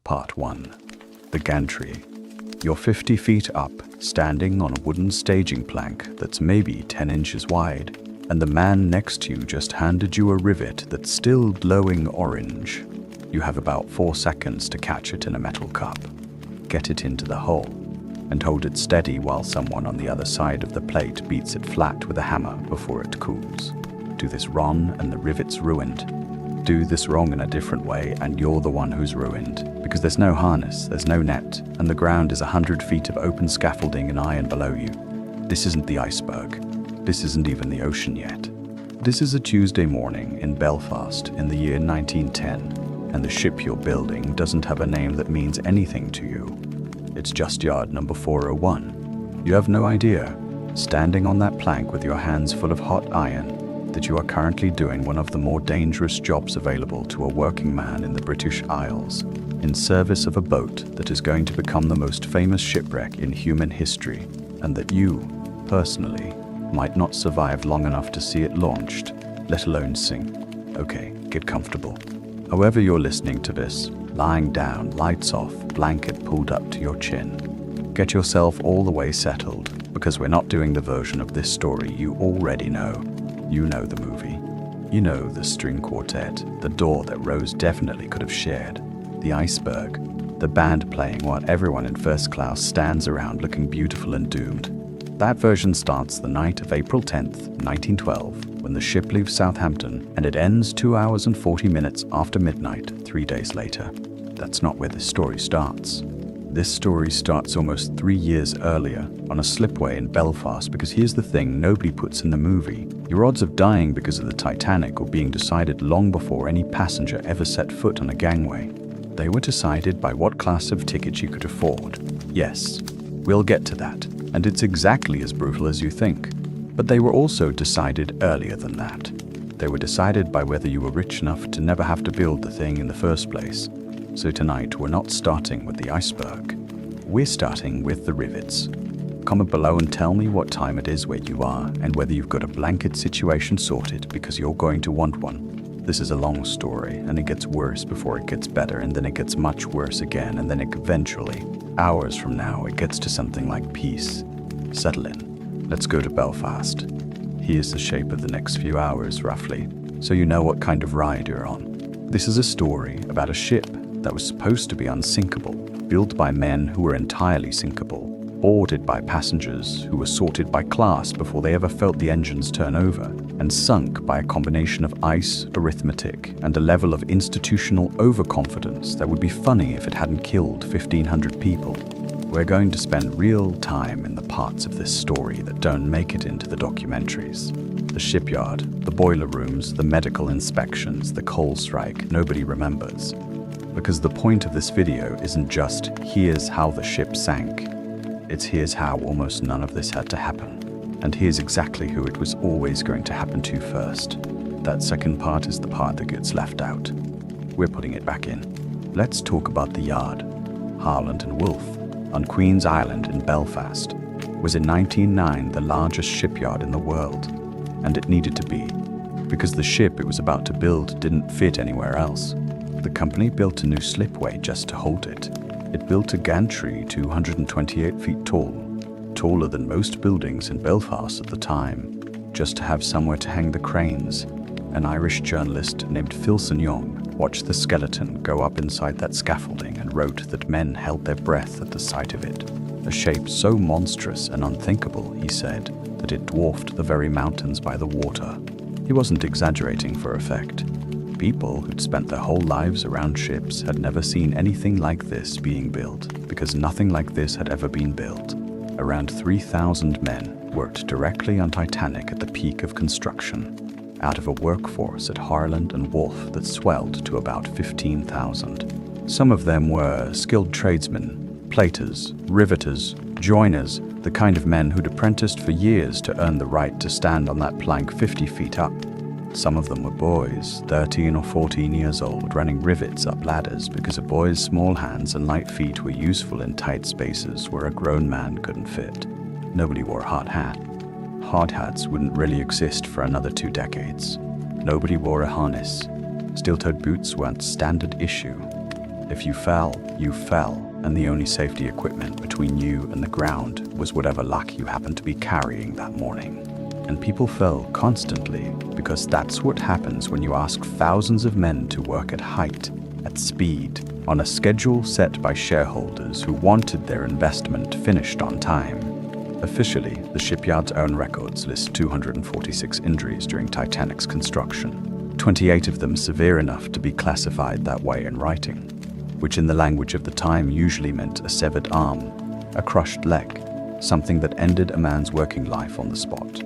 Part 1. The Gantry. You're 50 feet up, standing on a wooden staging plank that's maybe 10 inches wide, and the man next to you just handed you a rivet that's still glowing orange. You have about 4 seconds to catch it in a metal cup. Get it into the hole, and hold it steady while someone on the other side of the plate beats it flat with a hammer before it cools. Do this wrong and the rivet's ruined. Do this wrong in a different way and you're the one who's ruined, because there's no harness, there's no net, and the ground is 100 feet of open scaffolding and iron below you. This isn't the iceberg. This isn't even the ocean yet. This is a Tuesday morning in Belfast in the year 1910, and the ship you're building doesn't have a name that means anything to you. It's just yard number 401. You have no idea, standing on that plank with your hands full of hot iron, that you are currently doing one of the more dangerous jobs available to a working man in the British Isles, in service of a boat that is going to become the most famous shipwreck in human history, and that you, personally, might not survive long enough to see it launched, let alone sink. Okay, get comfortable. However you're listening to this, lying down, lights off, blanket pulled up to your chin. Get yourself all the way settled, because we're not doing the version of this story you already know. You know the movie. You know the string quartet, the door that Rose definitely could have shared, the iceberg, the band playing while everyone in first class stands around looking beautiful and doomed. That version starts the night of April 10th, 1912, when the ship leaves Southampton, and it ends 2 hours and 40 minutes after midnight, 3 days later. That's not where this story starts. This story starts almost 3 years earlier, on a slipway in Belfast, because here's the thing nobody puts in the movie. Your odds of dying because of the Titanic were being decided long before any passenger ever set foot on a gangway. They were decided by what class of ticket you could afford. Yes, we'll get to that, and it's exactly as brutal as you think. But they were also decided earlier than that. They were decided by whether you were rich enough to never have to build the thing in the first place. So tonight, we're not starting with the iceberg. We're starting with the rivets. Comment below and tell me what time it is where you are and whether you've got a blanket situation sorted, because you're going to want one. This is a long story, and it gets worse before it gets better, and then it gets much worse again, and then eventually, hours from now, it gets to something like peace. Settle in. Let's go to Belfast. Here's the shape of the next few hours, roughly, so you know what kind of ride you're on. This is a story about a ship that was supposed to be unsinkable, built by men who were entirely sinkable, boarded by passengers who were sorted by class before they ever felt the engines turn over, and sunk by a combination of ice, arithmetic, and a level of institutional overconfidence that would be funny if it hadn't killed 1,500 people. We're going to spend real time in the parts of this story that don't make it into the documentaries. The shipyard, the boiler rooms, the medical inspections, the coal strike nobody remembers. Because the point of this video isn't just, here's how the ship sank. It's here's how almost none of this had to happen. And here's exactly who it was always going to happen to first. That second part is the part that gets left out. We're putting it back in. Let's talk about the yard. Harland and Wolff, on Queen's Island in Belfast, was in 1909 the largest shipyard in the world. And it needed to be, because the ship it was about to build didn't fit anywhere else. The company built a new slipway just to hold it. It built a gantry 228 feet tall, taller than most buildings in Belfast at the time, just to have somewhere to hang the cranes. An Irish journalist named Philson Young watched the skeleton go up inside that scaffolding and wrote that men held their breath at the sight of it. A shape so monstrous and unthinkable, he said, that it dwarfed the very mountains by the water. He wasn't exaggerating for effect. People who'd spent their whole lives around ships had never seen anything like this being built, because nothing like this had ever been built. Around 3,000 men worked directly on Titanic at the peak of construction, out of a workforce at Harland and Wolff that swelled to about 15,000. Some of them were skilled tradesmen, platers, riveters, joiners, the kind of men who'd apprenticed for years to earn the right to stand on that plank 50 feet up. Some of them were boys, 13 or 14 years old, running rivets up ladders because a boy's small hands and light feet were useful in tight spaces where a grown man couldn't fit. Nobody wore a hard hat. Hard hats wouldn't really exist for another 2 decades. Nobody wore a harness. Steel-toed boots weren't standard issue. If you fell, you fell, and the only safety equipment between you and the ground was whatever luck you happened to be carrying that morning. And people fell constantly because that's what happens when you ask thousands of men to work at height, at speed, on a schedule set by shareholders who wanted their investment finished on time. Officially, the shipyard's own records list 246 injuries during Titanic's construction, 28 of them severe enough to be classified that way in writing, which in the language of the time usually meant a severed arm, a crushed leg, something that ended a man's working life on the spot.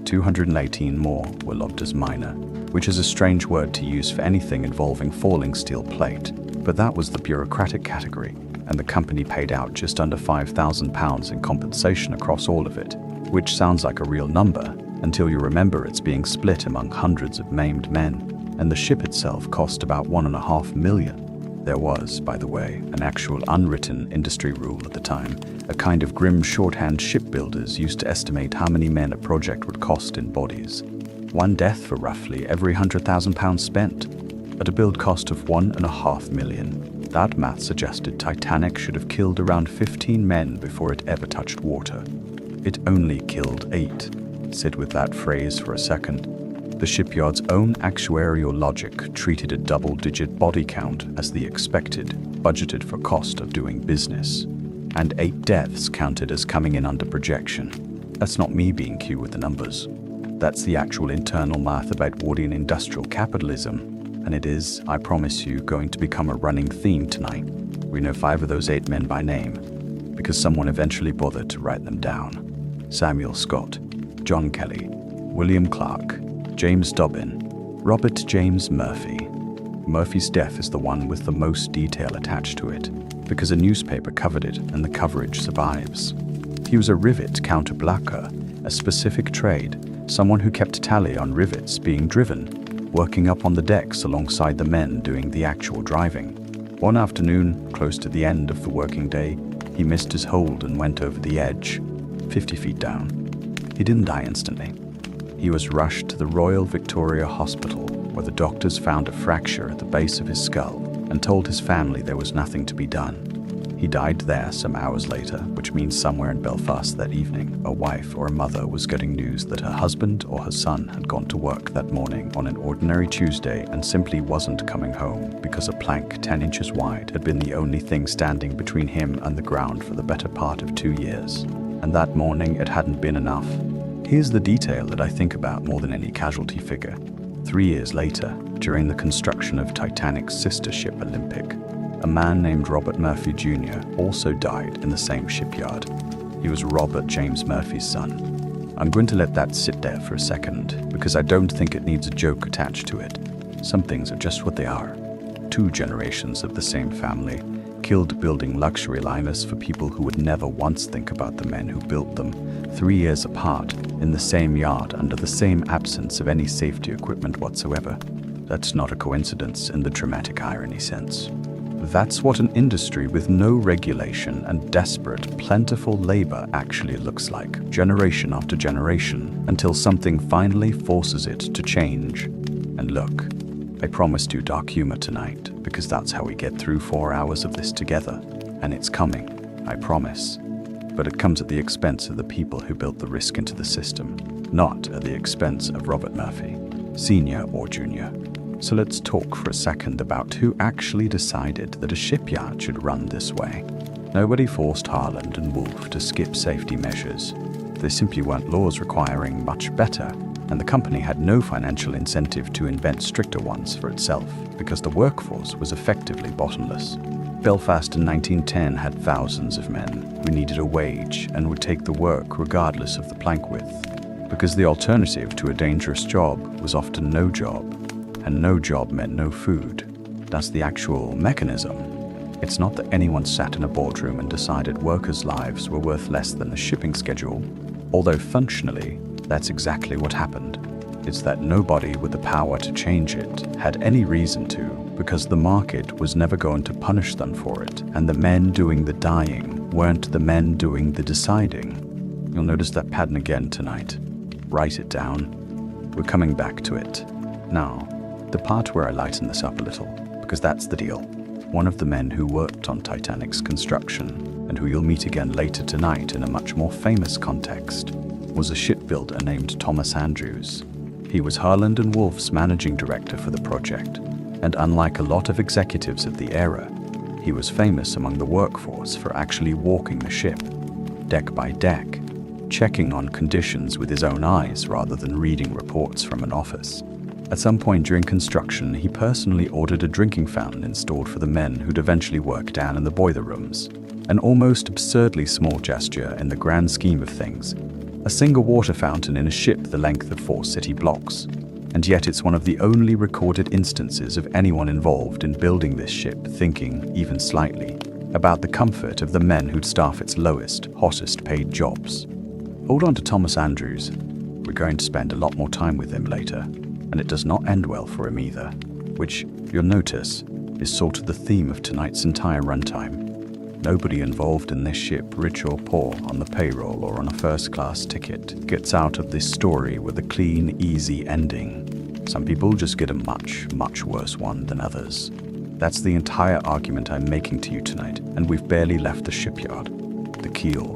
218 more were logged as minor, which is a strange word to use for anything involving falling steel plate, but that was the bureaucratic category, and the company paid out just under £5,000 in compensation across all of it, which sounds like a real number until you remember it's being split among hundreds of maimed men, and the ship itself cost about £1.5 million. There was, by the way, an actual unwritten industry rule at the time, a kind of grim shorthand shipbuilders used to estimate how many men a project would cost in bodies. One death for roughly every £100,000 spent, at a build cost of £1.5 million. That math suggested Titanic should have killed around 15 men before it ever touched water. It only killed 8. Sit with that phrase for a second. The shipyard's own actuarial logic treated a double-digit body count as the expected, budgeted for cost of doing business, and 8 deaths counted as coming in under projection. That's not me being cute with the numbers. That's the actual internal math about Wardian industrial capitalism, and it is, I promise you, going to become a running theme tonight. We know 5 of those 8 men by name, because someone eventually bothered to write them down. Samuel Scott, John Kelly, William Clark, James Dobbin, Robert James Murphy. Murphy's death is the one with the most detail attached to it, because a newspaper covered it and the coverage survives. He was a rivet counterblacker, a specific trade, someone who kept tally on rivets being driven, working up on the decks alongside the men doing the actual driving. One afternoon, close to the end of the working day, he missed his hold and went over the edge, 50 feet down. He didn't die instantly. He was rushed to the Royal Victoria Hospital, where the doctors found a fracture at the base of his skull and told his family there was nothing to be done. He died there some hours later, which means somewhere in Belfast that evening, a wife or a mother was getting news that her husband or her son had gone to work that morning on an ordinary Tuesday and simply wasn't coming home because a plank 10 inches wide had been the only thing standing between him and the ground for the better part of 2 years. And that morning it hadn't been enough. Here's the detail that I think about more than any casualty figure. 3 years later, during the construction of Titanic's sister ship Olympic, a man named Robert Murphy Jr. also died in the same shipyard. He was Robert James Murphy's son. I'm going to let that sit there for a second, because I don't think it needs a joke attached to it. Some things are just what they are. 2 generations of the same family, killed building luxury liners for people who would never once think about the men who built them, 3 years apart, in the same yard under the same absence of any safety equipment whatsoever. That's not a coincidence in the dramatic irony sense. That's what an industry with no regulation and desperate, plentiful labor actually looks like, generation after generation, until something finally forces it to change. And look, I promised you dark humor tonight, because that's how we get through 4 hours of this together. And it's coming, I promise. But it comes at the expense of the people who built the risk into the system, not at the expense of Robert Murphy, Senior or Junior. So let's talk for a second about who actually decided that a shipyard should run this way. Nobody forced Harland and Wolff to skip safety measures. They simply weren't laws requiring much better, and the company had no financial incentive to invent stricter ones for itself, because the workforce was effectively bottomless. Belfast in 1910 had thousands of men who needed a wage and would take the work regardless of the plank width, because the alternative to a dangerous job was often no job, and no job meant no food. That's the actual mechanism. It's not that anyone sat in a boardroom and decided workers' lives were worth less than the shipping schedule, although functionally, that's exactly what happened. It's that nobody with the power to change it had any reason to, because the market was never going to punish them for it, and the men doing the dying weren't the men doing the deciding. You'll notice that pattern again tonight. Write it down. We're coming back to it. Now, the part where I lighten this up a little, because that's the deal. one of the men who worked on Titanic's construction, and who you'll meet again later tonight in a much more famous context, was a shipbuilder named Thomas Andrews. He was Harland and Wolff's managing director for the project, and unlike a lot of executives of the era, he was famous among the workforce for actually walking the ship, deck by deck, checking on conditions with his own eyes rather than reading reports from an office. At some point during construction, he personally ordered a drinking fountain installed for the men who'd eventually work down in the boiler rooms. An almost absurdly small gesture in the grand scheme of things. A single water fountain in a ship the length of 4 city blocks. And yet it's one of the only recorded instances of anyone involved in building this ship thinking, even slightly, about the comfort of the men who'd staff its lowest, hottest paid jobs. Hold on to Thomas Andrews. We're going to spend a lot more time with him later. And it does not end well for him either, which, you'll notice, is sort of the theme of tonight's entire runtime. Nobody involved in this ship, rich or poor, on the payroll or on a first-class ticket, gets out of this story with a clean, easy ending. Some people just get a much, much worse one than others. That's the entire argument I'm making to you tonight, and we've barely left the shipyard. The keel,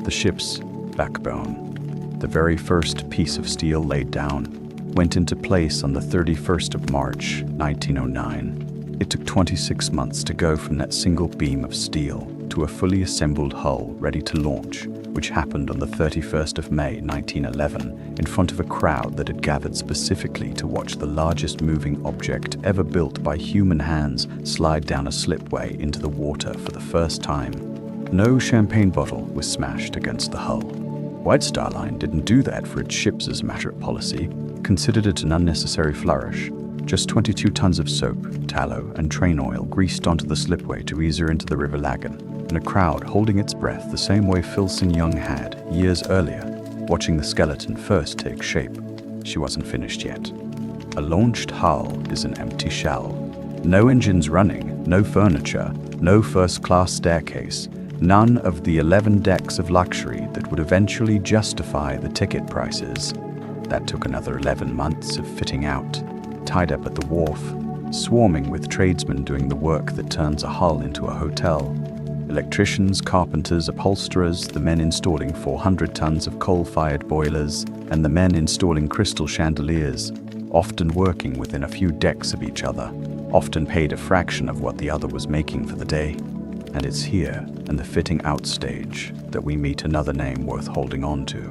the ship's backbone, the very first piece of steel laid down, went into place on the 31st of March, 1909. It took 26 months to go from that single beam of steel to a fully assembled hull ready to launch, which happened on the 31st of May, 1911, in front of a crowd that had gathered specifically to watch the largest moving object ever built by human hands slide down a slipway into the water for the first time. No champagne bottle was smashed against the hull. White Star Line didn't do that for its ships as a matter of policy, considered it an unnecessary flourish. Just 22 tons of soap, tallow, and train oil greased onto the slipway to ease her into the River Lagan, and a crowd holding its breath the same way Filson Young had, years earlier, watching the skeleton first take shape. She wasn't finished yet. A launched hull is an empty shell. No engines running, no furniture, no first-class staircase, none of the 11 decks of luxury that would eventually justify the ticket prices. That took another 11 months of fitting out, tied up at the wharf, swarming with tradesmen doing the work that turns a hull into a hotel. Electricians, carpenters, upholsterers, the men installing 400 tons of coal-fired boilers, and the men installing crystal chandeliers, often working within a few decks of each other, often paid a fraction of what the other was making for the day. And it's here, in the fitting out stage, that we meet another name worth holding on to.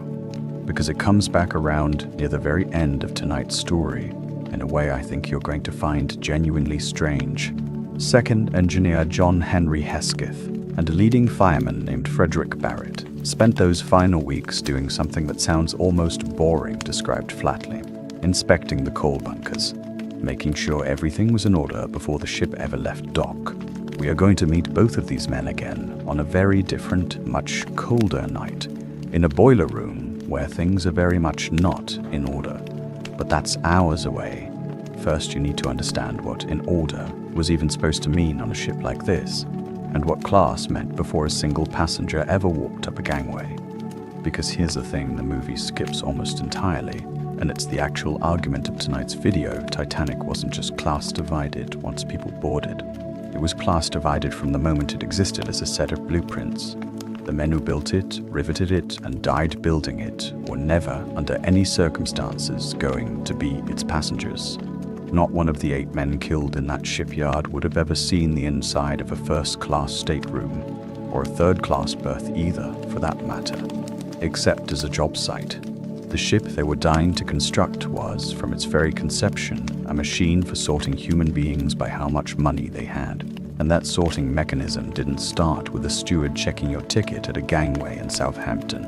Because it comes back around near the very end of tonight's story, in a way I think you're going to find genuinely strange. Second engineer John Henry Hesketh and a leading fireman named Frederick Barrett spent those final weeks doing something that sounds almost boring described flatly, inspecting the coal bunkers, making sure everything was in order before the ship ever left dock. We are going to meet both of these men again on a very different, much colder night, in a boiler room where things are very much not in order. But that's hours away. First, you need to understand what in order was even supposed to mean on a ship like this, and what class meant before a single passenger ever walked up a gangway. Because here's the thing the movie skips almost entirely, and it's the actual argument of tonight's video. Titanic wasn't just class divided once people boarded. It was class divided from the moment it existed as a set of blueprints. The men who built it, riveted it, and died building it were never, under any circumstances, going to be its passengers. Not one of the 8 men killed in that shipyard would have ever seen the inside of a first-class stateroom, or a third-class berth either, for that matter, except as a job site. The ship they were dying to construct was, from its very conception, a machine for sorting human beings by how much money they had. And that sorting mechanism didn't start with a steward checking your ticket at a gangway in Southampton.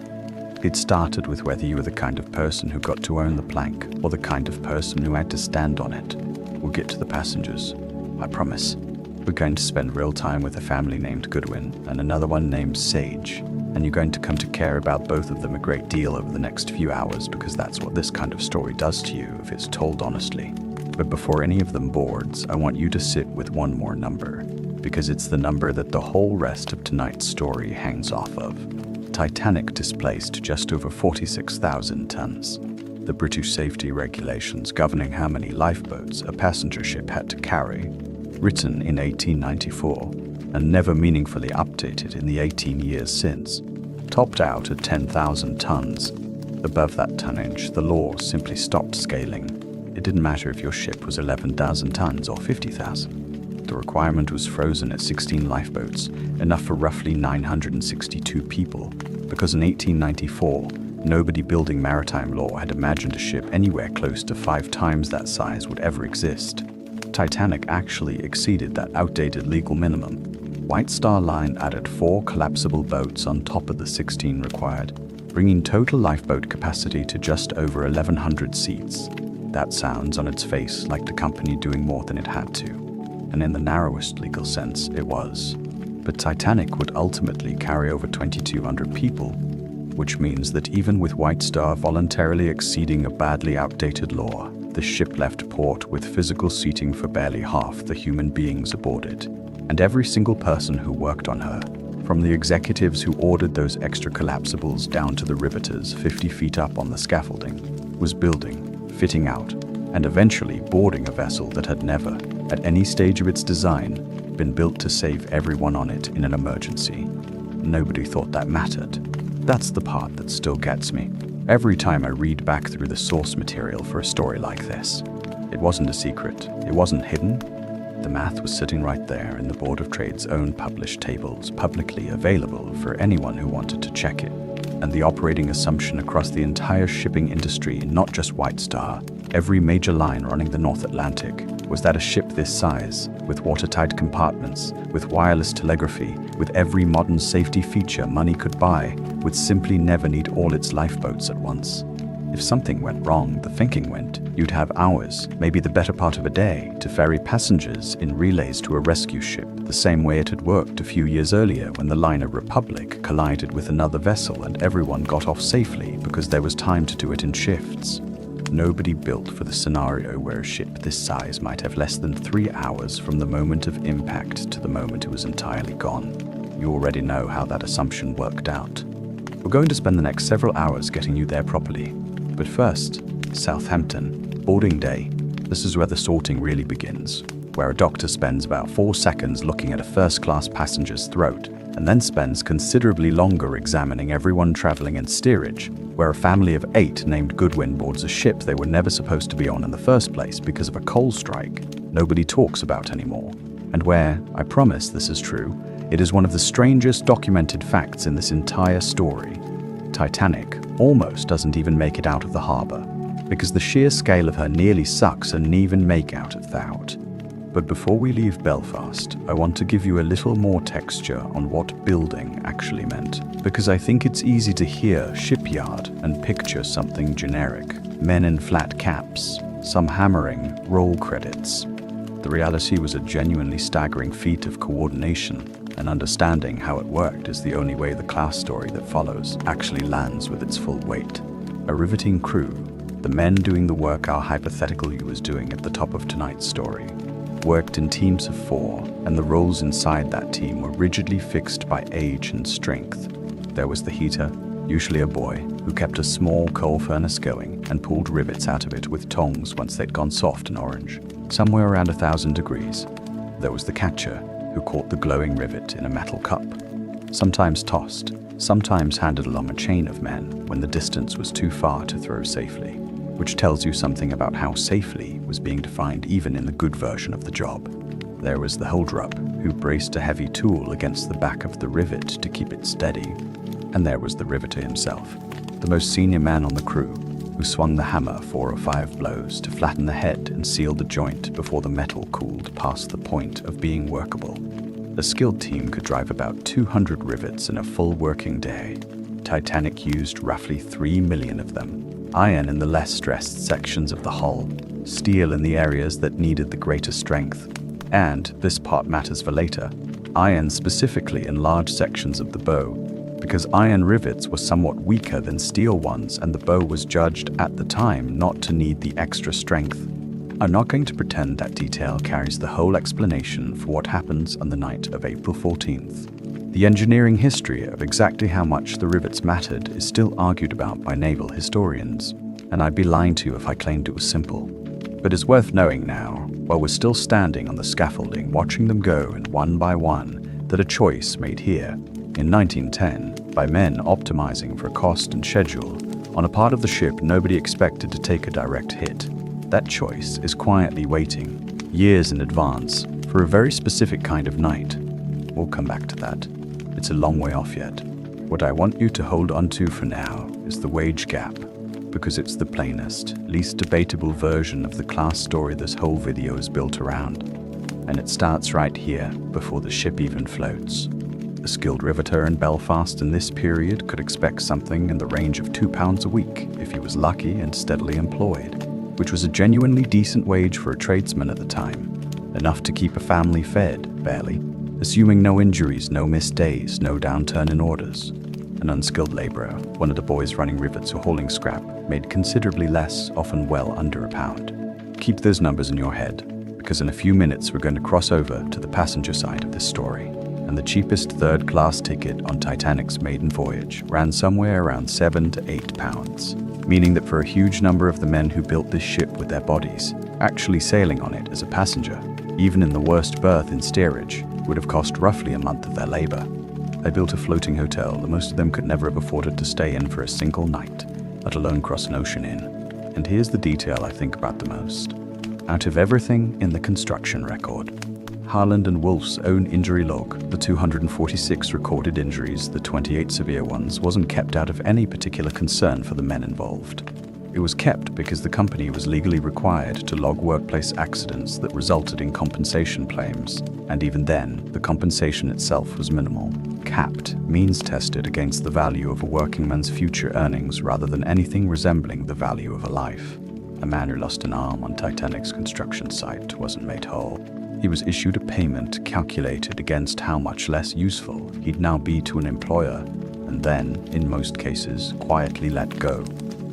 It started with whether you were the kind of person who got to own the plank, or the kind of person who had to stand on it. We'll get to the passengers, I promise. We're going to spend real time with a family named Goodwin and another one named Sage, and you're going to come to care about both of them a great deal over the next few hours, because that's what this kind of story does to you if it's told honestly. But before any of them boards, I want you to sit with one more number, because it's the number that the whole rest of tonight's story hangs off of. Titanic displaced just over 46,000 tons. The British safety regulations governing how many lifeboats a passenger ship had to carry written in 1894 and never meaningfully updated in the 18 years since, topped out at 10,000 tons. Above that tonnage, the law simply stopped scaling. It didn't matter if your ship was 11,000 tons or 50,000. The requirement was frozen at 16 lifeboats, enough for roughly 962 people, because in 1894, nobody building maritime law had imagined a ship anywhere close to 5 times that size would ever exist. Titanic actually exceeded that outdated legal minimum. White Star Line added 4 collapsible boats on top of the 16 required, bringing total lifeboat capacity to just over 1,100 seats. That sounds on its face like the company doing more than it had to, and in the narrowest legal sense, it was. But Titanic would ultimately carry over 2,200 people, which means that even with White Star voluntarily exceeding a badly outdated law, the ship left port with physical seating for barely half the human beings aboard it. And every single person who worked on her, from the executives who ordered those extra collapsibles down to the riveters 50 feet up on the scaffolding, was building, fitting out, and eventually boarding a vessel that had never, at any stage of its design, been built to save everyone on it in an emergency. Nobody thought that mattered. That's the part that still gets me. Every time I read back through the source material for a story like this, it wasn't a secret, it wasn't hidden. The math was sitting right there in the Board of Trade's own published tables, publicly available for anyone who wanted to check it. And the operating assumption across the entire shipping industry, not just White Star, every major line running the North Atlantic, was that a ship this size, with watertight compartments, with wireless telegraphy, with every modern safety feature money could buy, would simply never need all its lifeboats at once. If something went wrong, the thinking went, you'd have hours, maybe the better part of a day, to ferry passengers in relays to a rescue ship, the same way it had worked a few years earlier when the liner Republic collided with another vessel and everyone got off safely because there was time to do it in shifts. Nobody built for the scenario where a ship this size might have less than 3 hours from the moment of impact to the moment it was entirely gone. You already know how that assumption worked out. We're going to spend the next several hours getting you there properly. But first, Southampton, boarding day. This is where the sorting really begins, where a doctor spends about 4 seconds looking at a first-class passenger's throat, and then spends considerably longer examining everyone traveling in steerage, where a family of 8 named Goodwin boards a ship they were never supposed to be on in the first place because of a coal strike nobody talks about anymore, and where, I promise this is true, it is one of the strangest documented facts in this entire story. Titanic almost doesn't even make it out of the harbor, because the sheer scale of her nearly sucks an even make out at that. But before we leave Belfast, I want to give you a little more texture on what building actually meant, because I think it's easy to hear shipyard and picture something generic. Men in flat caps, some hammering, roll credits. The reality was a genuinely staggering feat of coordination, and understanding how it worked is the only way the class story that follows actually lands with its full weight. A riveting crew, the men doing the work our hypothetical you was doing at the top of tonight's story, worked in teams of 4, and the roles inside that team were rigidly fixed by age and strength. There was the heater, usually a boy, who kept a small coal furnace going and pulled rivets out of it with tongs once they'd gone soft and orange, somewhere around 1,000 degrees. There was the catcher, who caught the glowing rivet in a metal cup, sometimes tossed, sometimes handed along a chain of men when the distance was too far to throw safely, which tells you something about how safely was being defined even in the good version of the job. There was the holder-up, who braced a heavy tool against the back of the rivet to keep it steady. And there was the riveter himself, the most senior man on the crew, who swung the hammer 4 or 5 blows to flatten the head and seal the joint before the metal cooled past the point of being workable. A skilled team could drive about 200 rivets in a full working day. Titanic used roughly 3 million of them. Iron in the less stressed sections of the hull, steel in the areas that needed the greater strength, and, this part matters for later, iron specifically in large sections of the bow, because iron rivets were somewhat weaker than steel ones and the bow was judged at the time not to need the extra strength. I'm not going to pretend that detail carries the whole explanation for what happens on the night of April 14th. The engineering history of exactly how much the rivets mattered is still argued about by naval historians, and I'd be lying to you if I claimed it was simple. But it's worth knowing now, while we're still standing on the scaffolding watching them go, and one by one, that a choice made here, in 1910, by men optimizing for cost and schedule, on a part of the ship nobody expected to take a direct hit. That choice is quietly waiting, years in advance, for a very specific kind of night. We'll come back to that. It's a long way off yet. What I want you to hold on to for now is the wage gap, because it's the plainest, least debatable version of the class story this whole video is built around. And it starts right here, before the ship even floats. A skilled riveter in Belfast in this period could expect something in the range of £2 a week if he was lucky and steadily employed, which was a genuinely decent wage for a tradesman at the time. Enough to keep a family fed, barely, assuming no injuries, no missed days, no downturn in orders. An unskilled labourer, one of the boys running rivets or hauling scrap, made considerably less, often well under £1. Keep those numbers in your head, because in a few minutes we're going to cross over to the passenger side of this story. And the cheapest third-class ticket on Titanic's maiden voyage ran somewhere around £7 to £8, meaning that for a huge number of the men who built this ship with their bodies, actually sailing on it as a passenger, even in the worst berth in steerage, would have cost roughly a month of their labour. I built a floating hotel that most of them could never have afforded to stay in for a single night, let alone cross an ocean in. And here's the detail I think about the most. Out of everything in the construction record, Harland and Wolff's own injury log, the 246 recorded injuries, the 28 severe ones, wasn't kept out of any particular concern for the men involved. It was kept because the company was legally required to log workplace accidents that resulted in compensation claims, and even then, the compensation itself was minimal. Capped means tested against the value of a working man's future earnings rather than anything resembling the value of a life. A man who lost an arm on Titanic's construction site wasn't made whole. He was issued a payment calculated against how much less useful he'd now be to an employer, and then, in most cases, quietly let go,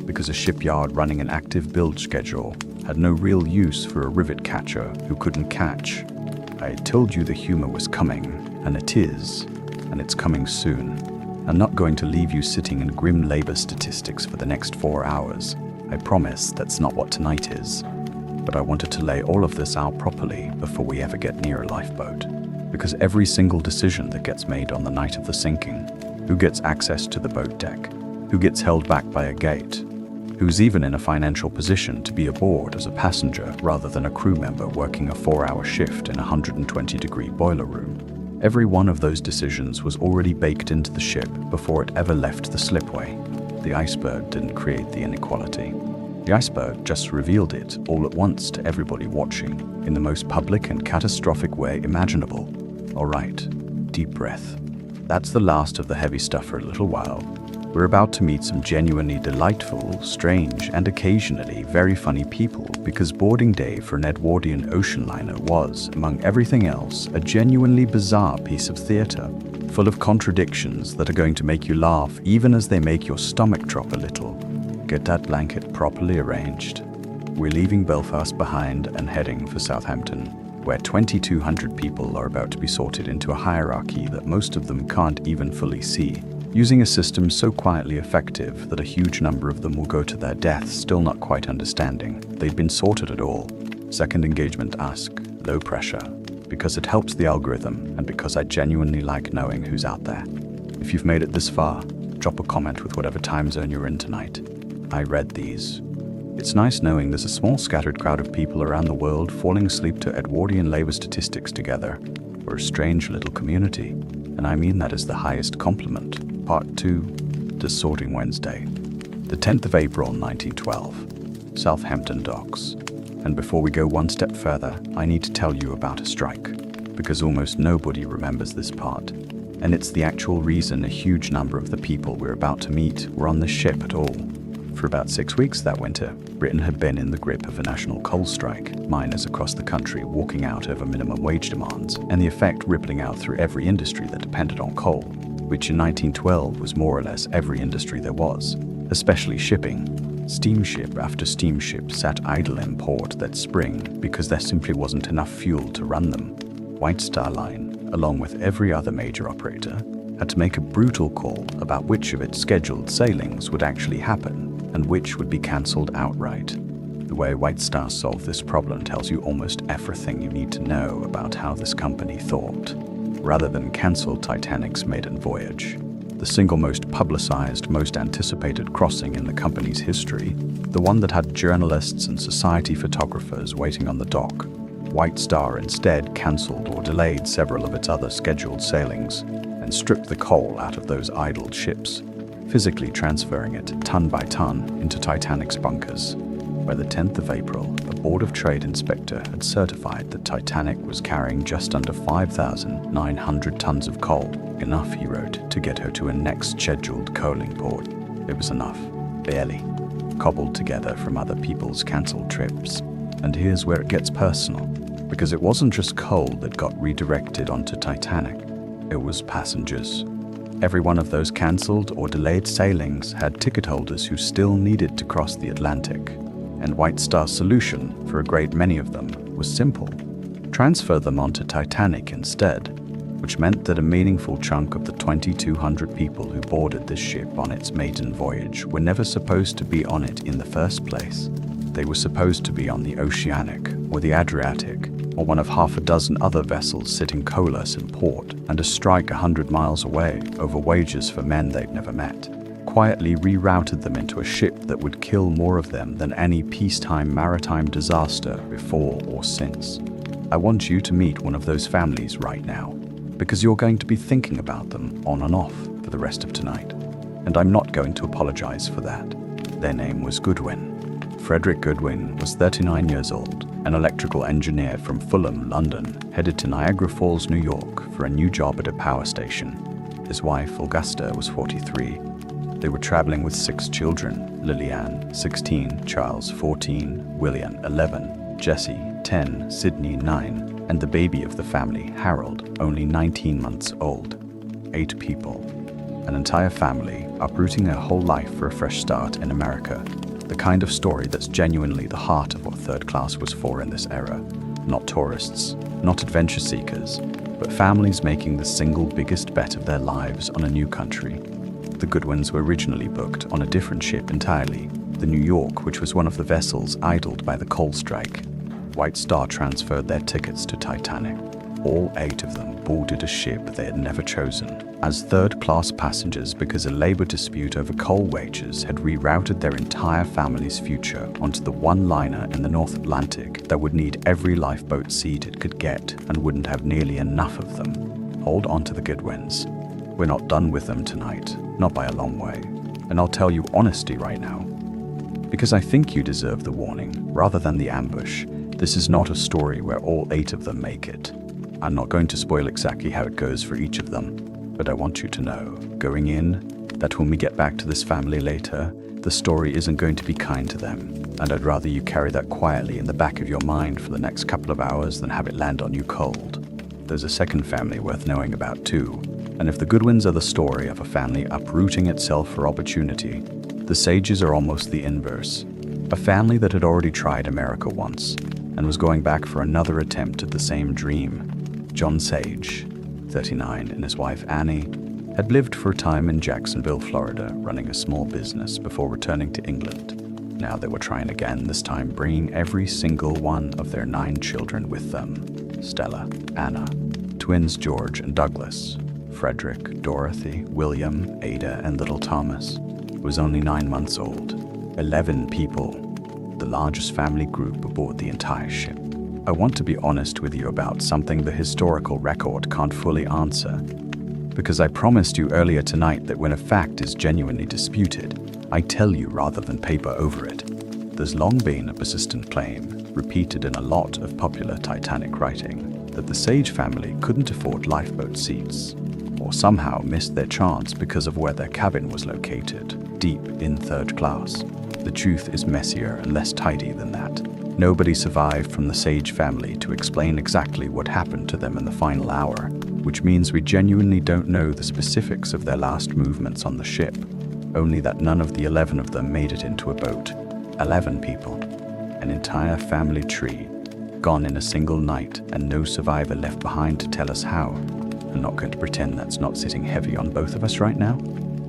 because a shipyard running an active build schedule had no real use for a rivet catcher who couldn't catch. I told you the humor was coming, and it is, and it's coming soon. I'm not going to leave you sitting in grim labor statistics for the next 4 hours. I promise that's not what tonight is. But I wanted to lay all of this out properly before we ever get near a lifeboat. Because every single decision that gets made on the night of the sinking, who gets access to the boat deck, who gets held back by a gate, who's even in a financial position to be aboard as a passenger rather than a crew member working a 4-hour shift in a 120-degree boiler room. Every one of those decisions was already baked into the ship before it ever left the slipway. The iceberg didn't create the inequality. The iceberg just revealed it all at once to everybody watching, in the most public and catastrophic way imaginable. All right, deep breath. That's the last of the heavy stuff for a little while. We're about to meet some genuinely delightful, strange, and occasionally very funny people, because boarding day for an Edwardian ocean liner was, among everything else, a genuinely bizarre piece of theatre, full of contradictions that are going to make you laugh even as they make your stomach drop a little. Get that blanket properly arranged. We're leaving Belfast behind and heading for Southampton, where 2,200 people are about to be sorted into a hierarchy that most of them can't even fully see, using a system so quietly effective that a huge number of them will go to their deaths still not quite understanding they'd been sorted at all. Second engagement ask, low pressure, because it helps the algorithm and because I genuinely like knowing who's out there. If you've made it this far, drop a comment with whatever time zone you're in tonight. I read these. It's nice knowing there's a small scattered crowd of people around the world falling asleep to Edwardian labor statistics together. We're a strange little community, and I mean that as the highest compliment. Part 2, The Sorting Wednesday. The 10th of April, 1912. Southampton docks. And before we go one step further, I need to tell you about a strike, because almost nobody remembers this part. And it's the actual reason a huge number of the people we're about to meet were on this ship at all. For about 6 weeks that winter, Britain had been in the grip of a national coal strike, miners across the country walking out over minimum wage demands, and the effect rippling out through every industry that depended on coal, which in 1912 was more or less every industry there was, especially shipping. Steamship after steamship sat idle in port that spring because there simply wasn't enough fuel to run them. White Star Line, along with every other major operator, had to make a brutal call about which of its scheduled sailings would actually happen and which would be cancelled outright. The way White Star solved this problem tells you almost everything you need to know about how this company thought. Rather than cancel Titanic's maiden voyage, the single most publicized, most anticipated crossing in the company's history, the one that had journalists and society photographers waiting on the dock, White Star instead cancelled or delayed several of its other scheduled sailings and stripped the coal out of those idled ships, physically transferring it ton by ton into Titanic's bunkers. By the 10th of April, a Board of Trade inspector had certified that Titanic was carrying just under 5,900 tons of coal, enough, he wrote, to get her to a next scheduled coaling port. It was enough, barely, cobbled together from other people's cancelled trips. And here's where it gets personal, because it wasn't just coal that got redirected onto Titanic, it was passengers. Every one of those cancelled or delayed sailings had ticket holders who still needed to cross the Atlantic. And White Star's solution, for a great many of them, was simple. Transfer them onto Titanic instead, which meant that a meaningful chunk of the 2,200 people who boarded this ship on its maiden voyage were never supposed to be on it in the first place. They were supposed to be on the Oceanic, or the Adriatic, or one of half a dozen other vessels sitting coalless in port, and a strike 100 miles away over wages for men they'd never met. Quietly rerouted them into a ship that would kill more of them than any peacetime maritime disaster before or since. I want you to meet one of those families right now, because you're going to be thinking about them on and off for the rest of tonight. And I'm not going to apologize for that. Their name was Goodwin. Frederick Goodwin was 39 years old, an electrical engineer from Fulham, London, headed to Niagara Falls, New York for a new job at a power station. His wife, Augusta, was 43. They were traveling with 6 children: Lillian, 16, Charles, 14, William, 11, Jesse, 10, Sydney, 9, and the baby of the family, Harold, only 19 months old. 8 people. An entire family uprooting their whole life for a fresh start in America. The kind of story that's genuinely the heart of what third class was for in this era. Not tourists, not adventure seekers, but families making the single biggest bet of their lives on a new country. The Goodwins were originally booked on a different ship entirely, the New York, which was one of the vessels idled by the coal strike. White Star transferred their tickets to Titanic. All 8 of them boarded a ship they had never chosen, as third-class passengers because a labor dispute over coal wages had rerouted their entire family's future onto the one liner in the North Atlantic that would need every lifeboat seat it could get and wouldn't have nearly enough of them. Hold on to the Goodwins. We're not done with them tonight, not by a long way. And I'll tell you honesty right now, because I think you deserve the warning rather than the ambush. This is not a story where all 8 of them make it. I'm not going to spoil exactly how it goes for each of them, but I want you to know, going in, that when we get back to this family later, the story isn't going to be kind to them, and I'd rather you carry that quietly in the back of your mind for the next couple of hours than have it land on you cold. There's a second family worth knowing about too, and if the Goodwins are the story of a family uprooting itself for opportunity, the Sages are almost the inverse. A family that had already tried America once, and was going back for another attempt at the same dream. John Sage, 39, and his wife Annie, had lived for a time in Jacksonville, Florida, running a small business before returning to England. Now they were trying again, this time bringing every single one of their 9 children with them. Stella, Anna, twins George and Douglas, Frederick, Dorothy, William, Ada, and little Thomas, was only 9 months old. 11 people, the largest family group aboard the entire ship. I want to be honest with you about something the historical record can't fully answer, because I promised you earlier tonight that when a fact is genuinely disputed, I tell you rather than paper over it. There's long been a persistent claim, repeated in a lot of popular Titanic writing, that the Sage family couldn't afford lifeboat seats, or somehow missed their chance because of where their cabin was located, deep in third class. The truth is messier and less tidy than that. Nobody survived from the Sage family to explain exactly what happened to them in the final hour, which means we genuinely don't know the specifics of their last movements on the ship, only that none of the 11 of them made it into a boat. 11 people. An entire family tree, gone in a single night, and no survivor left behind to tell us how. I'm not going to pretend that's not sitting heavy on both of us right now.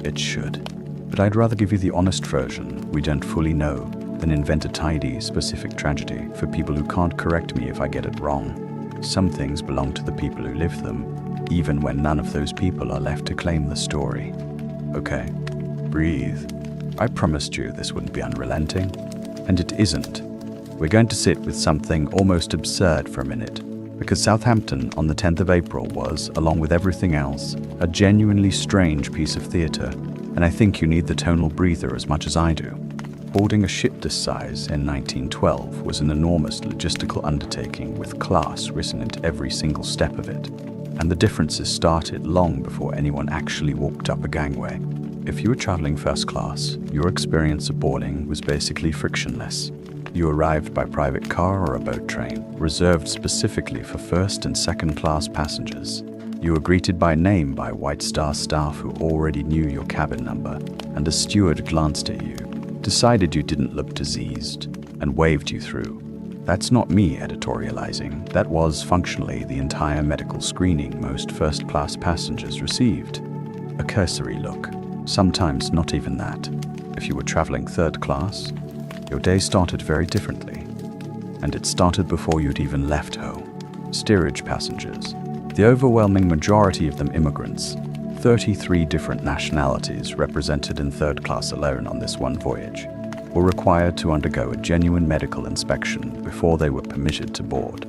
It should. But I'd rather give you the honest version. We don't fully know. then invent a tidy, specific tragedy for people who can't correct me if I get it wrong. Some things belong to the people who live them, even when none of those people are left to claim the story. Okay, breathe. I promised you this wouldn't be unrelenting, and it isn't. We're going to sit with something almost absurd for a minute, because Southampton on the 10th of April was, along with everything else, a genuinely strange piece of theatre, and I think you need the tonal breather as much as I do. Boarding a ship this size in 1912 was an enormous logistical undertaking with class written into every single step of it, and the differences started long before anyone actually walked up a gangway. If you were traveling first class, your experience of boarding was basically frictionless. You arrived by private car or a boat train, reserved specifically for first and second class passengers. You were greeted by name by White Star staff who already knew your cabin number, and a steward glanced at you, decided you didn't look diseased, and waved you through. That's not me editorializing. That was functionally the entire medical screening most first-class passengers received. A cursory look, sometimes not even that. If you were traveling third class, your day started very differently, and it started before you'd even left home. Steerage passengers, the overwhelming majority of them immigrants, 33 different nationalities represented in third class alone on this one voyage, were required to undergo a genuine medical inspection before they were permitted to board.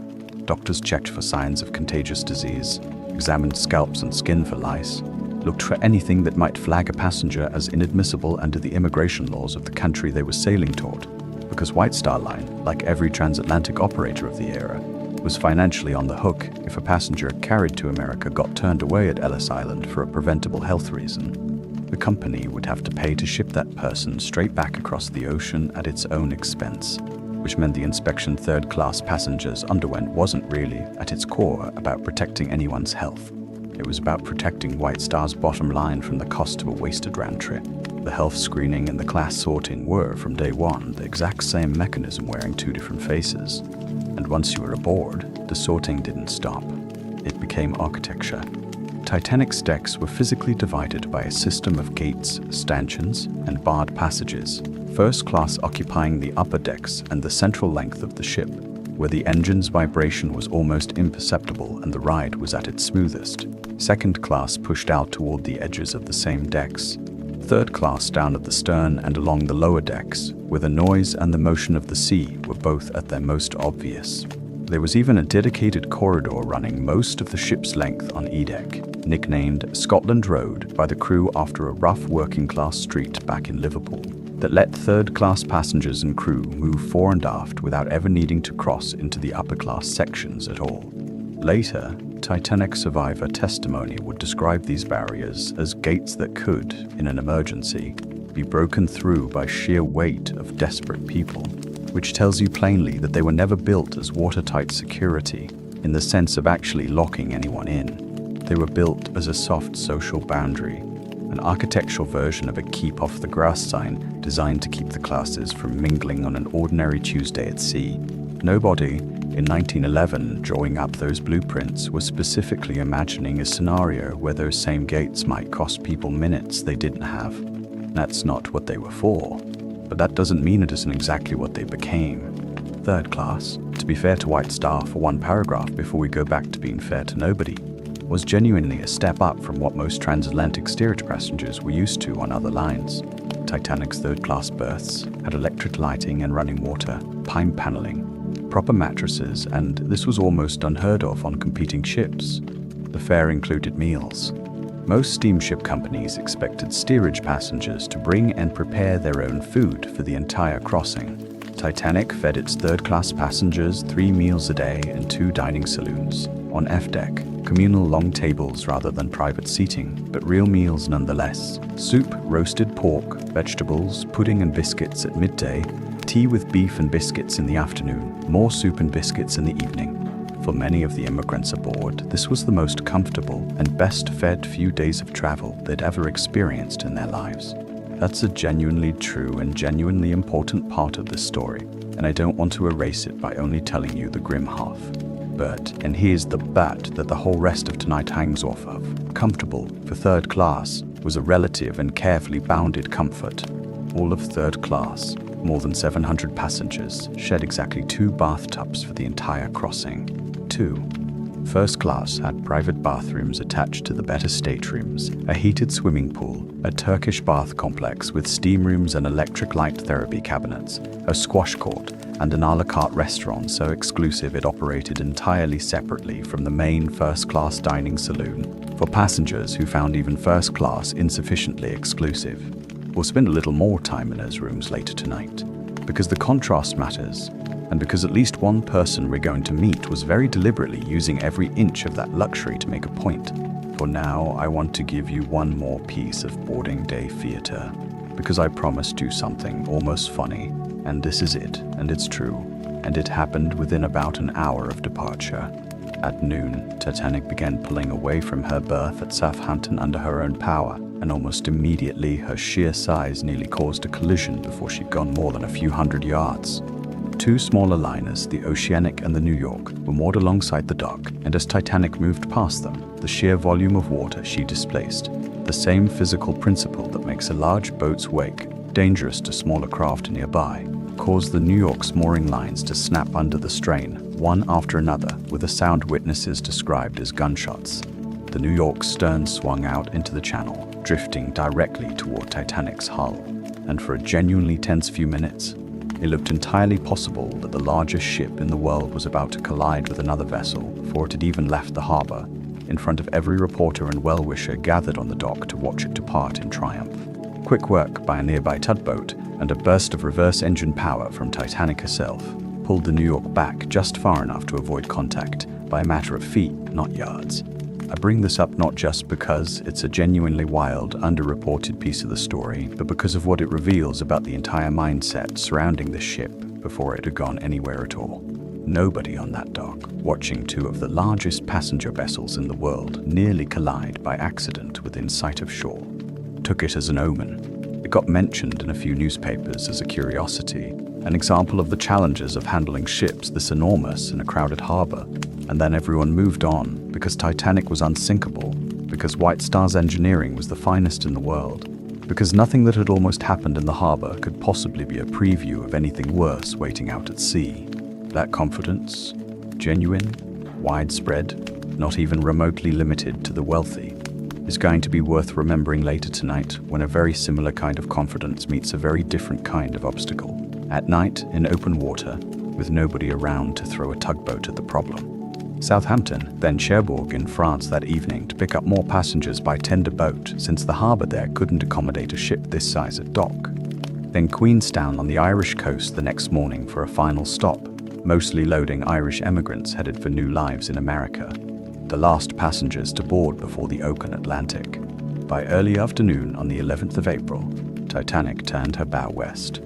Doctors checked for signs of contagious disease, examined scalps and skin for lice, looked for anything that might flag a passenger as inadmissible under the immigration laws of the country they were sailing toward, because White Star Line, like every transatlantic operator of the era, was financially on the hook if a passenger carried to America got turned away at Ellis Island for a preventable health reason. The company would have to pay to ship that person straight back across the ocean at its own expense, which meant the inspection third-class passengers underwent wasn't really, at its core, about protecting anyone's health. It was about protecting White Star's bottom line from the cost of a wasted round trip. The health screening and the class sorting were, from day one, the exact same mechanism wearing two different faces. And once you were aboard, the sorting didn't stop. It became architecture. Titanic's decks were physically divided by a system of gates, stanchions, and barred passages, first class occupying the upper decks and the central length of the ship, where the engine's vibration was almost imperceptible and the ride was at its smoothest. Second class pushed out toward the edges of the same decks. Third class down at the stern and along the lower decks, where the noise and the motion of the sea were both at their most obvious. There was even a dedicated corridor running most of the ship's length on E-deck, nicknamed Scotland Road by the crew after a rough working-class street back in Liverpool, that let third-class passengers and crew move fore and aft without ever needing to cross into the upper-class sections at all. Later, Titanic survivor testimony would describe these barriers as gates that could, in an emergency, be broken through by sheer weight of desperate people, which tells you plainly that they were never built as watertight security in the sense of actually locking anyone in. They were built as a soft social boundary, an architectural version of a keep off the grass sign designed to keep the classes from mingling on an ordinary Tuesday at sea. Nobody, in 1911, drawing up those blueprints, was specifically imagining a scenario where those same gates might cost people minutes they didn't have. That's not what they were for, but that doesn't mean it isn't exactly what they became. Third class, to be fair to White Star for one paragraph before we go back to being fair to nobody, was genuinely a step up from what most transatlantic steerage passengers were used to on other lines. Titanic's third-class berths had electric lighting and running water, pine paneling, proper mattresses, and this was almost unheard of on competing ships. The fare included meals. Most steamship companies expected steerage passengers to bring and prepare their own food for the entire crossing. Titanic fed its third-class passengers 3 meals a day in 2 dining saloons. On F-deck, communal long tables rather than private seating, but real meals nonetheless. Soup, roasted pork, vegetables, pudding and biscuits at midday, tea with beef and biscuits in the afternoon, more soup and biscuits in the evening. For many of the immigrants aboard, this was the most comfortable and best-fed few days of travel they'd ever experienced in their lives. That's a genuinely true and genuinely important part of this story, and I don't want to erase it by only telling you the grim half. But, and here's the but that the whole rest of tonight hangs off of, comfortable for third class was a relative and carefully bounded comfort. All of third class More than 700 passengers shared exactly 2 bathtubs for the entire crossing. 2. First class had private bathrooms attached to the better staterooms, a heated swimming pool, a Turkish bath complex with steam rooms and electric light therapy cabinets, a squash court, and an a la carte restaurant so exclusive it operated entirely separately from the main first-class dining saloon for passengers who found even first class insufficiently exclusive. We'll spend a little more time in those rooms later tonight, because the contrast matters, and because at least one person we're going to meet was very deliberately using every inch of that luxury to make a point. For now, I want to give you one more piece of boarding day theater, because I promised you something almost funny, and this is it, and it's true, and it happened within about an hour of departure. At noon, Titanic began pulling away from her berth at Southampton under her own power, and almost immediately her sheer size nearly caused a collision before she'd gone more than a few hundred yards. 2 smaller liners, the Oceanic and the New York, were moored alongside the dock, and as Titanic moved past them, the sheer volume of water she displaced, the same physical principle that makes a large boat's wake dangerous to smaller craft nearby, caused the New York's mooring lines to snap under the strain, one after another, with a sound witnesses described as gunshots. The New York's stern swung out into the channel, drifting directly toward Titanic's hull, and for a genuinely tense few minutes, it looked entirely possible that the largest ship in the world was about to collide with another vessel before it had even left the harbor, in front of every reporter and well-wisher gathered on the dock to watch it depart in triumph. Quick work by a nearby tugboat and a burst of reverse engine power from Titanic herself pulled the New York back just far enough to avoid contact by a matter of feet, not yards. I bring this up not just because it's a genuinely wild, underreported piece of the story, but because of what it reveals about the entire mindset surrounding the ship before it had gone anywhere at all. Nobody on that dock, watching 2 of the largest passenger vessels in the world nearly collide by accident within sight of shore, took it as an omen. It got mentioned in a few newspapers as a curiosity, an example of the challenges of handling ships this enormous in a crowded harbor. And then everyone moved on, because Titanic was unsinkable, because White Star's engineering was the finest in the world, because nothing that had almost happened in the harbor could possibly be a preview of anything worse waiting out at sea. That confidence, genuine, widespread, not even remotely limited to the wealthy, is going to be worth remembering later tonight when a very similar kind of confidence meets a very different kind of obstacle. At night, in open water, with nobody around to throw a tugboat at the problem. Southampton, then Cherbourg in France that evening to pick up more passengers by tender boat since the harbour there couldn't accommodate a ship this size at dock. Then Queenstown on the Irish coast the next morning for a final stop, mostly loading Irish emigrants headed for new lives in America. The last passengers to board before the open Atlantic. By early afternoon on the 11th of April, Titanic turned her bow west.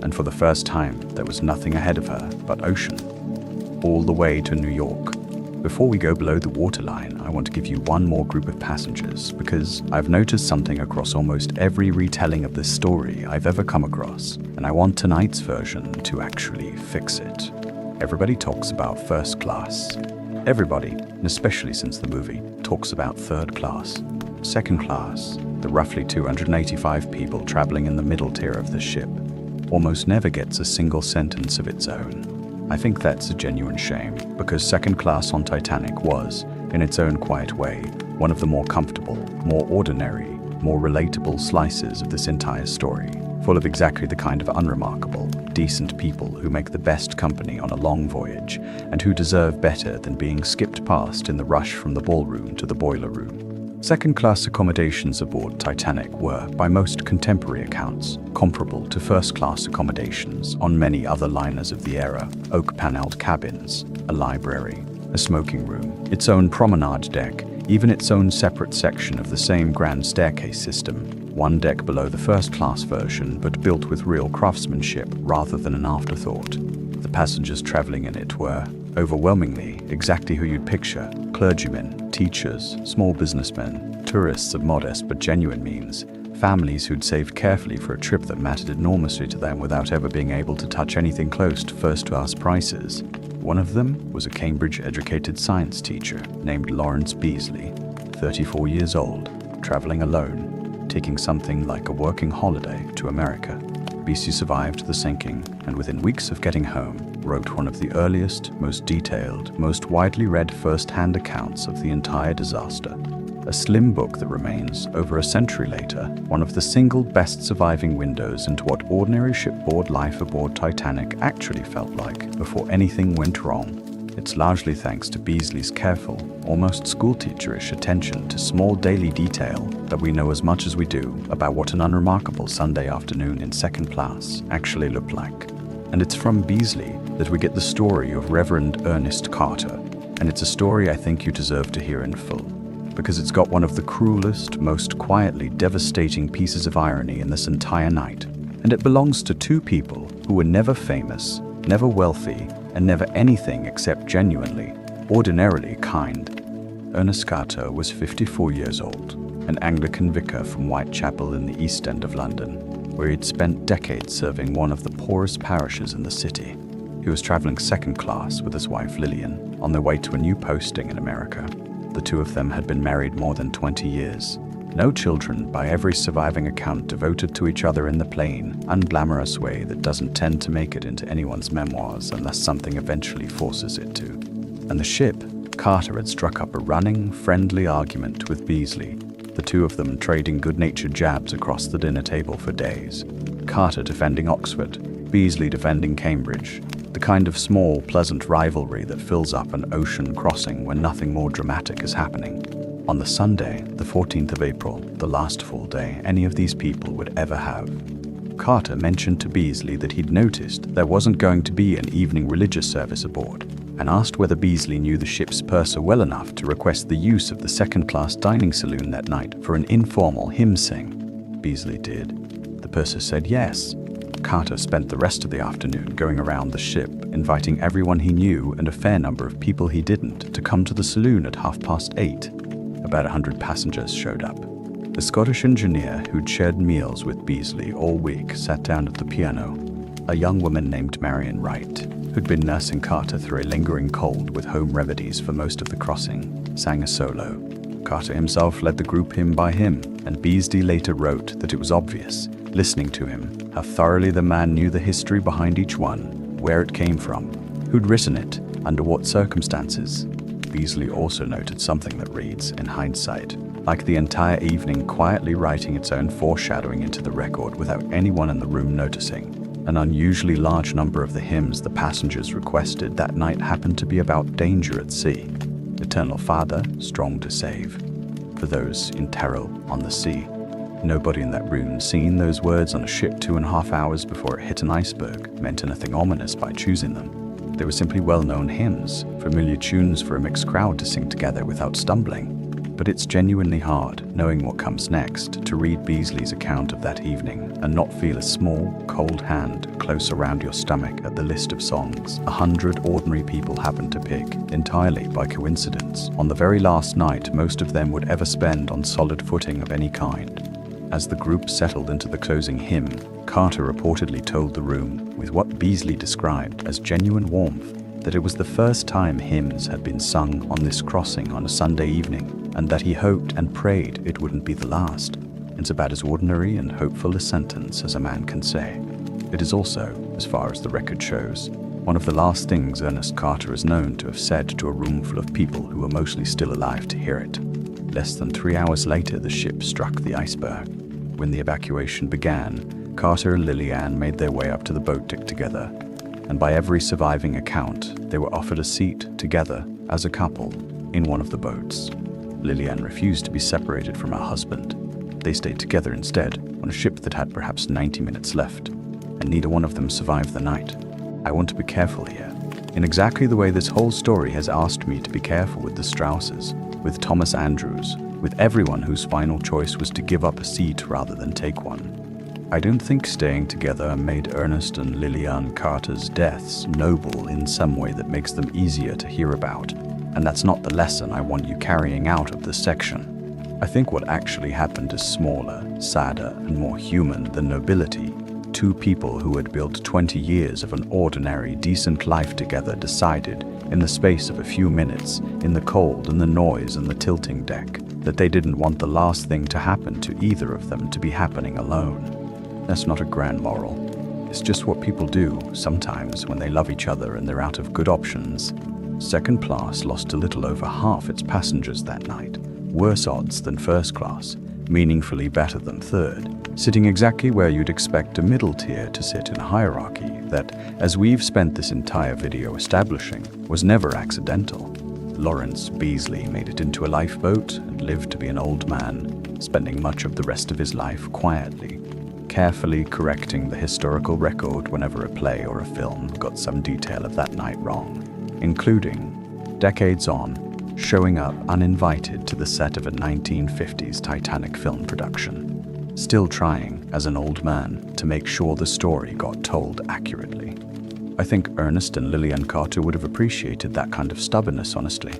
And for the first time, there was nothing ahead of her but ocean, all the way to New York. Before we go below the waterline, I want to give you one more group of passengers because I've noticed something across almost every retelling of this story I've ever come across, and I want tonight's version to actually fix it. Everybody talks about first class. Everybody, and especially since the movie, talks about third class. Second class, the roughly 285 people traveling in the middle tier of the ship, almost never gets a single sentence of its own. I think that's a genuine shame, because second class on Titanic was, in its own quiet way, one of the more comfortable, more ordinary, more relatable slices of this entire story, full of exactly the kind of unremarkable, decent people who make the best company on a long voyage, and who deserve better than being skipped past in the rush from the ballroom to the boiler room. Second-class accommodations aboard Titanic were, by most contemporary accounts, comparable to first-class accommodations on many other liners of the era: oak-paneled cabins, a library, a smoking room, its own promenade deck, even its own separate section of the same grand staircase system, one deck below the first-class version but built with real craftsmanship rather than an afterthought. The passengers traveling in it were, overwhelmingly, exactly who you'd picture: clergymen, teachers, small businessmen, tourists of modest but genuine means, families who'd saved carefully for a trip that mattered enormously to them without ever being able to touch anything close to first-class prices. One of them was a Cambridge-educated science teacher named Lawrence Beasley, 34 years old, traveling alone, taking something like a working holiday to America. Beasley survived the sinking, and within weeks of getting home, wrote one of the earliest, most detailed, most widely read first-hand accounts of the entire disaster. A slim book that remains, over a century later, one of the single best surviving windows into what ordinary shipboard life aboard Titanic actually felt like before anything went wrong. It's largely thanks to Beasley's careful, almost schoolteacherish attention to small daily detail that we know as much as we do about what an unremarkable Sunday afternoon in second class actually looked like. And it's from Beasley that we get the story of Reverend Ernest Carter, and it's a story I think you deserve to hear in full, because it's got one of the cruelest, most quietly devastating pieces of irony in this entire night, and it belongs to two people who were never famous, never wealthy, and never anything except genuinely, ordinarily kind. Ernest Carter was 54 years old, an Anglican vicar from Whitechapel in the East End of London, where he'd spent decades serving one of the poorest parishes in the city. He was traveling second class with his wife Lillian on their way to a new posting in America. The two of them had been married more than 20 years. No children, by every surviving account, devoted to each other in the plain, unglamorous way that doesn't tend to make it into anyone's memoirs unless something eventually forces it to. And the ship, Carter had struck up a running, friendly argument with Beasley, the two of them trading good-natured jabs across the dinner table for days. Carter defending Oxford, Beasley defending Cambridge, the kind of small, pleasant rivalry that fills up an ocean crossing when nothing more dramatic is happening. On the Sunday, the 14th of April, the last full day any of these people would ever have, Carter mentioned to Beasley that he'd noticed there wasn't going to be an evening religious service aboard, and asked whether Beasley knew the ship's purser well enough to request the use of the second-class dining saloon that night for an informal hymn sing. Beasley did. The purser said yes. Carter spent the rest of the afternoon going around the ship, inviting everyone he knew and a fair number of people he didn't to come to the saloon at 8:30. About 100 passengers showed up. The Scottish engineer who'd shared meals with Beasley all week sat down at the piano. A young woman named Marion Wright, who'd been nursing Carter through a lingering cold with home remedies for most of the crossing, sang a solo. Carter himself led the group hymn by hymn, and Beasley later wrote that it was obvious, listening to him, how thoroughly the man knew the history behind each one, where it came from, who'd written it, under what circumstances. Beasley also noted something that reads, in hindsight, like the entire evening quietly writing its own foreshadowing into the record without anyone in the room noticing. An unusually large number of the hymns the passengers requested that night happened to be about danger at sea. Eternal Father, strong to save. For those in peril on the sea. Nobody in that room singing those words on a ship 2.5 hours before it hit an iceberg meant anything ominous by choosing them. They were simply well-known hymns, familiar tunes for a mixed crowd to sing together without stumbling. But it's genuinely hard, knowing what comes next, to read Beasley's account of that evening and not feel a small, cold hand close around your stomach at the list of songs 100 ordinary people happened to pick, entirely by coincidence, on the very last night most of them would ever spend on solid footing of any kind. As the group settled into the closing hymn, Carter reportedly told the room, with what Beasley described as genuine warmth, that it was the first time hymns had been sung on this crossing on a Sunday evening, and that he hoped and prayed it wouldn't be the last. It's about as ordinary and hopeful a sentence as a man can say. It is also, as far as the record shows, one of the last things Ernest Carter is known to have said to a room full of people who were mostly still alive to hear it. Less than 3 hours later, the ship struck the iceberg. When the evacuation began, Carter and Lillian made their way up to the boat deck together, and by every surviving account, they were offered a seat together as a couple in one of the boats. Lillian refused to be separated from her husband. They stayed together instead on a ship that had perhaps 90 minutes left, and neither one of them survived the night. I want to be careful here, in exactly the way this whole story has asked me to be careful with the Strausses, with Thomas Andrews, with everyone whose final choice was to give up a seat rather than take one. I don't think staying together made Ernest and Lillian Carter's deaths noble in some way that makes them easier to hear about, and that's not the lesson I want you carrying out of this section. I think what actually happened is smaller, sadder, and more human than nobility. Two people who had built 20 years of an ordinary, decent life together decided, in the space of a few minutes, in the cold and the noise and the tilting deck, that they didn't want the last thing to happen to either of them to be happening alone. That's not a grand moral. It's just what people do sometimes when they love each other and they're out of good options. Second class lost a little over half its passengers that night. Worse odds than first class, meaningfully better than third, sitting exactly where you'd expect a middle tier to sit in a hierarchy that, as we've spent this entire video establishing, was never accidental. Lawrence Beasley made it into a lifeboat and lived to be an old man, spending much of the rest of his life quietly, carefully correcting the historical record whenever a play or a film got some detail of that night wrong, including, decades on, showing up uninvited to the set of a 1950s Titanic film production, still trying, as an old man, to make sure the story got told accurately. I think Ernest and Lillian Carter would have appreciated that kind of stubbornness, honestly.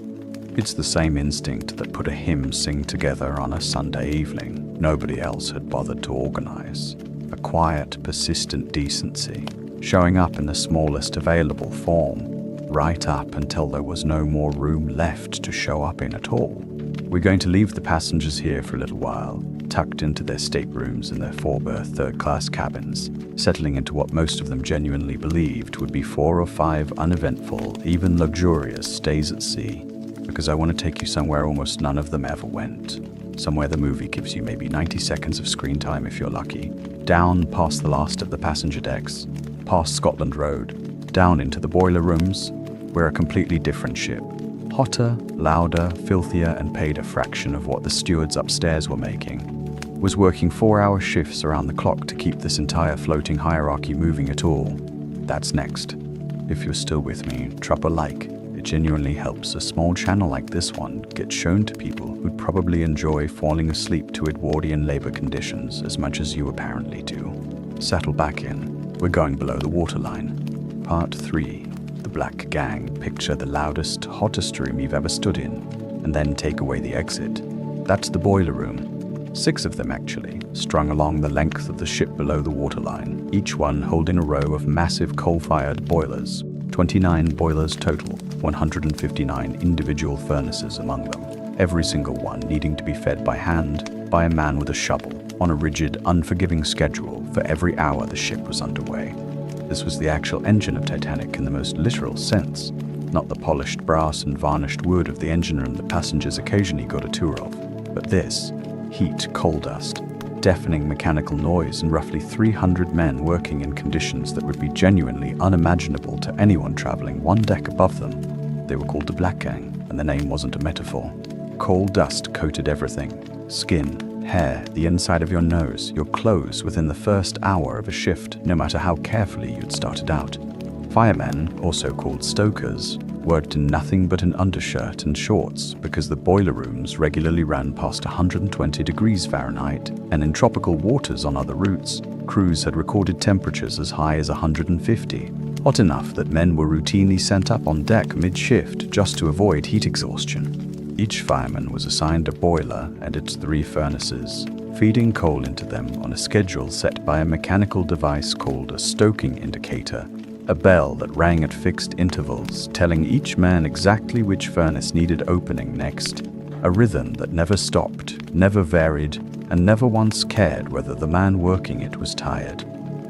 It's the same instinct that put a hymn sing together on a Sunday evening nobody else had bothered to organize. A quiet, persistent decency, showing up in the smallest available form, right up until there was no more room left to show up in at all. We're going to leave the passengers here for a little while, tucked into their staterooms in their 4-berth third-class cabins, settling into what most of them genuinely believed would be 4 or 5 uneventful, even luxurious stays at sea, because I want to take you somewhere almost none of them ever went. Somewhere the movie gives you maybe 90 seconds of screen time if you're lucky. Down past the last of the passenger decks, past Scotland Road, down into the boiler rooms, where a completely different ship, hotter, louder, filthier, and paid a fraction of what the stewards upstairs were making, was working 4-hour shifts around the clock to keep this entire floating hierarchy moving at all. That's next. If you're still with me, drop a like. It genuinely helps a small channel like this one get shown to people who'd probably enjoy falling asleep to Edwardian labor conditions as much as you apparently do. Settle back in. We're going below the waterline. Part 3. The Black Gang. Picture the loudest, hottest room you've ever stood in, and then take away the exit. That's the boiler room. 6 of them, actually, strung along the length of the ship below the waterline, each one holding a row of massive coal-fired boilers. 29 boilers total, 159 individual furnaces among them, every single one needing to be fed by hand by a man with a shovel on a rigid, unforgiving schedule for every hour the ship was underway. This was the actual engine of Titanic in the most literal sense, not the polished brass and varnished wood of the engine room that passengers occasionally got a tour of, but this, heat, coal dust, deafening mechanical noise, and roughly 300 men working in conditions that would be genuinely unimaginable to anyone traveling one deck above them. They were called the Black Gang, and the name wasn't a metaphor. Coal dust coated everything: skin, hair, the inside of your nose, your clothes within the first hour of a shift, no matter how carefully you'd started out. Firemen, also called stokers, worked in nothing but an undershirt and shorts because the boiler rooms regularly ran past 120 degrees Fahrenheit, and in tropical waters on other routes, crews had recorded temperatures as high as 150, hot enough that men were routinely sent up on deck mid-shift just to avoid heat exhaustion. Each fireman was assigned a boiler and its 3 furnaces, feeding coal into them on a schedule set by a mechanical device called a stoking indicator, a bell that rang at fixed intervals, telling each man exactly which furnace needed opening next, a rhythm that never stopped, never varied, and never once cared whether the man working it was tired.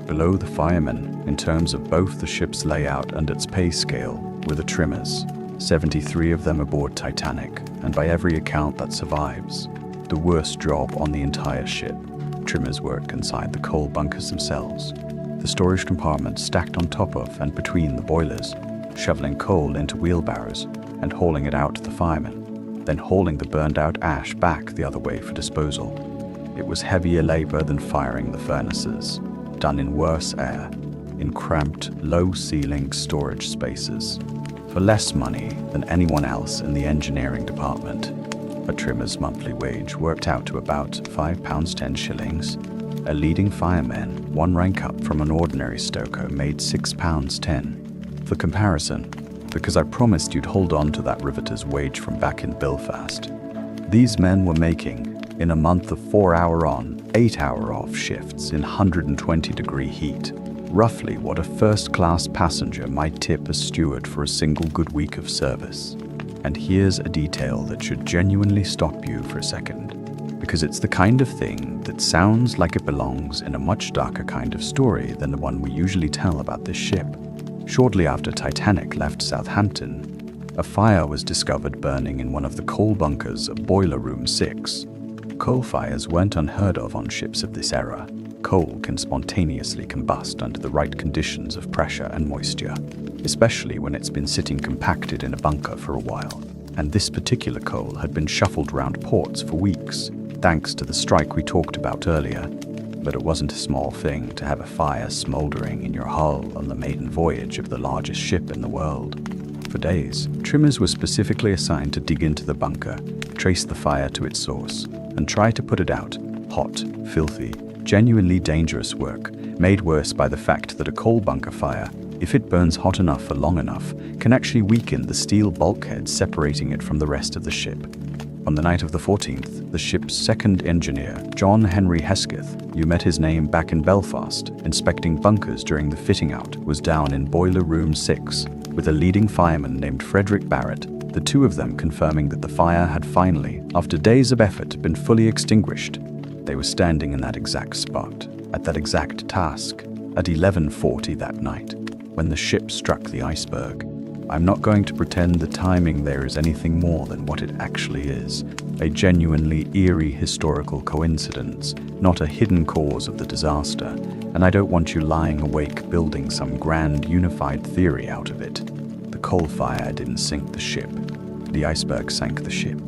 Below the firemen, in terms of both the ship's layout and its pay scale, were the trimmers, 73 of them aboard Titanic, and by every account that survives, the worst job on the entire ship. Trimmers work inside the coal bunkers themselves, the storage compartments stacked on top of and between the boilers, shoveling coal into wheelbarrows and hauling it out to the firemen, then hauling the burned-out ash back the other way for disposal. It was heavier labor than firing the furnaces, done in worse air, in cramped, low-ceiling storage spaces, for less money than anyone else in the engineering department. A trimmer's monthly wage worked out to about £5.10. A leading fireman, 1 rank up from an ordinary stoker, made £6.10. For comparison, because I promised you'd hold on to that riveter's wage from back in Belfast, these men were making, in a month of 4-hour on, 8-hour off shifts in 120-degree heat, roughly what a first-class passenger might tip a steward for a single good week of service. And here's a detail that should genuinely stop you for a second, because it's the kind of thing that It sounds like it belongs in a much darker kind of story than the one we usually tell about this ship. Shortly after Titanic left Southampton, a fire was discovered burning in one of the coal bunkers of Boiler Room 6. Coal fires weren't unheard of on ships of this era. Coal can spontaneously combust under the right conditions of pressure and moisture, especially when it's been sitting compacted in a bunker for a while. And this particular coal had been shuffled around ports for weeks, thanks to the strike we talked about earlier. But it wasn't a small thing to have a fire smoldering in your hull on the maiden voyage of the largest ship in the world. For days, trimmers were specifically assigned to dig into the bunker, trace the fire to its source, and try to put it out. Hot, filthy, genuinely dangerous work, made worse by the fact that a coal bunker fire, if it burns hot enough for long enough, can actually weaken the steel bulkhead separating it from the rest of the ship. On the night of the 14th, the ship's second engineer, John Henry Hesketh, you met his name back in Belfast, inspecting bunkers during the fitting out, was down in Boiler Room 6, with a leading fireman named Frederick Barrett, the two of them confirming that the fire had finally, after days of effort, been fully extinguished. They were standing in that exact spot, at that exact task, at 11:40 that night, when the ship struck the iceberg. I'm not going to pretend the timing there is anything more than what it actually is, a genuinely eerie historical coincidence, not a hidden cause of the disaster, and I don't want you lying awake building some grand unified theory out of it. The coal fire didn't sink the ship. The iceberg sank the ship.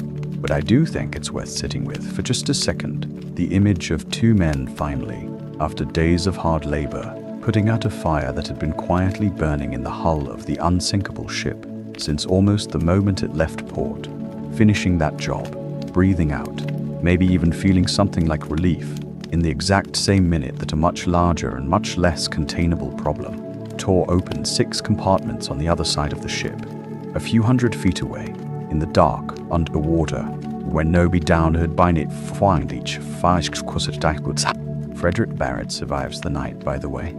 But I do think it's worth sitting with for just a second, the image of two men finally, after days of hard labor, putting out a fire that had been quietly burning in the hull of the unsinkable ship since almost the moment it left port, finishing that job, breathing out, maybe even feeling something like relief, in the exact same minute that a much larger and much less containable problem tore open 6 compartments on the other side of the ship, a few hundred feet away, in the dark, underwater, when nobody down heard by it find each Frederick Barrett survives the night, by the way.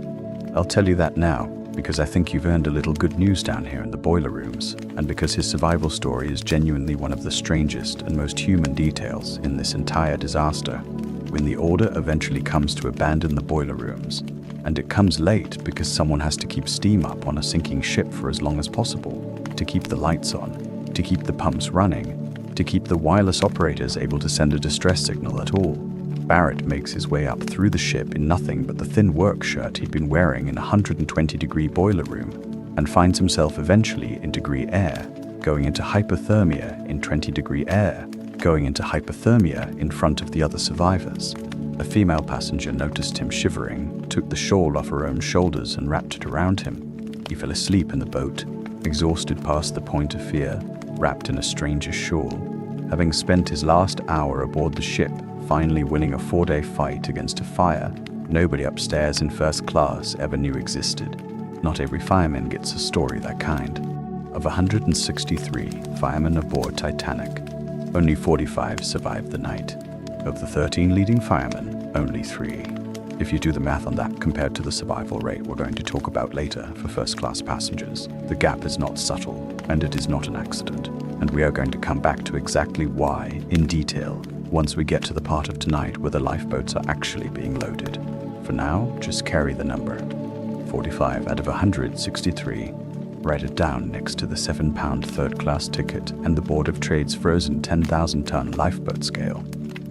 I'll tell you that now, because I think you've earned a little good news down here in the boiler rooms, and because his survival story is genuinely one of the strangest and most human details in this entire disaster. When the order eventually comes to abandon the boiler rooms, and it comes late because someone has to keep steam up on a sinking ship for as long as possible, to keep the lights on, to keep the pumps running, to keep the wireless operators able to send a distress signal at all, Barrett makes his way up through the ship in nothing but the thin work shirt he'd been wearing in a 120-degree boiler room, and finds himself eventually in degree air, going into hypothermia in 20-degree air, going into hypothermia in front of the other survivors. A female passenger noticed him shivering, took the shawl off her own shoulders and wrapped it around him. He fell asleep in the boat, exhausted past the point of fear, wrapped in a stranger's shawl, having spent his last hour aboard the ship, finally winning a 4-day fight against a fire nobody upstairs in first class ever knew existed. Not every fireman gets a story that kind. Of 163 firemen aboard Titanic, only 45 survived the night. Of the 13 leading firemen, only 3. If you do the math on that compared to the survival rate we're going to talk about later for first-class passengers, the gap is not subtle, and it is not an accident. And we are going to come back to exactly why, in detail, once we get to the part of tonight where the lifeboats are actually being loaded. For now, just carry the number. 45 out of 163. Write it down next to the £7 third-class ticket and the Board of Trade's frozen 10,000-ton lifeboat scale.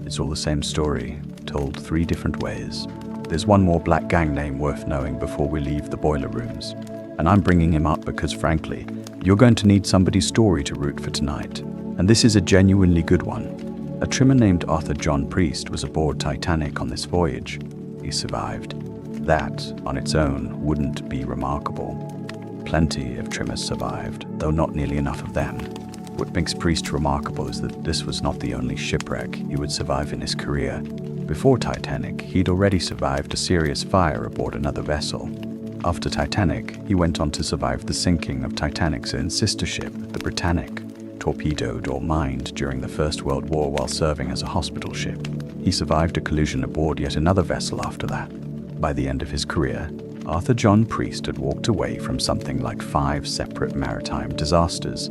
It's all the same story, told 3 different ways. There's one more black gang name worth knowing before we leave the boiler rooms. And I'm bringing him up because, frankly, you're going to need somebody's story to root for tonight. And this is a genuinely good one. A trimmer named Arthur John Priest was aboard Titanic on this voyage. He survived. That, on its own, wouldn't be remarkable. Plenty of trimmers survived, though not nearly enough of them. What makes Priest remarkable is that this was not the only shipwreck he would survive in his career. Before Titanic, he'd already survived a serious fire aboard another vessel. After Titanic, he went on to survive the sinking of Titanic's own sister ship, the Britannic, torpedoed or mined during the First World War while serving as a hospital ship. He survived a collision aboard yet another vessel after that. By the end of his career, Arthur John Priest had walked away from something like 5 separate maritime disasters,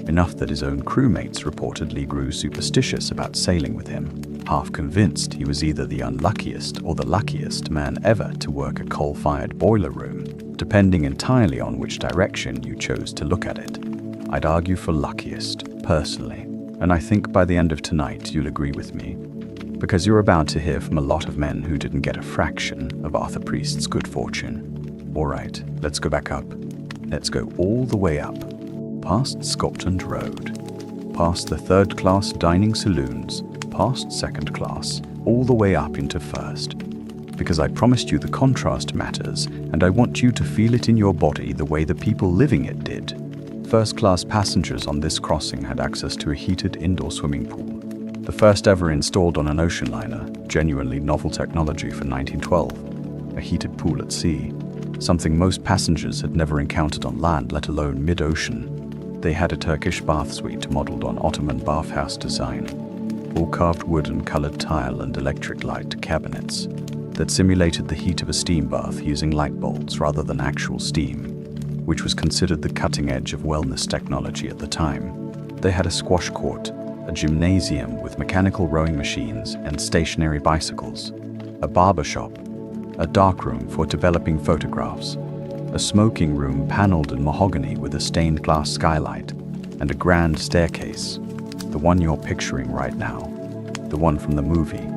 enough that his own crewmates reportedly grew superstitious about sailing with him. half convinced he was either the unluckiest or the luckiest man ever to work a coal-fired boiler room, depending entirely on which direction you chose to look at it. I'd argue for luckiest, personally, and I think by the end of tonight you'll agree with me, because you're about to hear from a lot of men who didn't get a fraction of Arthur Priest's good fortune. Alright, let's go back up. Let's go all the way up, past Scotland Road, past the third-class dining saloons, past second class, all the way up into first. Because I promised you the contrast matters, and I want you to feel it in your body the way the people living it did. First-class passengers on this crossing had access to a heated indoor swimming pool, the first ever installed on an ocean liner, genuinely novel technology for 1912, a heated pool at sea, something most passengers had never encountered on land, let alone mid-ocean. They had a Turkish bath suite modeled on Ottoman bathhouse design, all carved wood and colored tile and electric light cabinets that simulated the heat of a steam bath using light bulbs rather than actual steam, which was considered the cutting edge of wellness technology at the time. They had a squash court, a gymnasium with mechanical rowing machines and stationary bicycles, a barber shop, a darkroom for developing photographs, a smoking room paneled in mahogany with a stained glass skylight, and a grand staircase, the one you're picturing right now, the one from the movie,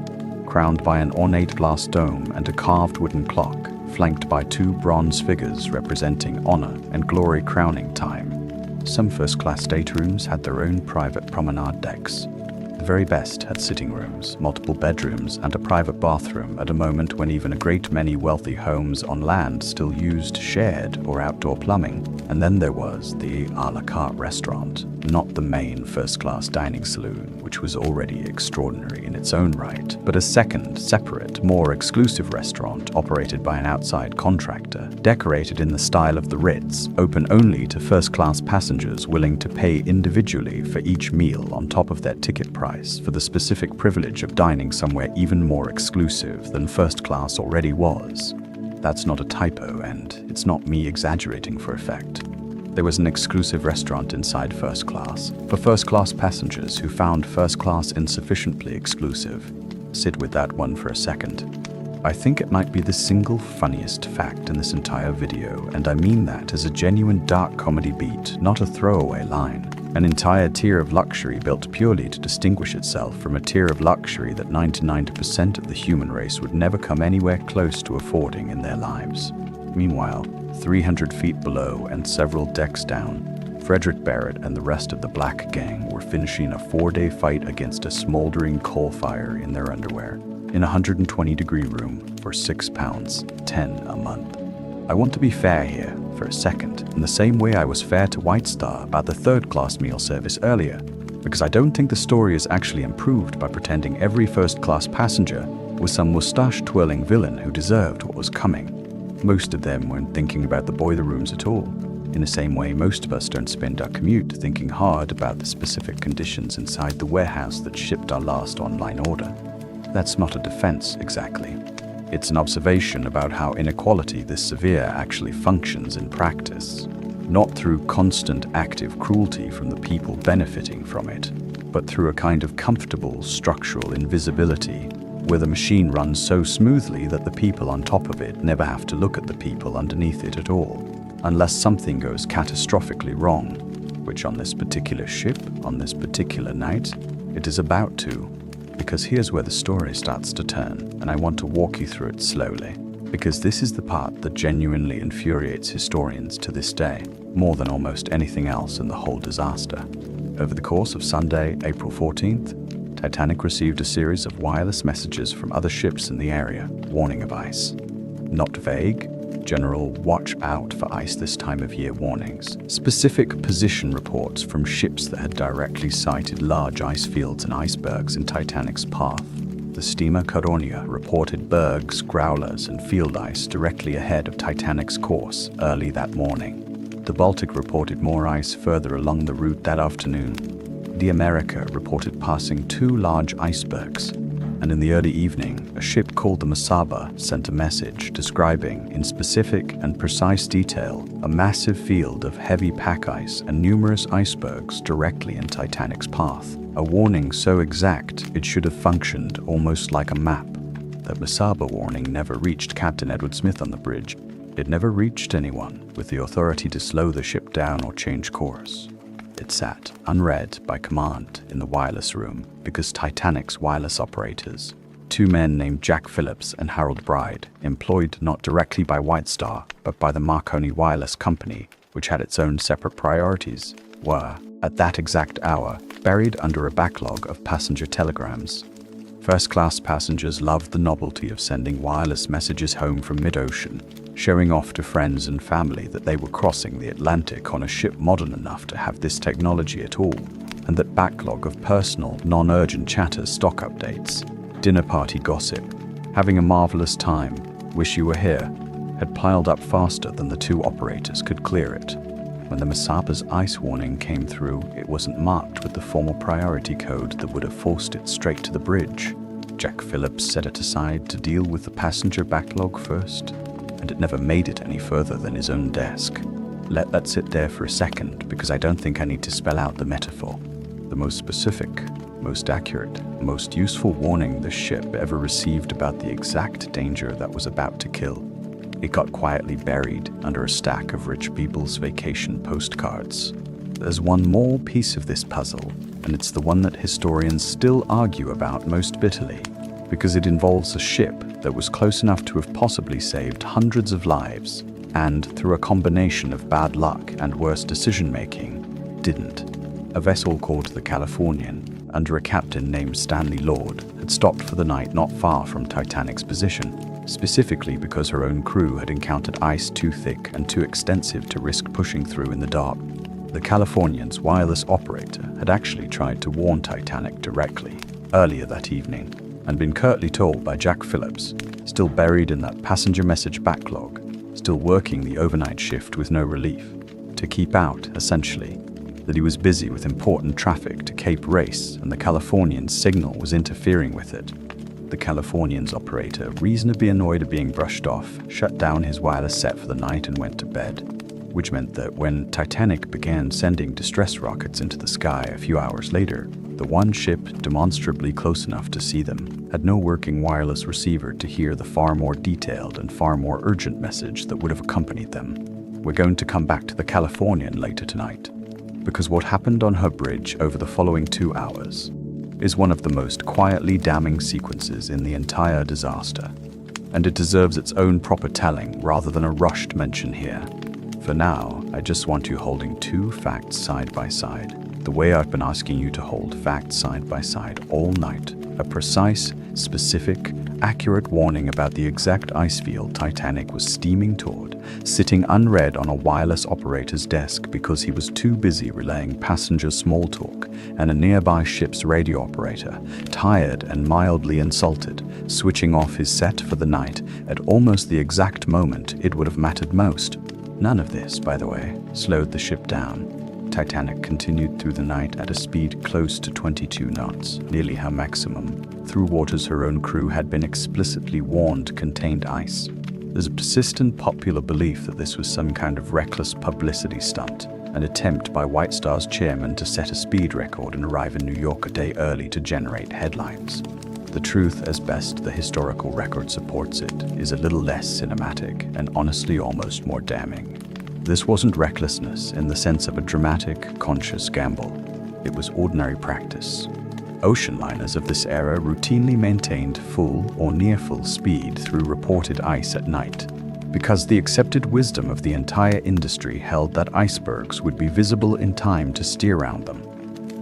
crowned by an ornate glass dome and a carved wooden clock, flanked by two bronze figures representing honor and glory crowning time. Some first-class staterooms had their own private promenade decks. The very best had sitting rooms, multiple bedrooms, and a private bathroom at a moment when even a great many wealthy homes on land still used shared or outdoor plumbing. And then there was the a la carte restaurant, not the main first-class dining saloon, which was already extraordinary in its own right, but a second, separate, more exclusive restaurant operated by an outside contractor, decorated in the style of the Ritz, open only to first-class passengers willing to pay individually for each meal on top of their ticket price for the specific privilege of dining somewhere even more exclusive than first class already was. That's not a typo, and it's not me exaggerating for effect. There was an exclusive restaurant inside first class for first class passengers who found first class insufficiently exclusive. Sit with that one for a second. I think it might be the single funniest fact in this entire video, and I mean that as a genuine dark comedy beat, not a throwaway line. An entire tier of luxury built purely to distinguish itself from a tier of luxury that 99% of the human race would never come anywhere close to affording in their lives. Meanwhile, 300 feet below and several decks down, Frederick Barrett and the rest of the Black Gang were finishing a 4-day fight against a smoldering coal fire in their underwear, in a 120-degree room for £6.10 a month. I want to be fair here for a second, in the same way I was fair to White Star about the third-class meal service earlier, because I don't think the story is actually improved by pretending every first-class passenger was some mustache-twirling villain who deserved what was coming. Most of them weren't thinking about the boiler rooms at all, in the same way most of us don't spend our commute thinking hard about the specific conditions inside the warehouse that shipped our last online order. That's not a defense, exactly. It's an observation about how inequality this severe actually functions in practice, not through constant active cruelty from the people benefiting from it, but through a kind of comfortable structural invisibility, where the machine runs so smoothly that the people on top of it never have to look at the people underneath it at all, unless something goes catastrophically wrong, which on this particular ship, on this particular night, it is about to. Because here's where the story starts to turn, and I want to walk you through it slowly, because this is the part that genuinely infuriates historians to this day, more than almost anything else in the whole disaster. Over the course of Sunday, April 14th, Titanic received a series of wireless messages from other ships in the area, warning of ice. Not vague, general watch out for ice this time of year warnings. Specific position reports from ships that had directly sighted large ice fields and icebergs in Titanic's path. The steamer Caronia reported bergs, growlers, and field ice directly ahead of Titanic's course early that morning. The Baltic reported more ice further along the route that afternoon. The America reported passing 2 large icebergs, and in the early evening, a ship called the Masaba sent a message describing, in specific and precise detail, a massive field of heavy pack ice and numerous icebergs directly in Titanic's path. A warning so exact it should have functioned almost like a map. That Mesaba warning never reached Captain Edward Smith on the bridge. It never reached anyone with the authority to slow the ship down or change course. It sat, unread by command, in the wireless room because Titanic's wireless operators, two men named Jack Phillips and Harold Bride, employed not directly by White Star but by the Marconi Wireless Company, which had its own separate priorities, were, at that exact hour, buried under a backlog of passenger telegrams. First-class passengers loved the novelty of sending wireless messages home from mid-ocean, showing off to friends and family that they were crossing the Atlantic on a ship modern enough to have this technology at all, and that backlog of personal, non-urgent chatter stock updates, dinner party gossip, having a marvelous time, wish you were here, had piled up faster than the two operators could clear it. When the Mesaba's ice warning came through, it wasn't marked with the formal priority code that would have forced it straight to the bridge. Jack Phillips set it aside to deal with the passenger backlog first, and it never made it any further than his own desk. Let that sit there for a second, because I don't think I need to spell out the metaphor. The most specific, most accurate, most useful warning the ship ever received about the exact danger that was about to kill. It got quietly buried under a stack of rich people's vacation postcards. There's one more piece of this puzzle, and it's the one that historians still argue about most bitterly, because it involves a ship that was close enough to have possibly saved hundreds of lives, and, through a combination of bad luck and worse decision-making, didn't. A vessel called the Californian, under a captain named Stanley Lord, had stopped for the night not far from Titanic's position, specifically because her own crew had encountered ice too thick and too extensive to risk pushing through in the dark. The Californian's wireless operator had actually tried to warn Titanic directly, earlier that evening, and been curtly told by Jack Phillips, still buried in that passenger message backlog, still working the overnight shift with no relief, to keep out, essentially, that he was busy with important traffic to Cape Race and the Californian's signal was interfering with it. The Californian's operator, reasonably annoyed at being brushed off, shut down his wireless set for the night and went to bed, which meant that when Titanic began sending distress rockets into the sky a few hours later, the one ship demonstrably close enough to see them had no working wireless receiver to hear the far more detailed and far more urgent message that would have accompanied them. We're going to come back to the Californian later tonight, because what happened on her bridge over the following 2 hours is one of the most quietly damning sequences in the entire disaster, and it deserves its own proper telling rather than a rushed mention here. For now, I just want you holding two facts side by side, the way I've been asking you to hold facts side by side all night. A precise, specific, accurate warning about the exact ice field Titanic was steaming toward, sitting unread on a wireless operator's desk because he was too busy relaying passenger small talk, and a nearby ship's radio operator, tired and mildly insulted, switching off his set for the night at almost the exact moment it would have mattered most. None of this, by the way, slowed the ship down. Titanic continued through the night at a speed close to 22 knots, nearly her maximum, through waters her own crew had been explicitly warned contained ice. There's a persistent popular belief that this was some kind of reckless publicity stunt, an attempt by White Star's chairman to set a speed record and arrive in New York a day early to generate headlines. The truth, as best the historical record supports it, is a little less cinematic and honestly almost more damning. This wasn't recklessness in the sense of a dramatic, conscious gamble. It was ordinary practice. Ocean liners of this era routinely maintained full or near full speed through reported ice at night, because the accepted wisdom of the entire industry held that icebergs would be visible in time to steer around them,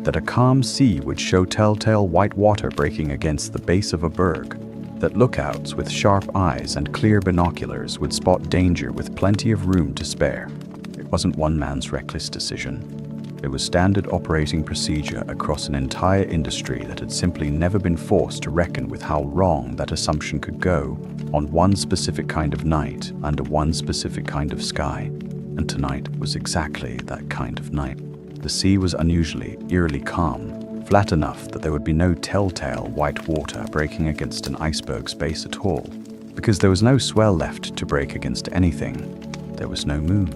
that a calm sea would show telltale white water breaking against the base of a berg, that lookouts with sharp eyes and clear binoculars would spot danger with plenty of room to spare. It wasn't one man's reckless decision. It was standard operating procedure across an entire industry that had simply never been forced to reckon with how wrong that assumption could go on one specific kind of night under one specific kind of sky. And tonight was exactly that kind of night. The sea was unusually, eerily calm, flat enough that there would be no telltale white water breaking against an iceberg's base at all, because there was no swell left to break against anything. There was no moon.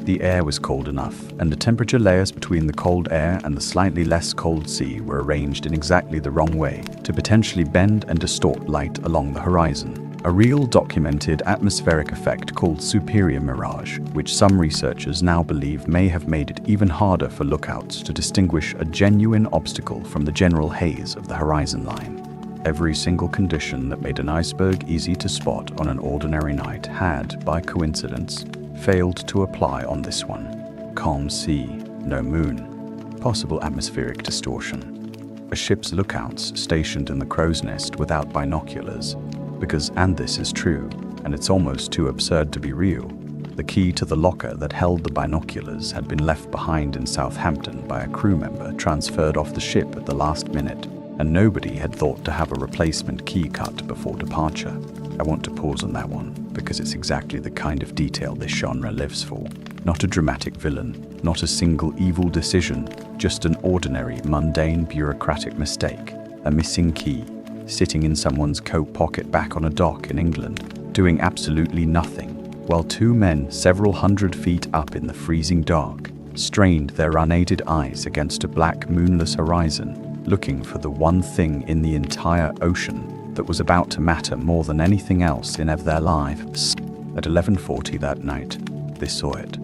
The air was cold enough, and the temperature layers between the cold air and the slightly less cold sea were arranged in exactly the wrong way to potentially bend and distort light along the horizon. A real documented atmospheric effect called superior mirage, which some researchers now believe may have made it even harder for lookouts to distinguish a genuine obstacle from the general haze of the horizon line. Every single condition that made an iceberg easy to spot on an ordinary night had, by coincidence, failed to apply on this one. Calm sea, no moon, possible atmospheric distortion. A ship's lookouts stationed in the crow's nest without binoculars, because, and this is true, and it's almost too absurd to be real, the key to the locker that held the binoculars had been left behind in Southampton by a crew member transferred off the ship at the last minute, and nobody had thought to have a replacement key cut before departure. I want to pause on that one, because it's exactly the kind of detail this genre lives for. Not a dramatic villain, not a single evil decision, just an ordinary, mundane, bureaucratic mistake, a missing key, sitting in someone's coat pocket back on a dock in England, doing absolutely nothing, while two men several hundred feet up in the freezing dark strained their unaided eyes against a black, moonless horizon, looking for the one thing in the entire ocean that was about to matter more than anything else in their lives. At 11:40 that night, they saw it.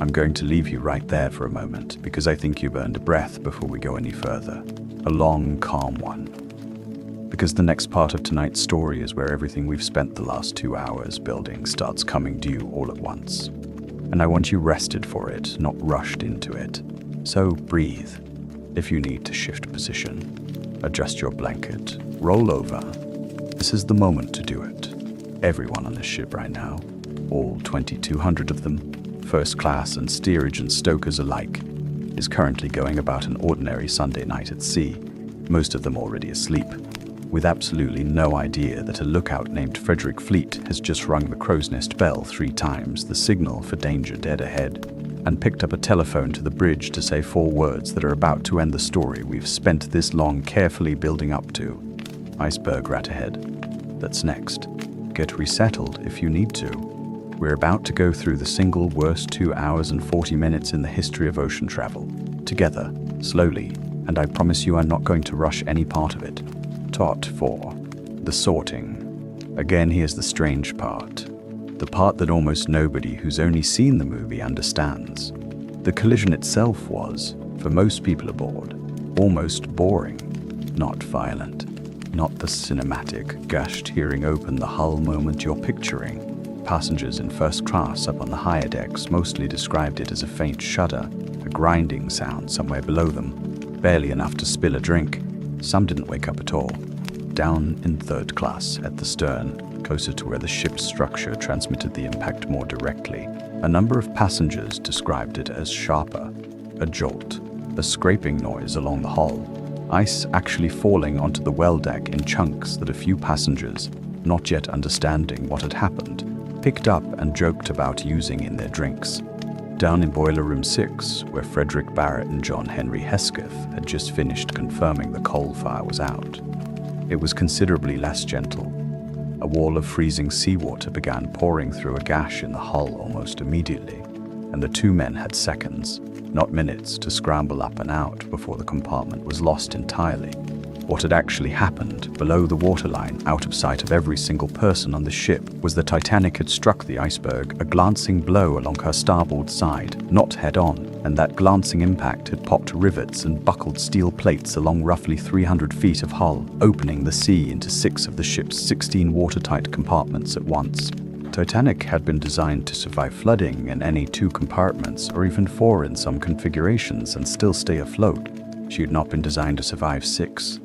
I'm going to leave you right there for a moment, because I think you've earned a breath before we go any further. A long, calm one. Because the next part of tonight's story is where everything we've spent the last 2 hours building starts coming due all at once. And I want you rested for it, not rushed into it. So breathe. If you need to shift position, adjust your blanket, roll over. This is the moment to do it. Everyone on this ship right now, all 2,200 of them, first class and steerage and stokers alike, is currently going about an ordinary Sunday night at sea, most of them already asleep, with absolutely no idea that a lookout named Frederick Fleet has just rung the crow's nest bell 3 times, the signal for danger dead ahead, and picked up a telephone to the bridge to say 4 words that are about to end the story we've spent this long carefully building up to. Iceberg right ahead. That's next. Get resettled if you need to. We're about to go through the single worst 2 hours and 40 minutes in the history of ocean travel. Together, slowly, and I promise you I'm not going to rush any part of it. Tot 4. The sorting. Again, here's the strange part. The part that almost nobody who's only seen the movie understands. The collision itself was, for most people aboard, almost boring. Not violent. Not the cinematic, gush tearing open the hull moment you're picturing. Passengers in first class up on the higher decks mostly described it as a faint shudder, a grinding sound somewhere below them, barely enough to spill a drink. Some didn't wake up at all. Down in third class at the stern, closer to where the ship's structure transmitted the impact more directly, a number of passengers described it as sharper, a jolt, a scraping noise along the hull, ice actually falling onto the well deck in chunks that a few passengers, not yet understanding what had happened, picked up and joked about using in their drinks. Down in Boiler Room 6, where Frederick Barrett and John Henry Hesketh had just finished confirming the coal fire was out, it was considerably less gentle. A wall of freezing seawater began pouring through a gash in the hull almost immediately, and the 2 men had seconds, not minutes, to scramble up and out before the compartment was lost entirely. What had actually happened, below the waterline, out of sight of every single person on the ship, was the Titanic had struck the iceberg a glancing blow along her starboard side, not head-on, and that glancing impact had popped rivets and buckled steel plates along roughly 300 feet of hull, opening the sea into 6 of the ship's 16 watertight compartments at once. Titanic had been designed to survive flooding in any 2 compartments, or even 4 in some configurations, and still stay afloat. She had not been designed to survive 6.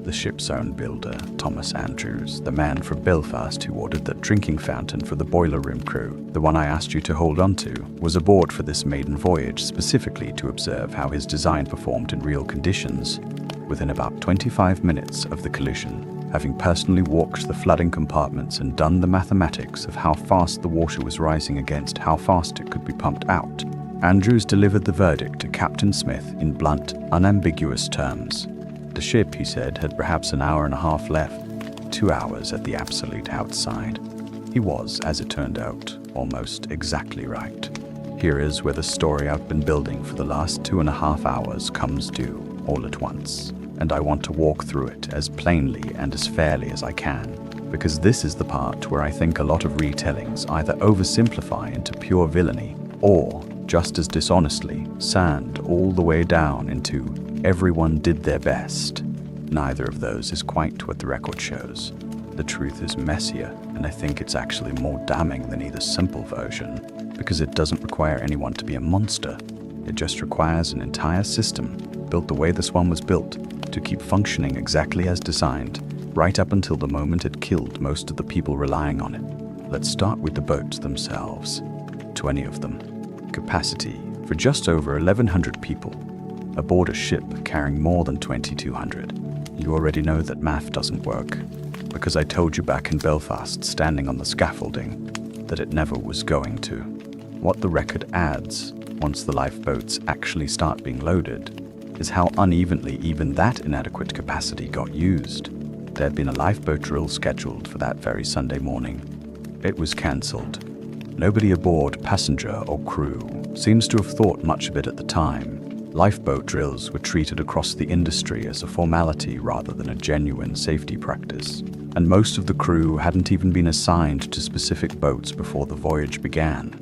The ship's own builder, Thomas Andrews, the man from Belfast who ordered that drinking fountain for the boiler room crew, the one I asked you to hold on to, was aboard for this maiden voyage specifically to observe how his design performed in real conditions. Within about 25 minutes of the collision, having personally walked the flooding compartments and done the mathematics of how fast the water was rising against how fast it could be pumped out, Andrews delivered the verdict to Captain Smith in blunt, unambiguous terms. The ship, he said, had perhaps an hour and a half left, 2 hours at the absolute outside. He was, as it turned out, almost exactly right. Here is where the story I've been building for the last 2.5 hours comes due all at once, and I want to walk through it as plainly and as fairly as I can, because this is the part where I think a lot of retellings either oversimplify into pure villainy or, just as dishonestly, sand all the way down into everyone did their best. Neither of those is quite what the record shows. The truth is messier, and I think it's actually more damning than either simple version, because it doesn't require anyone to be a monster. It just requires an entire system, built the way this one was built, to keep functioning exactly as designed, right up until the moment it killed most of the people relying on it. Let's start with the boats themselves. 20 of them. Capacity for just over 1,100 people. Aboard a ship carrying more than 2,200. You already know that math doesn't work, because I told you back in Belfast, standing on the scaffolding, that it never was going to. What the record adds, once the lifeboats actually start being loaded, is how unevenly even that inadequate capacity got used. There had been a lifeboat drill scheduled for that very Sunday morning. It was cancelled. Nobody aboard, passenger or crew, seems to have thought much of it at the time. Lifeboat drills were treated across the industry as a formality rather than a genuine safety practice, and most of the crew hadn't even been assigned to specific boats before the voyage began,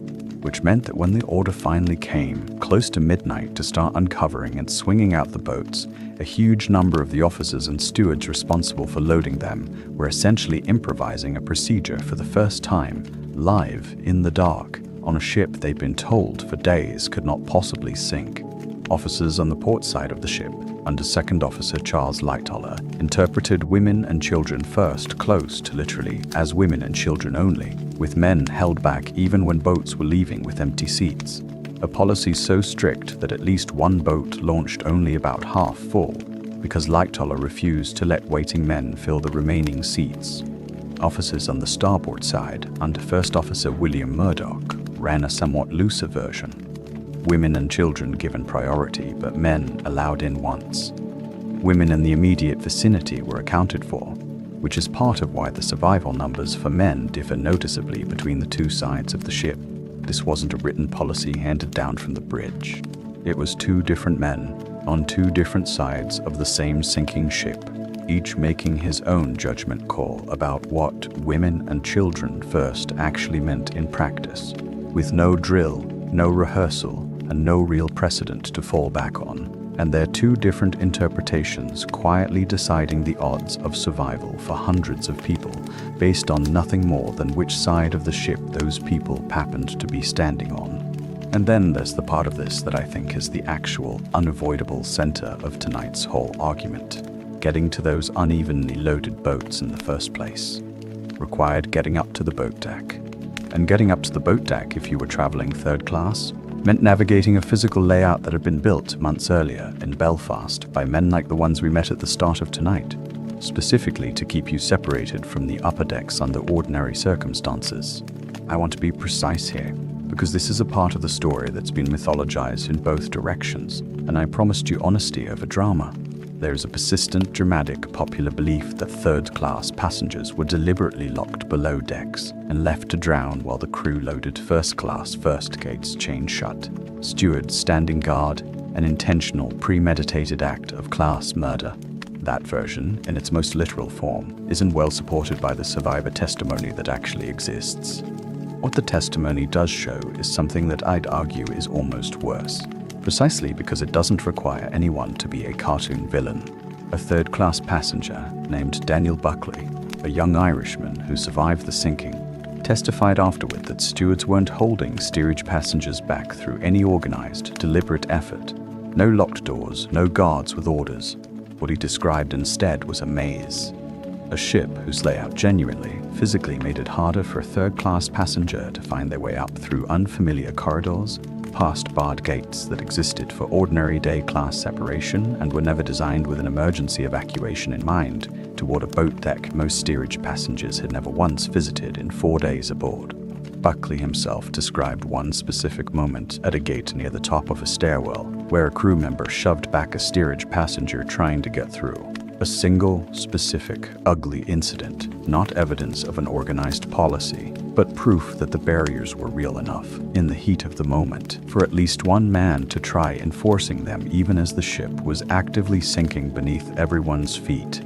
which meant that when the order finally came, close to midnight, to start uncovering and swinging out the boats, a huge number of the officers and stewards responsible for loading them were essentially improvising a procedure for the first time, live, in the dark, on a ship they'd been told for days could not possibly sink. Officers on the port side of the ship, under Second Officer Charles Lightoller, interpreted women and children first, close to literally as women and children only, with men held back even when boats were leaving with empty seats. A policy so strict that at least one boat launched only about half full, because Lightoller refused to let waiting men fill the remaining seats. Officers on the starboard side, under First Officer William Murdoch, ran a somewhat looser version. Women and children given priority, but men allowed in once. Women in the immediate vicinity were accounted for, which is part of why the survival numbers for men differ noticeably between the two sides of the ship. This wasn't a written policy handed down from the bridge. It was two different men on two different sides of the same sinking ship, each making his own judgment call about what women and children first actually meant in practice, with no drill, no rehearsal, and no real precedent to fall back on, and their two different interpretations quietly deciding the odds of survival for hundreds of people based on nothing more than which side of the ship those people happened to be standing on. And then there's the part of this that I think is the actual, unavoidable center of tonight's whole argument. Getting to those unevenly loaded boats in the first place required getting up to the boat deck. And getting up to the boat deck, if you were traveling third class, meant navigating a physical layout that had been built months earlier in Belfast by men like the ones we met at the start of tonight, specifically to keep you separated from the upper decks under ordinary circumstances. I want to be precise here, because this is a part of the story that's been mythologized in both directions, and I promised you honesty over drama. There is a persistent, dramatic, popular belief that third-class passengers were deliberately locked below decks and left to drown while the crew loaded first-class first gates chained shut. Stewards standing guard, an intentional, premeditated act of class murder. That version, in its most literal form, isn't well supported by the survivor testimony that actually exists. What the testimony does show is something that I'd argue is almost worse. Precisely because it doesn't require anyone to be a cartoon villain. A third-class passenger named Daniel Buckley, a young Irishman who survived the sinking, testified afterward that stewards weren't holding steerage passengers back through any organized, deliberate effort. No locked doors, no guards with orders. What he described instead was a maze. A ship whose layout genuinely, physically made it harder for a third-class passenger to find their way up through unfamiliar corridors, past barred gates that existed for ordinary day-class separation and were never designed with an emergency evacuation in mind, toward a boat deck most steerage passengers had never once visited in 4 days aboard. Buckley himself described one specific moment at a gate near the top of a stairwell, where a crew member shoved back a steerage passenger trying to get through. A single, specific, ugly incident, not evidence of an organized policy, but proof that the barriers were real enough, in the heat of the moment, for at least one man to try enforcing them even as the ship was actively sinking beneath everyone's feet.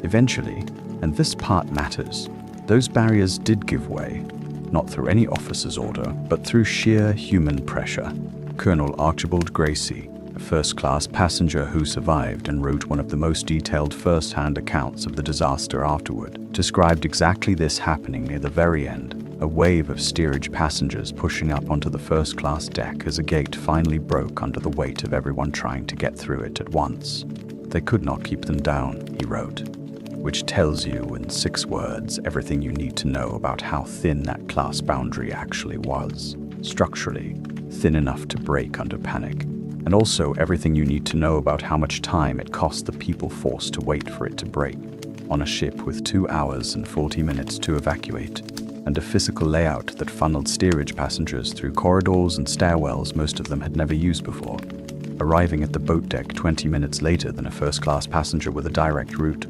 Eventually, and this part matters, those barriers did give way, not through any officer's order, but through sheer human pressure. Colonel Archibald Gracie, a first-class passenger who survived and wrote one of the most detailed first-hand accounts of the disaster afterward, described exactly this happening near the very end, a wave of steerage passengers pushing up onto the first-class deck as a gate finally broke under the weight of everyone trying to get through it at once. They could not keep them down, he wrote, which tells you in 6 words everything you need to know about how thin that class boundary actually was. Structurally, thin enough to break under panic, and also everything you need to know about how much time it cost the people forced to wait for it to break, on a ship with 2 hours and 40 minutes to evacuate, and a physical layout that funneled steerage passengers through corridors and stairwells most of them had never used before, arriving at the boat deck 20 minutes later than a first-class passenger with a direct route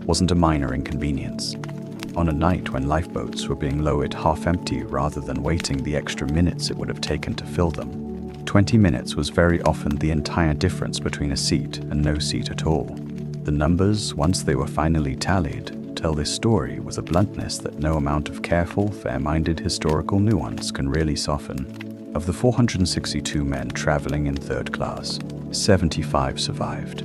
wasn't a minor inconvenience. On a night when lifeboats were being lowered half-empty rather than waiting the extra minutes it would have taken to fill them, 20 minutes was very often the entire difference between a seat and no seat at all. The numbers, once they were finally tallied, tell this story with a bluntness that no amount of careful, fair-minded historical nuance can really soften. Of the 462 men traveling in third class, 75 survived.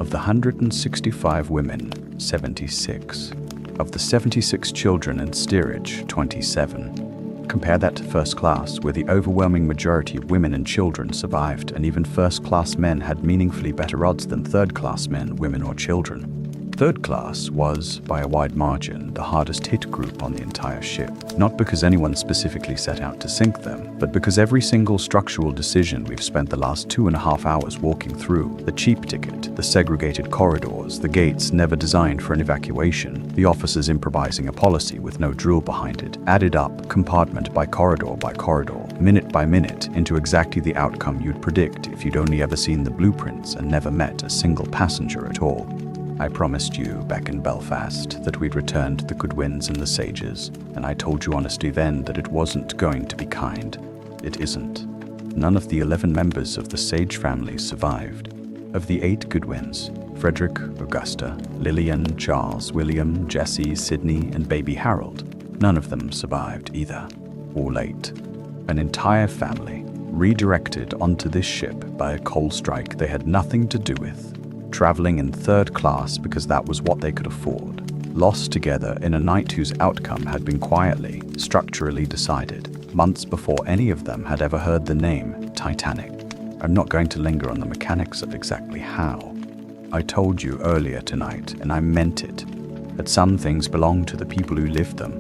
Of the 165 women, 76. Of the 76 children in steerage, 27. Compare that to first class, where the overwhelming majority of women and children survived, and even first-class men had meaningfully better odds than third-class men, women, or children. Third class was, by a wide margin, the hardest hit group on the entire ship, not because anyone specifically set out to sink them, but because every single structural decision we've spent the last 2.5 hours walking through, the cheap ticket, the segregated corridors, the gates never designed for an evacuation, the officers improvising a policy with no drill behind it, added up, compartment by corridor, minute by minute, into exactly the outcome you'd predict if you'd only ever seen the blueprints and never met a single passenger at all. I promised you back in Belfast that we'd returned the Goodwins and the Sages, and I told you honestly then that it wasn't going to be kind. It isn't. None of the 11 members of the Sage family survived. Of the 8 Goodwins, Frederick, Augusta, Lillian, Charles, William, Jesse, Sidney, and baby Harold, none of them survived either. All 8. An entire family, redirected onto this ship by a coal strike they had nothing to do with, traveling in third class because that was what they could afford, lost together in a night whose outcome had been quietly, structurally decided, months before any of them had ever heard the name Titanic. I'm not going to linger on the mechanics of exactly how. I told you earlier tonight, and I meant it, that some things belong to the people who lived them,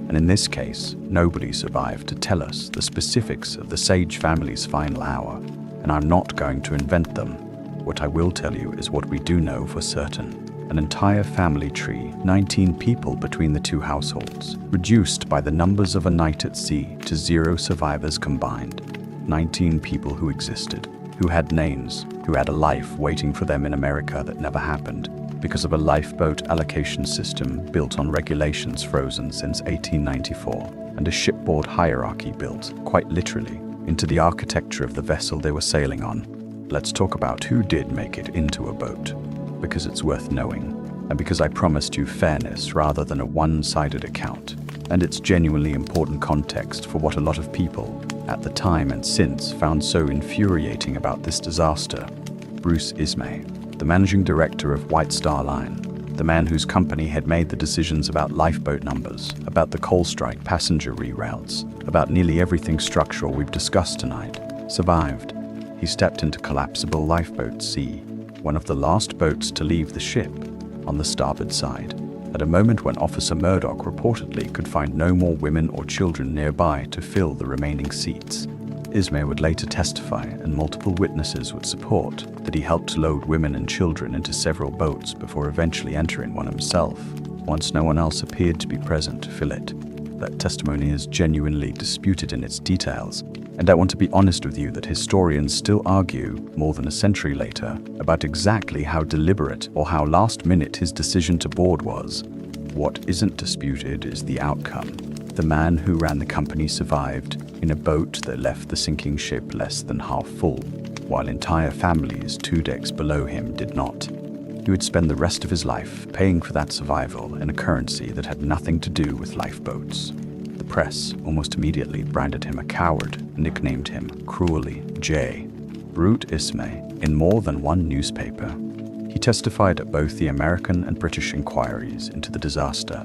and in this case, nobody survived to tell us the specifics of the Sage family's final hour, and I'm not going to invent them. What I will tell you is what we do know for certain. An entire family tree, 19 people between the 2 households, reduced by the numbers of a night at sea to 0 survivors combined. 19 people who existed, who had names, who had a life waiting for them in America that never happened, because of a lifeboat allocation system built on regulations frozen since 1894, and a shipboard hierarchy built, quite literally, into the architecture of the vessel they were sailing on. Let's talk about who did make it into a boat, because it's worth knowing, and because I promised you fairness rather than a one-sided account, and it's genuinely important context for what a lot of people, at the time and since, found so infuriating about this disaster. Bruce Ismay, the managing director of White Star Line, the man whose company had made the decisions about lifeboat numbers, about the coal strike passenger reroutes, about nearly everything structural we've discussed tonight, survived. He stepped into collapsible lifeboat C, one of the last boats to leave the ship, on the starboard side, at a moment when Officer Murdoch reportedly could find no more women or children nearby to fill the remaining seats. Ismay would later testify, and multiple witnesses would support, that he helped load women and children into several boats before eventually entering one himself, once no one else appeared to be present to fill it. That testimony is genuinely disputed in its details, and I want to be honest with you that historians still argue, more than a century later, about exactly how deliberate or how last-minute his decision to board was. What isn't disputed is the outcome. The man who ran the company survived in a boat that left the sinking ship less than half full, while entire families 2 decks below him did not. He would spend the rest of his life paying for that survival in a currency that had nothing to do with lifeboats. The press almost immediately branded him a coward and nicknamed him cruelly J. Brute Ismay in more than one newspaper. He testified at both the American and British inquiries into the disaster,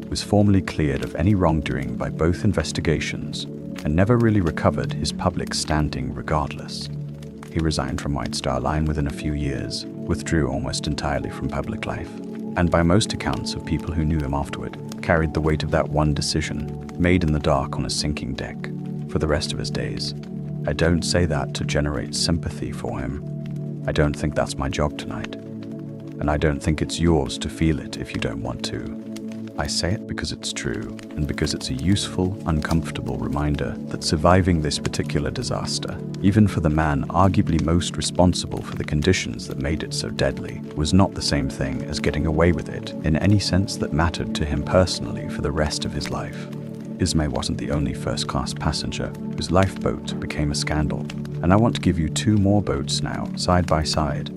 was formally cleared of any wrongdoing by both investigations, and never really recovered his public standing regardless. He resigned from White Star Line within a few years, withdrew almost entirely from public life, and by most accounts of people who knew him afterward, carried the weight of that one decision, made in the dark on a sinking deck, for the rest of his days. I don't say that to generate sympathy for him. I don't think that's my job tonight. And I don't think it's yours to feel it if you don't want to. I say it because it's true, and because it's a useful, uncomfortable reminder that surviving this particular disaster, even for the man arguably most responsible for the conditions that made it so deadly, was not the same thing as getting away with it in any sense that mattered to him personally for the rest of his life. Ismay wasn't the only first-class passenger whose lifeboat became a scandal, and I want to give you 2 more boats now, side by side,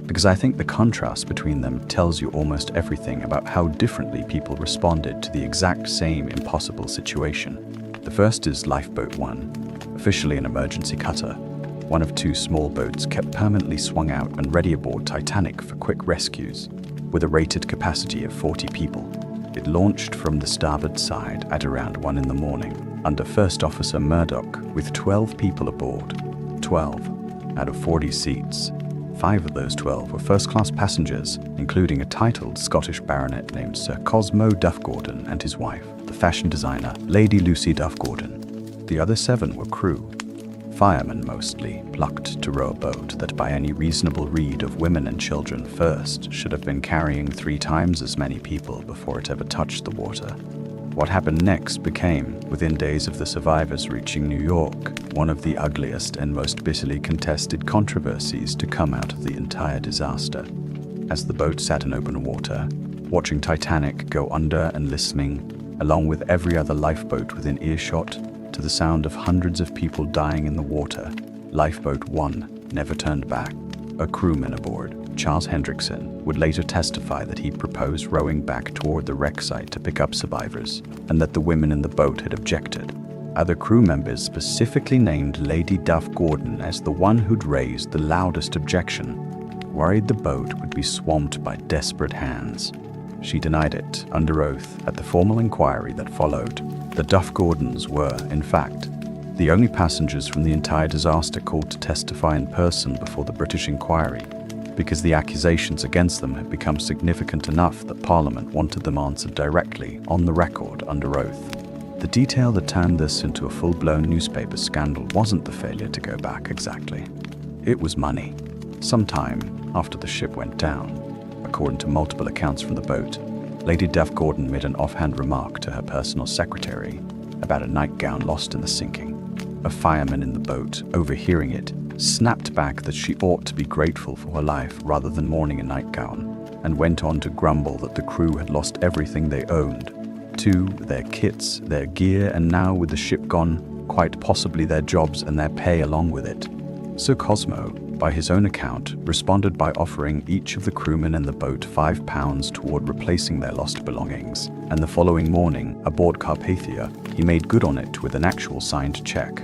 because I think the contrast between them tells you almost everything about how differently people responded to the exact same impossible situation. The first is Lifeboat 1, officially an emergency cutter, one of 2 small boats kept permanently swung out and ready aboard Titanic for quick rescues, with a rated capacity of 40 people. It launched from the starboard side at around 1 in the morning, under First Officer Murdoch, with 12 people aboard. 12 out of 40 seats. 5 of those 12 were first-class passengers, including a titled Scottish baronet named Sir Cosmo Duff Gordon and his wife, the fashion designer Lady Lucy Duff Gordon. The other 7 were crew. Firemen mostly, plucked to row a boat that by any reasonable read of women and children first should have been carrying 3 times as many people before it ever touched the water. What happened next became, within days of the survivors reaching New York, one of the ugliest and most bitterly contested controversies to come out of the entire disaster. As the boat sat in open water, watching Titanic go under and listening, along with every other lifeboat within earshot, to the sound of hundreds of people dying in the water, Lifeboat 1 never turned back. A crewman aboard, Charles Hendrickson, would later testify that he proposed rowing back toward the wreck site to pick up survivors, and that the women in the boat had objected. Other crew members specifically named Lady Duff Gordon as the one who'd raised the loudest objection, worried the boat would be swamped by desperate hands. She denied it under oath at the formal inquiry that followed. The Duff Gordons were, in fact, the only passengers from the entire disaster called to testify in person before the British inquiry, because the accusations against them had become significant enough that Parliament wanted them answered directly, on the record, under oath. The detail that turned this into a full-blown newspaper scandal wasn't the failure to go back exactly. It was money. Sometime after the ship went down, according to multiple accounts from the boat, Lady Duff Gordon made an offhand remark to her personal secretary about a nightgown lost in the sinking. A fireman in the boat, overhearing it, snapped back that she ought to be grateful for her life rather than mourning a nightgown, and went on to grumble that the crew had lost everything they owned, too, their kits, their gear, and now with the ship gone, quite possibly their jobs and their pay along with it. Sir Cosmo, by his own account, responded by offering each of the crewmen in the boat £5 toward replacing their lost belongings, and the following morning, aboard Carpathia, he made good on it with an actual signed cheque.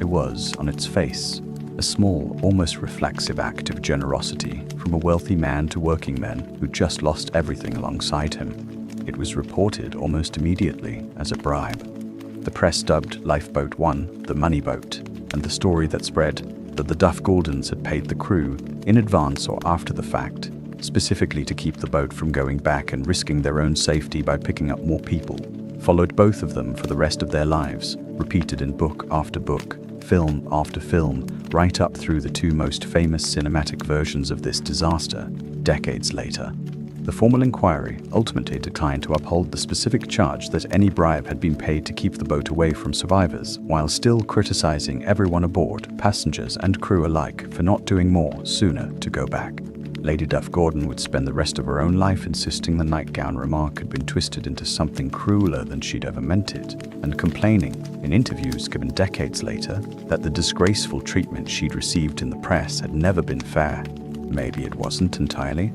It was, on its face, a small, almost reflexive act of generosity from a wealthy man to working men who just lost everything alongside him. It was reported almost immediately as a bribe. The press dubbed Lifeboat 1 the money boat, and the story that spread that the Duff Gordons had paid the crew, in advance or after the fact, specifically to keep the boat from going back and risking their own safety by picking up more people, followed both of them for the rest of their lives, repeated in book after book, film after film, right up through the 2 most famous cinematic versions of this disaster, decades later. The formal inquiry ultimately declined to uphold the specific charge that any bribe had been paid to keep the boat away from survivors, while still criticizing everyone aboard, passengers and crew alike, for not doing more sooner to go back. Lady Duff Gordon would spend the rest of her own life insisting the nightgown remark had been twisted into something crueler than she'd ever meant it, and complaining, in interviews given decades later, that the disgraceful treatment she'd received in the press had never been fair. Maybe it wasn't entirely,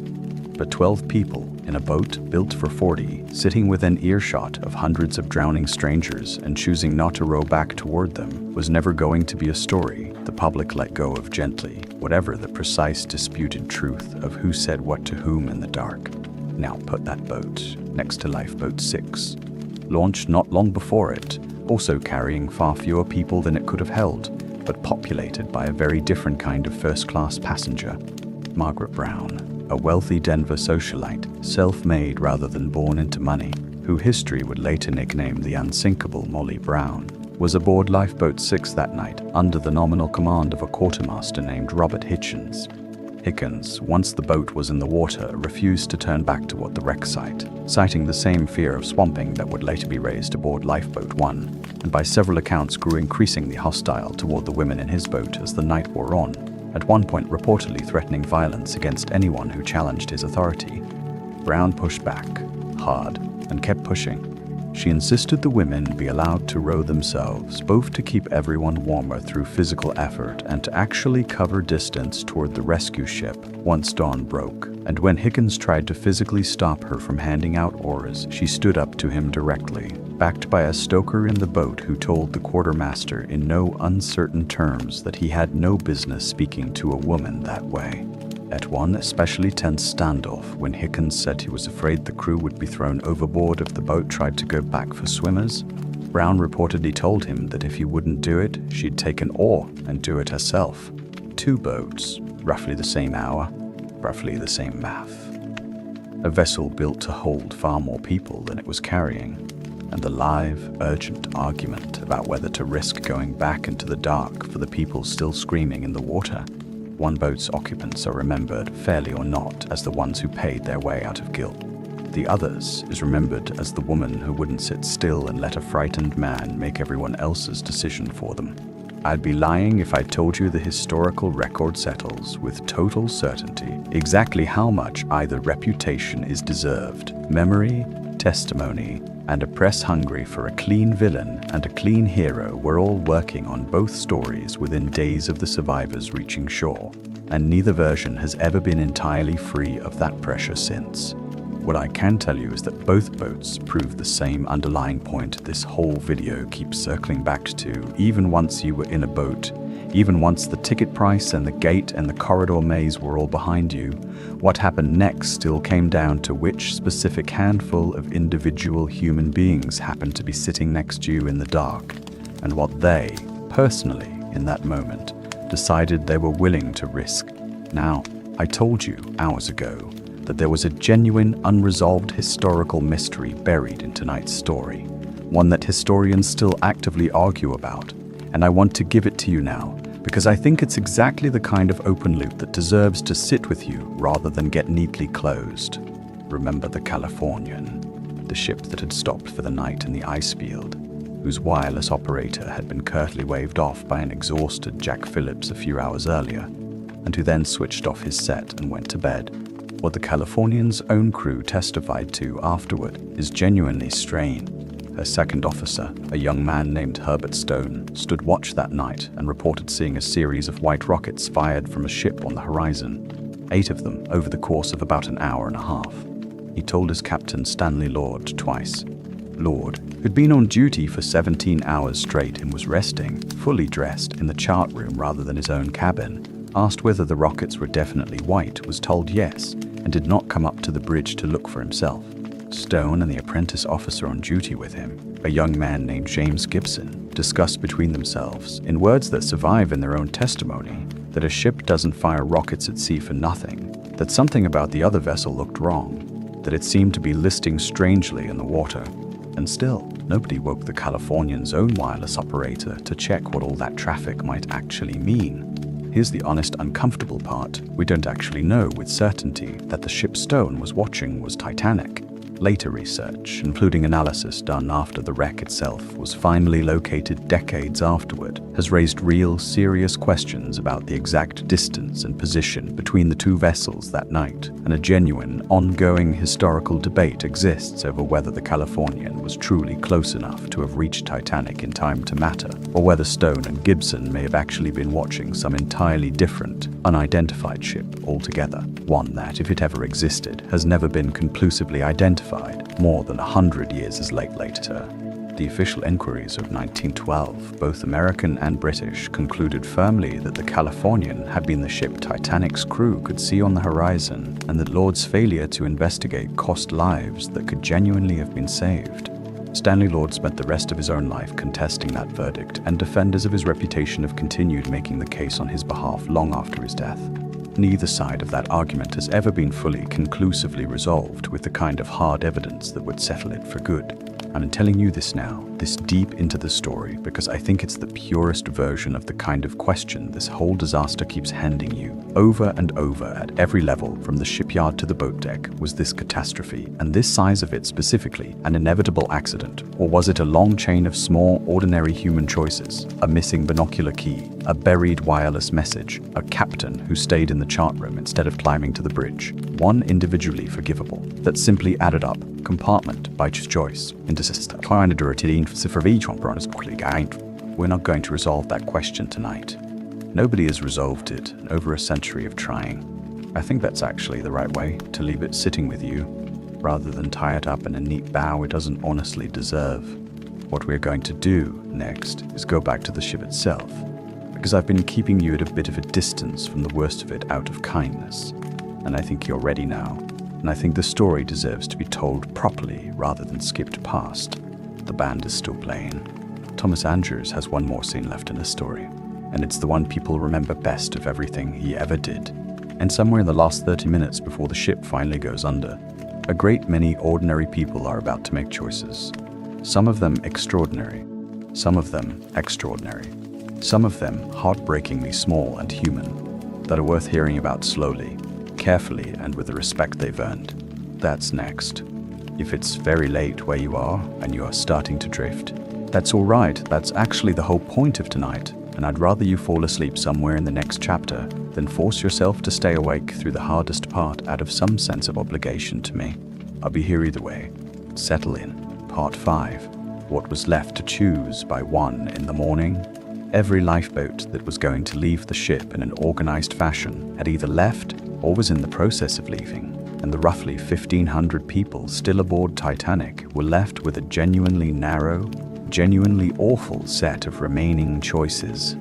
but 12 people in a boat built for 40, sitting within earshot of hundreds of drowning strangers and choosing not to row back toward them, was never going to be a story the public let go of gently, whatever the precise disputed truth of who said what to whom in the dark. Now put that boat next to Lifeboat 6, launched not long before it, also carrying far fewer people than it could have held, but populated by a very different kind of first-class passenger. Margaret Brown, a wealthy Denver socialite, self-made rather than born into money, who history would later nickname the unsinkable Molly Brown, was aboard Lifeboat 6 that night under the nominal command of a quartermaster named Robert Hitchens. Hickens, once the boat was in the water, refused to turn back toward the wreck site, citing the same fear of swamping that would later be raised aboard Lifeboat 1, and by several accounts grew increasingly hostile toward the women in his boat as the night wore on, at one point reportedly threatening violence against anyone who challenged his authority. Brown pushed back, hard, and kept pushing. She insisted the women be allowed to row themselves, both to keep everyone warmer through physical effort and to actually cover distance toward the rescue ship once dawn broke. And when Hickens tried to physically stop her from handing out oars, she stood up to him directly, backed by a stoker in the boat who told the quartermaster in no uncertain terms that he had no business speaking to a woman that way. At one especially tense standoff, when Hickens said he was afraid the crew would be thrown overboard if the boat tried to go back for swimmers, Brown reportedly told him that if he wouldn't do it, she'd take an oar and do it herself. 2 boats, roughly the same hour, roughly the same math. A vessel built to hold far more people than it was carrying, and the live, urgent argument about whether to risk going back into the dark for the people still screaming in the water. One boat's occupants are remembered, fairly or not, as the ones who paid their way out of guilt. The others is remembered as the woman who wouldn't sit still and let a frightened man make everyone else's decision for them. I'd be lying if I told you the historical record settles with total certainty exactly how much either reputation is deserved, memory, testimony, and a press hungry for a clean villain and a clean hero were all working on both stories within days of the survivors reaching shore, and neither version has ever been entirely free of that pressure since. What I can tell you is that both boats prove the same underlying point this whole video keeps circling back to, even once you were in a boat, even once the ticket price and the gate and the corridor maze were all behind you. What happened next still came down to which specific handful of individual human beings happened to be sitting next to you in the dark, and what they, personally, in that moment, decided they were willing to risk. Now, I told you hours ago that there was a genuine, unresolved historical mystery buried in tonight's story, one that historians still actively argue about, and I want to give it to you now, because I think it's exactly the kind of open loop that deserves to sit with you rather than get neatly closed. Remember the Californian, the ship that had stopped for the night in the ice field, whose wireless operator had been curtly waved off by an exhausted Jack Phillips a few hours earlier, and who then switched off his set and went to bed. What the Californian's own crew testified to afterward is genuinely strange. Her second officer, a young man named Herbert Stone, stood watch that night and reported seeing a series of white rockets fired from a ship on the horizon, 8 of them over the course of about an hour and a half. He told his captain Stanley Lord twice. Lord, who'd been on duty for 17 hours straight and was resting, fully dressed, in the chart room rather than his own cabin, asked whether the rockets were definitely white, was told yes, and did not come up to the bridge to look for himself. Stone and the apprentice officer on duty with him, a young man named James Gibson, discussed between themselves, in words that survive in their own testimony, that a ship doesn't fire rockets at sea for nothing, that something about the other vessel looked wrong, that it seemed to be listing strangely in the water, and still, nobody woke the Californian's own wireless operator to check what all that traffic might actually mean. Here's the honest, uncomfortable part. We don't actually know with certainty that the ship Stone was watching was Titanic. Later research, including analysis done after the wreck itself was finally located decades afterward, has raised real, serious questions about the exact distance and position between the two vessels that night, and a genuine, ongoing historical debate exists over whether the Californian was truly close enough to have reached Titanic in time to matter, or whether Stone and Gibson may have actually been watching some entirely different, unidentified ship altogether, one that, if it ever existed, has never been conclusively identified more than 100 years as later. The official inquiries of 1912, both American and British, concluded firmly that the Californian had been the ship Titanic's crew could see on the horizon, and that Lord's failure to investigate cost lives that could genuinely have been saved. Stanley Lord spent the rest of his own life contesting that verdict, and defenders of his reputation have continued making the case on his behalf long after his death. Neither side of that argument has ever been fully, conclusively resolved with the kind of hard evidence that would settle it for good. And I'm telling you this now, this deep into the story, because I think it's the purest version of the kind of question this whole disaster keeps handing you. Over and over at every level, from the shipyard to the boat deck, was this catastrophe, and this size of it specifically, an inevitable accident? Or was it a long chain of small, ordinary human choices? A missing binocular key, a buried wireless message, a captain who stayed in the chart room instead of climbing to the bridge? One individually forgivable, that simply added up, compartment by choice, into system. We're not going to resolve that question tonight. Nobody has resolved it in over a century of trying. I think that's actually the right way, to leave it sitting with you, rather than tie it up in a neat bow it doesn't honestly deserve. What we're going to do next is go back to the ship itself, because I've been keeping you at a bit of a distance from the worst of it out of kindness, and I think you're ready now. And I think the story deserves to be told properly rather than skipped past. The band is still playing. Thomas Andrews has one more scene left in his story, and it's the one people remember best of everything he ever did. And somewhere in the last 30 minutes before the ship finally goes under, a great many ordinary people are about to make choices. Some of them extraordinary, some of them extraordinary, some of them heartbreakingly small and human, that are worth hearing about slowly, carefully, and with the respect they've earned. That's next. If it's very late where you are and you are starting to drift, that's all right. That's actually the whole point of tonight, and I'd rather you fall asleep somewhere in the next chapter than force yourself to stay awake through the hardest part out of some sense of obligation to me. I'll be here either way. Settle in. Part 5. What was left to choose by 1 in the morning? Every lifeboat that was going to leave the ship in an organized fashion had either left or was in the process of leaving, and the roughly 1,500 people still aboard Titanic were left with a genuinely narrow, genuinely awful set of remaining choices.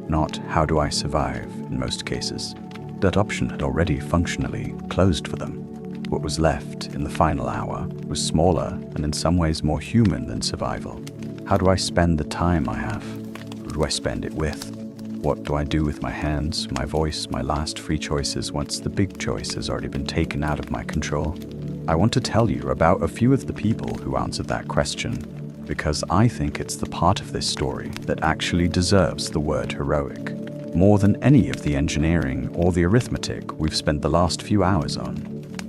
Not how do I survive, in most cases. That option had already functionally closed for them. What was left in the final hour was smaller and in some ways more human than survival. How do I spend the time I have? Who do I spend it with? What do I do with my hands, my voice, my last free choices once the big choice has already been taken out of my control? I want to tell you about a few of the people who answered that question, because I think it's the part of this story that actually deserves the word heroic, more than any of the engineering or the arithmetic we've spent the last few hours on.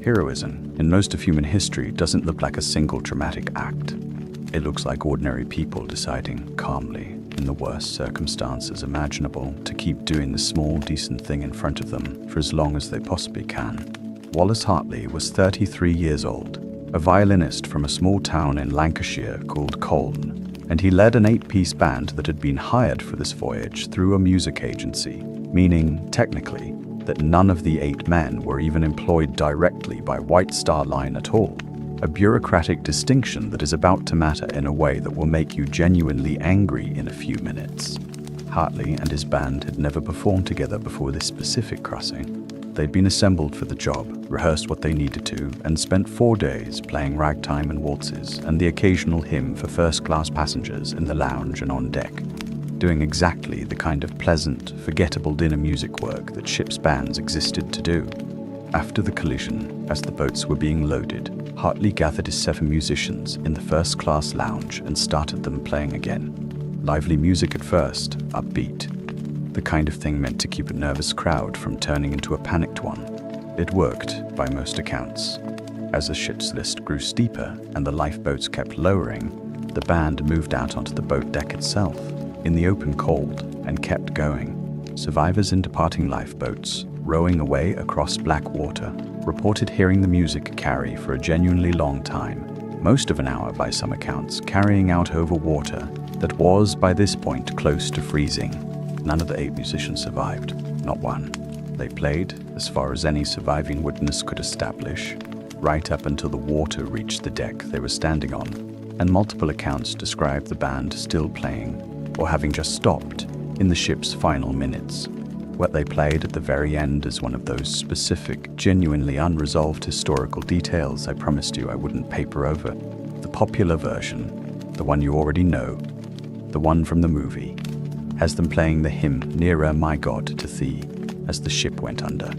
Heroism, in most of human history, doesn't look like a single dramatic act. It looks like ordinary people deciding calmly, in the worst circumstances imaginable, to keep doing the small, decent thing in front of them for as long as they possibly can. Wallace Hartley was 33 years old, a violinist from a small town in Lancashire called Colne, and he led an 8-piece band that had been hired for this voyage through a music agency, meaning, technically, that none of the 8 men were even employed directly by White Star Line at all. A bureaucratic distinction that is about to matter in a way that will make you genuinely angry in a few minutes. Hartley and his band had never performed together before this specific crossing. They'd been assembled for the job, rehearsed what they needed to, and spent 4 days playing ragtime and waltzes and the occasional hymn for first-class passengers in the lounge and on deck, doing exactly the kind of pleasant, forgettable dinner music work that ship's bands existed to do. After the collision, as the boats were being loaded, Hartley gathered his 7 musicians in the first-class lounge and started them playing again. Lively music at first, upbeat. The kind of thing meant to keep a nervous crowd from turning into a panicked one. It worked, by most accounts. As the ship's list grew steeper and the lifeboats kept lowering, the band moved out onto the boat deck itself, in the open cold, and kept going. Survivors in departing lifeboats, rowing away across black water, reported hearing the music carry for a genuinely long time, most of an hour by some accounts, carrying out over water that was, by this point, close to freezing. None of the 8 musicians survived, not one. They played, as far as any surviving witness could establish, right up until the water reached the deck they were standing on, and multiple accounts describe the band still playing, or having just stopped, in the ship's final minutes. What they played at the very end is one of those specific, genuinely unresolved historical details I promised you I wouldn't paper over. The popular version, the one you already know, the one from the movie, has them playing the hymn "Nearer, My God, to Thee" as the ship went under.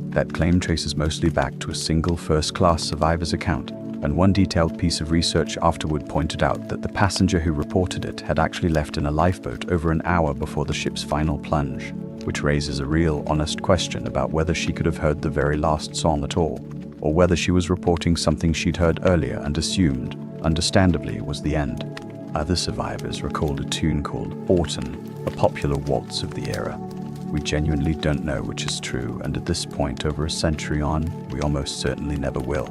That claim traces mostly back to a single first-class survivor's account, and one detailed piece of research afterward pointed out that the passenger who reported it had actually left in a lifeboat over an hour before the ship's final plunge, which raises a real, honest question about whether she could have heard the very last song at all, or whether she was reporting something she'd heard earlier and assumed, understandably, was the end. Other survivors recalled a tune called Autumn, a popular waltz of the era. We genuinely don't know which is true, and at this point, over a century on, we almost certainly never will.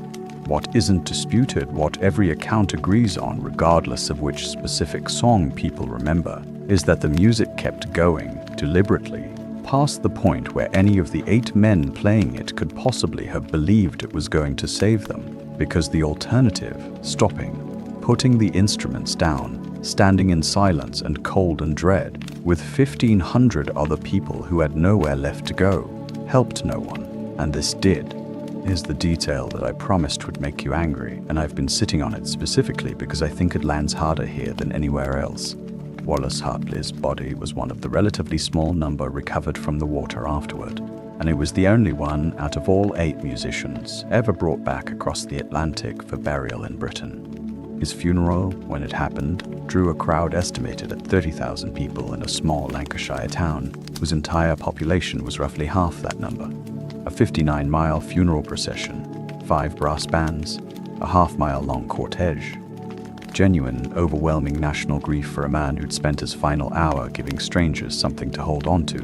What isn't disputed, what every account agrees on, regardless of which specific song people remember, is that the music kept going, deliberately, past the point where any of the 8 men playing it could possibly have believed it was going to save them, because the alternative, stopping, putting the instruments down, standing in silence and cold and dread, with 1,500 other people who had nowhere left to go, helped no one, and this did. Here's the detail that I promised would make you angry, and I've been sitting on it specifically because I think it lands harder here than anywhere else. Wallace Hartley's body was one of the relatively small number recovered from the water afterward, and it was the only one out of all 8 musicians ever brought back across the Atlantic for burial in Britain. His funeral, when it happened, drew a crowd estimated at 30,000 people in a small Lancashire town, whose entire population was roughly half that number. A 59-mile funeral procession, 5 brass bands, a half-mile-long cortege. Genuine, overwhelming national grief for a man who'd spent his final hour giving strangers something to hold on to,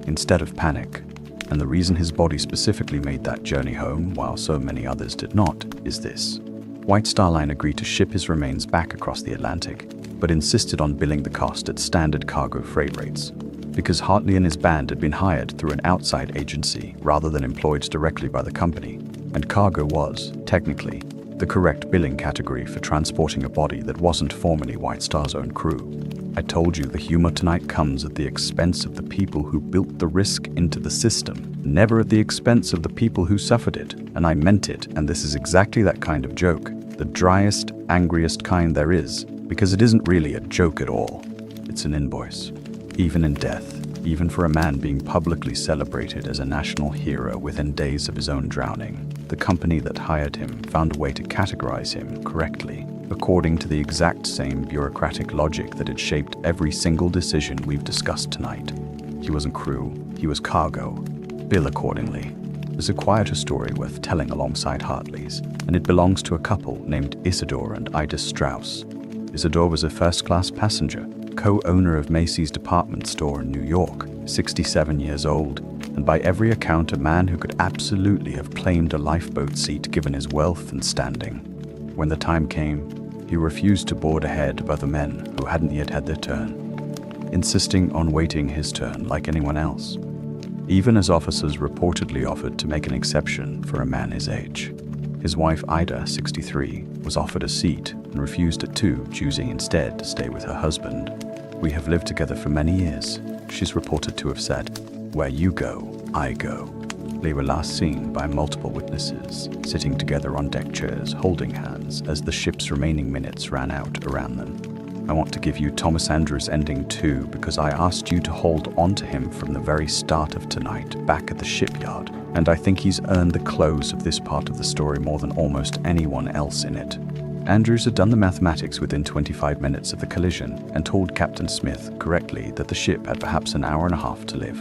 instead of panic. And the reason his body specifically made that journey home, while so many others did not, is this. White Star Line agreed to ship his remains back across the Atlantic, but insisted on billing the cost at standard cargo freight rates, because Hartley and his band had been hired through an outside agency rather than employed directly by the company, and cargo was, technically, the correct billing category for transporting a body that wasn't formerly White Star's own crew. I told you the humor tonight comes at the expense of the people who built the risk into the system, never at the expense of the people who suffered it, and I meant it, and this is exactly that kind of joke, the driest, angriest kind there is, because it isn't really a joke at all. It's an invoice. Even in death, even for a man being publicly celebrated as a national hero within days of his own drowning, the company that hired him found a way to categorize him correctly, according to the exact same bureaucratic logic that had shaped every single decision we've discussed tonight. He wasn't crew, he was cargo. Bill accordingly. There's a quieter story worth telling alongside Hartley's, and it belongs to a couple named Isidore and Ida Strauss. Isidore was a first-class passenger, co-owner of Macy's department store in New York, 67 years old, and by every account a man who could absolutely have claimed a lifeboat seat given his wealth and standing. When the time came, he refused to board ahead of other men who hadn't yet had their turn, insisting on waiting his turn like anyone else, even as officers reportedly offered to make an exception for a man his age. His wife Ida, 63, was offered a seat and refused it too, choosing instead to stay with her husband. "We have lived together for many years," she's reported to have said. "Where you go, I go." They were last seen by multiple witnesses, sitting together on deck chairs, holding hands as the ship's remaining minutes ran out around them. I want to give you Thomas Andrews' ending too, because I asked you to hold on to him from the very start of tonight, back at the shipyard, and I think he's earned the close of this part of the story more than almost anyone else in it. Andrews had done the mathematics within 25 minutes of the collision and told Captain Smith correctly that the ship had perhaps an hour and a half to live,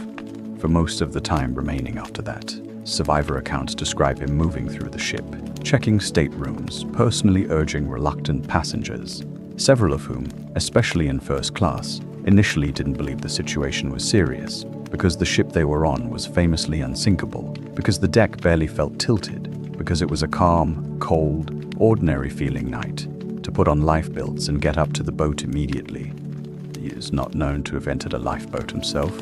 for most of the time remaining after that. Survivor accounts describe him moving through the ship, checking staterooms, personally urging reluctant passengers, several of whom, especially in first class, initially didn't believe the situation was serious, because the ship they were on was famously unsinkable, because the deck barely felt tilted, because it was a calm, cold, ordinary-feeling night, to put on lifebelts and get up to the boat immediately. He is not known to have entered a lifeboat himself,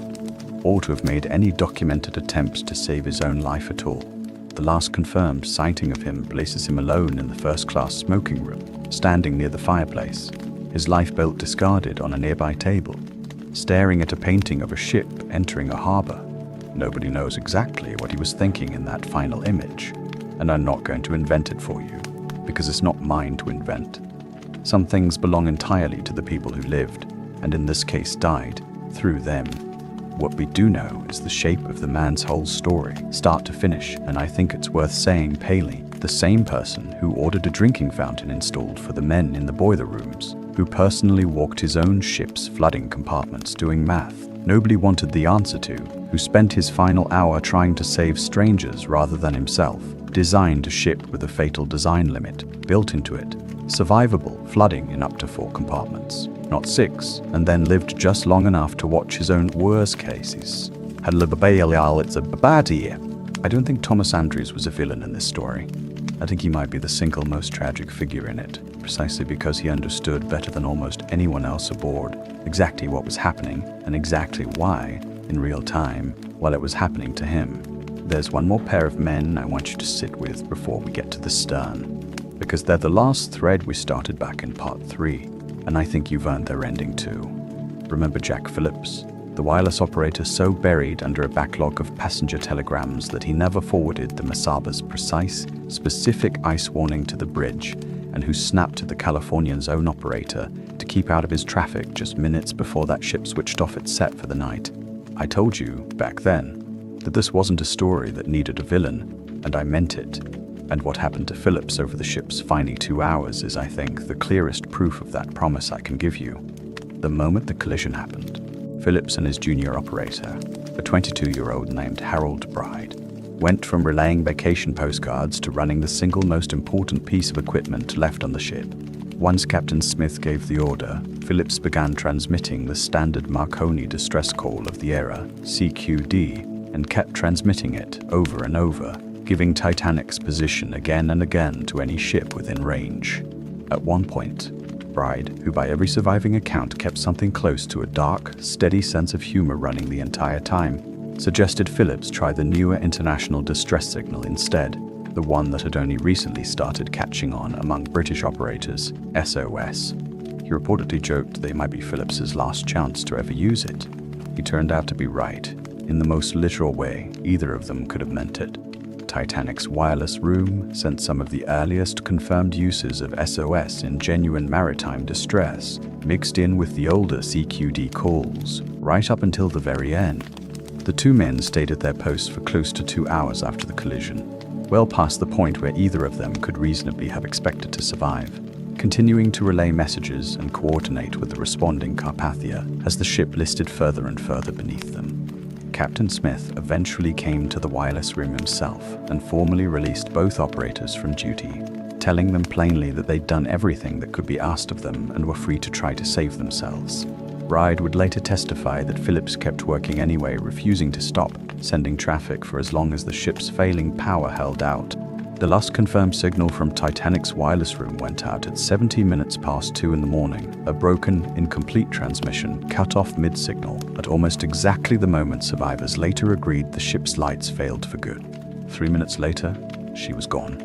or to have made any documented attempts to save his own life at all. The last confirmed sighting of him places him alone in the first-class smoking room, standing near the fireplace, his lifebelt discarded on a nearby table, staring at a painting of a ship entering a harbor. Nobody knows exactly what he was thinking in that final image, and I'm not going to invent it for you, because it's not mine to invent. Some things belong entirely to the people who lived, and in this case died, through them. What we do know is the shape of the man's whole story, start to finish, and I think it's worth saying Paley, the same person who ordered a drinking fountain installed for the men in the boiler rooms, who personally walked his own ship's flooding compartments doing math nobody wanted the answer to, who spent his final hour trying to save strangers rather than himself, designed a ship with a fatal design limit built into it, survivable flooding in up to 4 compartments, not 6, and then lived just long enough to watch his own worst cases. It's a bad year. I don't think Thomas Andrews was a villain in this story. I think he might be the single most tragic figure in it, precisely because he understood better than almost anyone else aboard exactly what was happening and exactly why, in real time, while it was happening to him. There's one more pair of men I want you to sit with before we get to the stern, because they're the last thread we started back in part 3, and I think you've earned their ending too. Remember Jack Phillips, the wireless operator so buried under a backlog of passenger telegrams that he never forwarded the Masaba's precise, specific ice warning to the bridge, and who snapped to the Californian's own operator to keep out of his traffic just minutes before that ship switched off its set for the night. I told you, back then, that this wasn't a story that needed a villain, and I meant it. And what happened to Phillips over the ship's final 2 hours is, I think, the clearest proof of that promise I can give you. The moment the collision happened, Phillips and his junior operator, a 22-year-old named Harold Bride, went from relaying vacation postcards to running the single most important piece of equipment left on the ship. Once Captain Smith gave the order, Phillips began transmitting the standard Marconi distress call of the era, CQD, and kept transmitting it over and over, giving Titanic's position again and again to any ship within range. At one point, Bride, who by every surviving account kept something close to a dark, steady sense of humor running the entire time, suggested Phillips try the newer international distress signal instead, the one that had only recently started catching on among British operators, SOS. He reportedly joked they might be Phillips's last chance to ever use it. He turned out to be right. In the most literal way either of them could have meant it. Titanic's wireless room sent some of the earliest confirmed uses of SOS in genuine maritime distress, mixed in with the older CQD calls, right up until the very end. The 2 men stayed at their posts for close to 2 hours after the collision, well past the point where either of them could reasonably have expected to survive, continuing to relay messages and coordinate with the responding Carpathia as the ship listed further and further beneath them. Captain Smith eventually came to the wireless room himself and formally released both operators from duty, telling them plainly that they'd done everything that could be asked of them and were free to try to save themselves. Bride would later testify that Phillips kept working anyway, refusing to stop, sending traffic for as long as the ship's failing power held out. The last confirmed signal from Titanic's wireless room went out at 70 minutes past 2 in the morning, a broken, incomplete transmission cut off mid-signal at almost exactly the moment survivors later agreed the ship's lights failed for good. 3 minutes later, she was gone.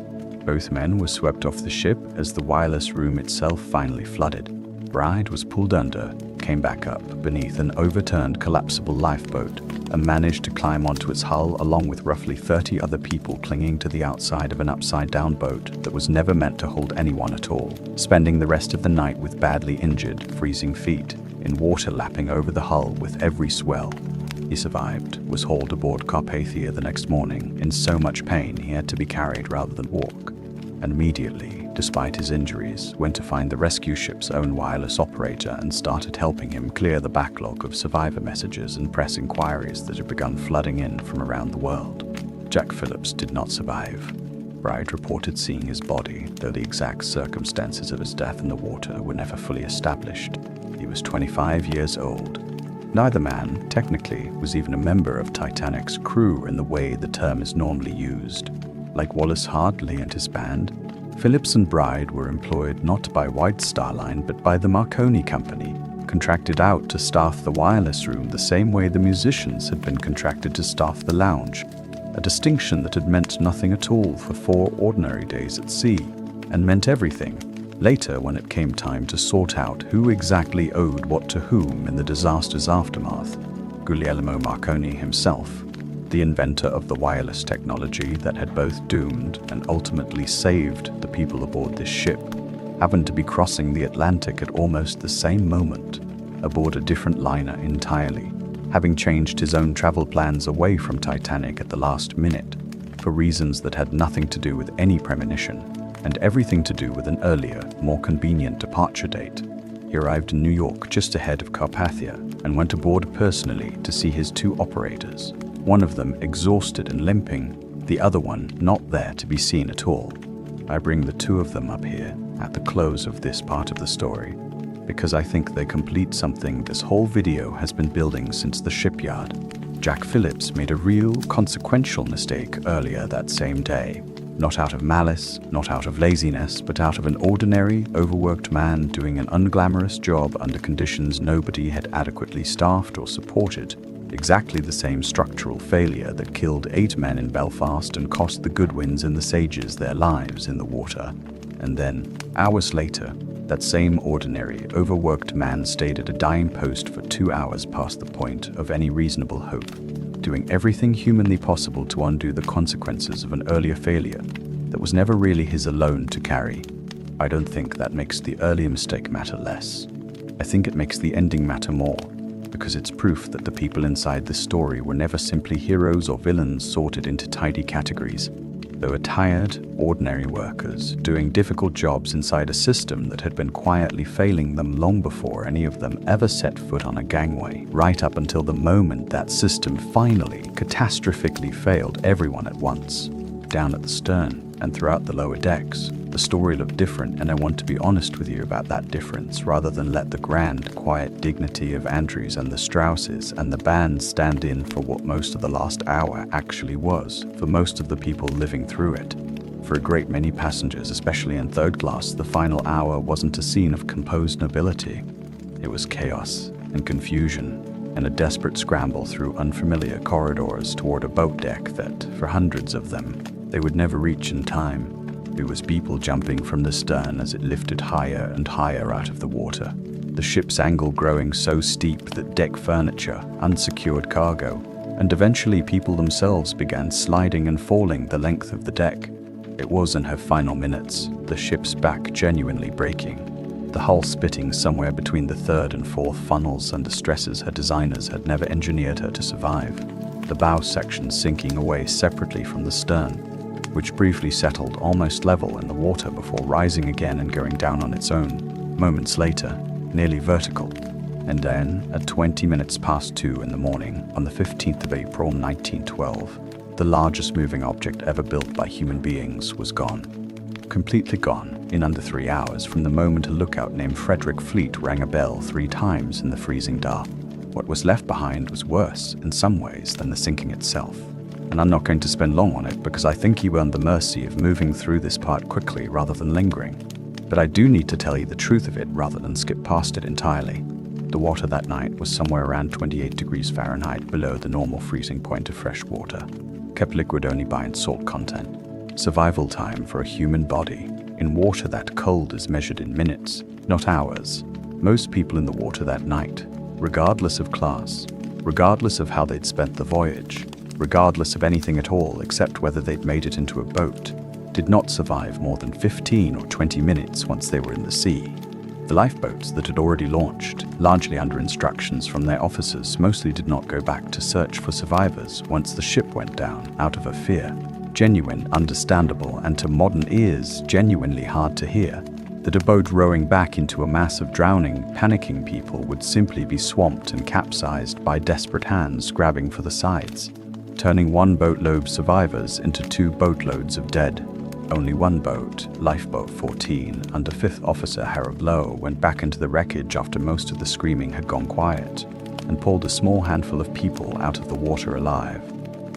Both men were swept off the ship as the wireless room itself finally flooded. Bride was pulled under, came back up beneath an overturned collapsible lifeboat, and managed to climb onto its hull along with roughly 30 other people clinging to the outside of an upside-down boat that was never meant to hold anyone at all, spending the rest of the night with badly injured, freezing feet, in water lapping over the hull with every swell. He survived, was hauled aboard Carpathia the next morning, in so much pain he had to be carried rather than walk, and immediately, despite his injuries, went to find the rescue ship's own wireless operator and started helping him clear the backlog of survivor messages and press inquiries that had begun flooding in from around the world. Jack Phillips did not survive. Bride reported seeing his body, though the exact circumstances of his death in the water were never fully established. He was 25 years old. Neither man, technically, was even a member of Titanic's crew in the way the term is normally used. Like Wallace Hardley and his band, Phillips and Bride were employed not by White Star Line but by the Marconi Company, contracted out to staff the wireless room the same way the musicians had been contracted to staff the lounge, a distinction that had meant nothing at all for 4 ordinary days at sea, and meant everything later when it came time to sort out who exactly owed what to whom in the disaster's aftermath. Guglielmo Marconi himself, the inventor of the wireless technology that had both doomed and ultimately saved the people aboard this ship, happened to be crossing the Atlantic at almost the same moment, aboard a different liner entirely, having changed his own travel plans away from Titanic at the last minute, for reasons that had nothing to do with any premonition, and everything to do with an earlier, more convenient departure date. He arrived in New York just ahead of Carpathia and went aboard personally to see his 2 operators, one of them exhausted and limping, the other one not there to be seen at all. I bring the 2 of them up here at the close of this part of the story because I think they complete something this whole video has been building since the shipyard. Jack Phillips made a real, consequential mistake earlier that same day. Not out of malice, not out of laziness, but out of an ordinary, overworked man doing an unglamorous job under conditions nobody had adequately staffed or supported. Exactly the same structural failure that killed 8 men in Belfast and cost the Goodwins and the Sages their lives in the water. And then, hours later, that same ordinary, overworked man stayed at a dying post for 2 hours past the point of any reasonable hope, doing everything humanly possible to undo the consequences of an earlier failure that was never really his alone to carry. I don't think that makes the earlier mistake matter less. I think it makes the ending matter more, because it's proof that the people inside this story were never simply heroes or villains sorted into tidy categories. They were tired, ordinary workers, doing difficult jobs inside a system that had been quietly failing them long before any of them ever set foot on a gangway, right up until the moment that system finally, catastrophically failed everyone at once. Down at the stern and throughout the lower decks, the story looked different, and I want to be honest with you about that difference rather than let the grand, quiet dignity of Andrews and the Strausses and the band stand in for what most of the last hour actually was for most of the people living through it. For a great many passengers, especially in third class, the final hour wasn't a scene of composed nobility. It was chaos and confusion and a desperate scramble through unfamiliar corridors toward a boat deck that, for hundreds of them, they would never reach in time. It was people jumping from the stern as it lifted higher and higher out of the water, the ship's angle growing so steep that deck furniture, unsecured cargo, and eventually people themselves began sliding and falling the length of the deck. It was in her final minutes, the ship's back genuinely breaking, the hull spitting somewhere between the 3rd and 4th funnels under stresses her designers had never engineered her to survive, the bow section sinking away separately from the stern, which briefly settled almost level in the water before rising again and going down on its own, moments later, nearly vertical. And then, at 20 minutes past 2 in the morning, on the 15th of April 1912, the largest moving object ever built by human beings was gone. Completely gone, in under 3 hours from the moment a lookout named Frederick Fleet rang a bell 3 times in the freezing dark. What was left behind was worse, in some ways, than the sinking itself. And I'm not going to spend long on it because I think you earned the mercy of moving through this part quickly rather than lingering. But I do need to tell you the truth of it rather than skip past it entirely. The water that night was somewhere around 28 degrees Fahrenheit below the normal freezing point of fresh water, kept liquid only by its salt content. Survival time for a human body in water that cold is measured in minutes, not hours. Most people in the water that night, regardless of class, regardless of how they'd spent the voyage, regardless of anything at all except whether they'd made it into a boat, did not survive more than 15 or 20 minutes once they were in the sea. The lifeboats that had already launched, largely under instructions from their officers, mostly did not go back to search for survivors once the ship went down, out of a fear, genuine, understandable, and to modern ears, genuinely hard to hear, that a boat rowing back into a mass of drowning, panicking people would simply be swamped and capsized by desperate hands grabbing for the sides. turning one boatload of survivors into 2 boatloads of dead. Only one boat, Lifeboat 14, under 5th Officer Harold Lowe, went back into the wreckage after most of the screaming had gone quiet, and pulled a small handful of people out of the water alive.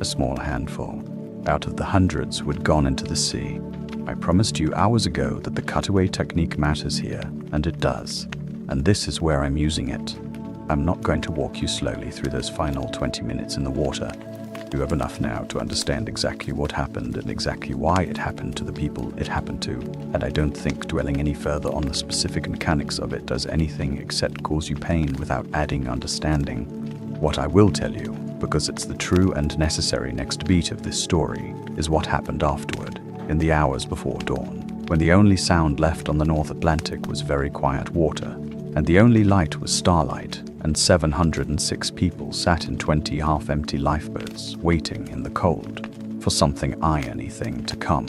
A small handful, out of the hundreds who had gone into the sea. I promised you hours ago that the cutaway technique matters here, and it does. And this is where I'm using it. I'm not going to walk you slowly through those final 20 minutes in the water. You have enough now to understand exactly what happened and exactly why it happened to the people it happened to, and I don't think dwelling any further on the specific mechanics of it does anything except cause you pain without adding understanding. What I will tell you, because it's the true and necessary next beat of this story, is what happened afterward, in the hours before dawn, when the only sound left on the North Atlantic was very quiet water, and the only light was starlight, and 706 people sat in 20 half-empty lifeboats, waiting in the cold for something irony thing to come.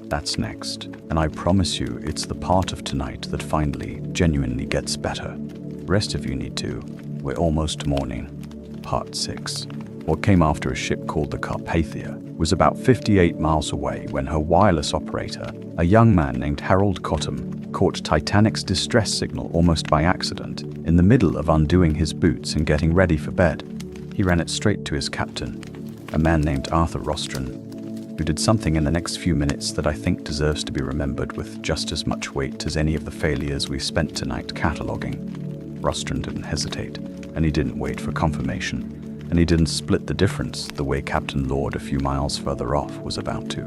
That's next, and I promise you it's the part of tonight that finally, genuinely gets better. Rest of you need to. We're almost morning. Part 6. What came after a ship called the Carpathia was about 58 miles away when her wireless operator, a young man named Harold Cottam, caught Titanic's distress signal almost by accident, in the middle of undoing his boots and getting ready for bed. He ran it straight to his captain, a man named Arthur Rostron, who did something in the next few minutes that I think deserves to be remembered with just as much weight as any of the failures we spent tonight cataloguing. Rostron didn't hesitate, and he didn't wait for confirmation, and he didn't split the difference the way Captain Lord a few miles further off was about to.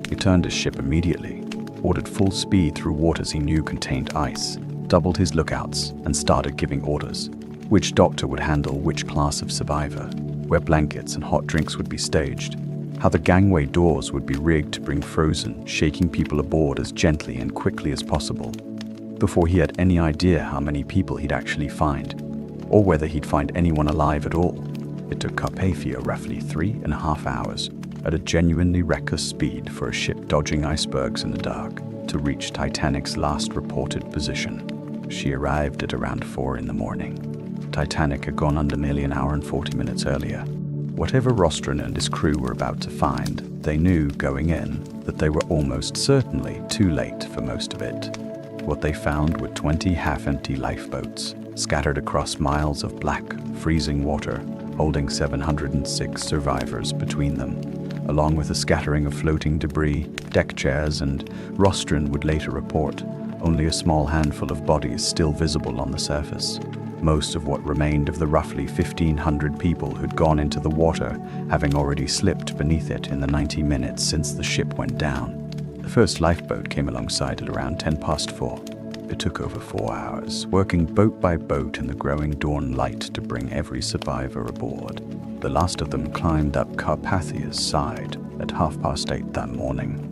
He turned his ship immediately, ordered full speed through waters he knew contained ice, doubled his lookouts, and started giving orders. Which doctor would handle which class of survivor, where blankets and hot drinks would be staged, how the gangway doors would be rigged to bring frozen, shaking people aboard as gently and quickly as possible. Before he had any idea how many people he'd actually find, or whether he'd find anyone alive at all, it took Carpathia roughly 3.5 hours, at a genuinely reckless speed for a ship dodging icebergs in the dark, to reach Titanic's last reported position. She arrived at around 4 in the morning. Titanic had gone under nearly an hour and 40 minutes earlier. Whatever Rostron and his crew were about to find, they knew going in that they were almost certainly too late for most of it. What they found were 20 half-empty lifeboats, scattered across miles of black, freezing water, holding 706 survivors between them, along with a scattering of floating debris, deck chairs, and, Rostron would later report, only a small handful of bodies still visible on the surface. Most of what remained of the roughly 1,500 people who'd gone into the water, having already slipped beneath it in the 90 minutes since the ship went down. The first lifeboat came alongside at around 4:10. It took over 4 hours, working boat by boat in the growing dawn light to bring every survivor aboard. The last of them climbed up Carpathia's side at 8:30 that morning.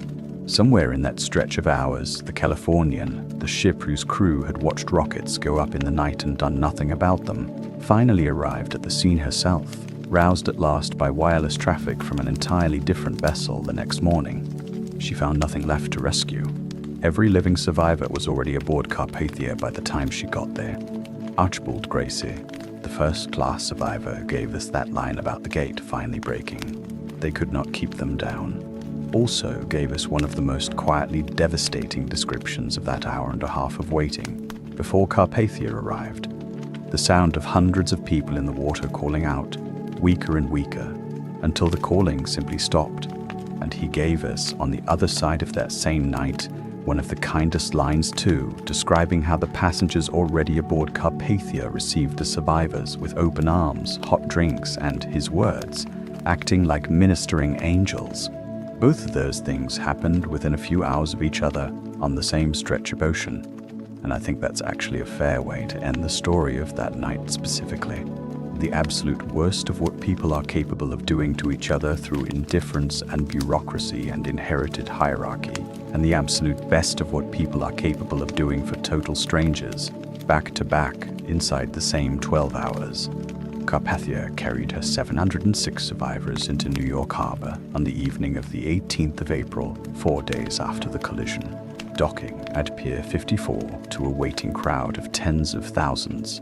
Somewhere in that stretch of hours, the Californian, the ship whose crew had watched rockets go up in the night and done nothing about them, finally arrived at the scene herself, roused at last by wireless traffic from an entirely different vessel the next morning. She found nothing left to rescue. Every living survivor was already aboard Carpathia by the time she got there. Archibald Gracie, the first-class survivor, gave us that line about the gate finally breaking. They could not keep them down. Also gave us one of the most quietly devastating descriptions of that hour and a half of waiting before Carpathia arrived. The sound of hundreds of people in the water calling out, weaker and weaker, until the calling simply stopped. And he gave us, on the other side of that same night, one of the kindest lines too, describing how the passengers already aboard Carpathia received the survivors with open arms, hot drinks, and, his words, acting like ministering angels. Both of those things happened within a few hours of each other on the same stretch of ocean, and I think that's actually a fair way to end the story of that night specifically. The absolute worst of what people are capable of doing to each other through indifference and bureaucracy and inherited hierarchy, and the absolute best of what people are capable of doing for total strangers, back to back, inside the same 12 hours. Carpathia carried her 706 survivors into New York Harbor on the evening of the 18th of April, 4 days after the collision, docking at Pier 54 to a waiting crowd of tens of thousands.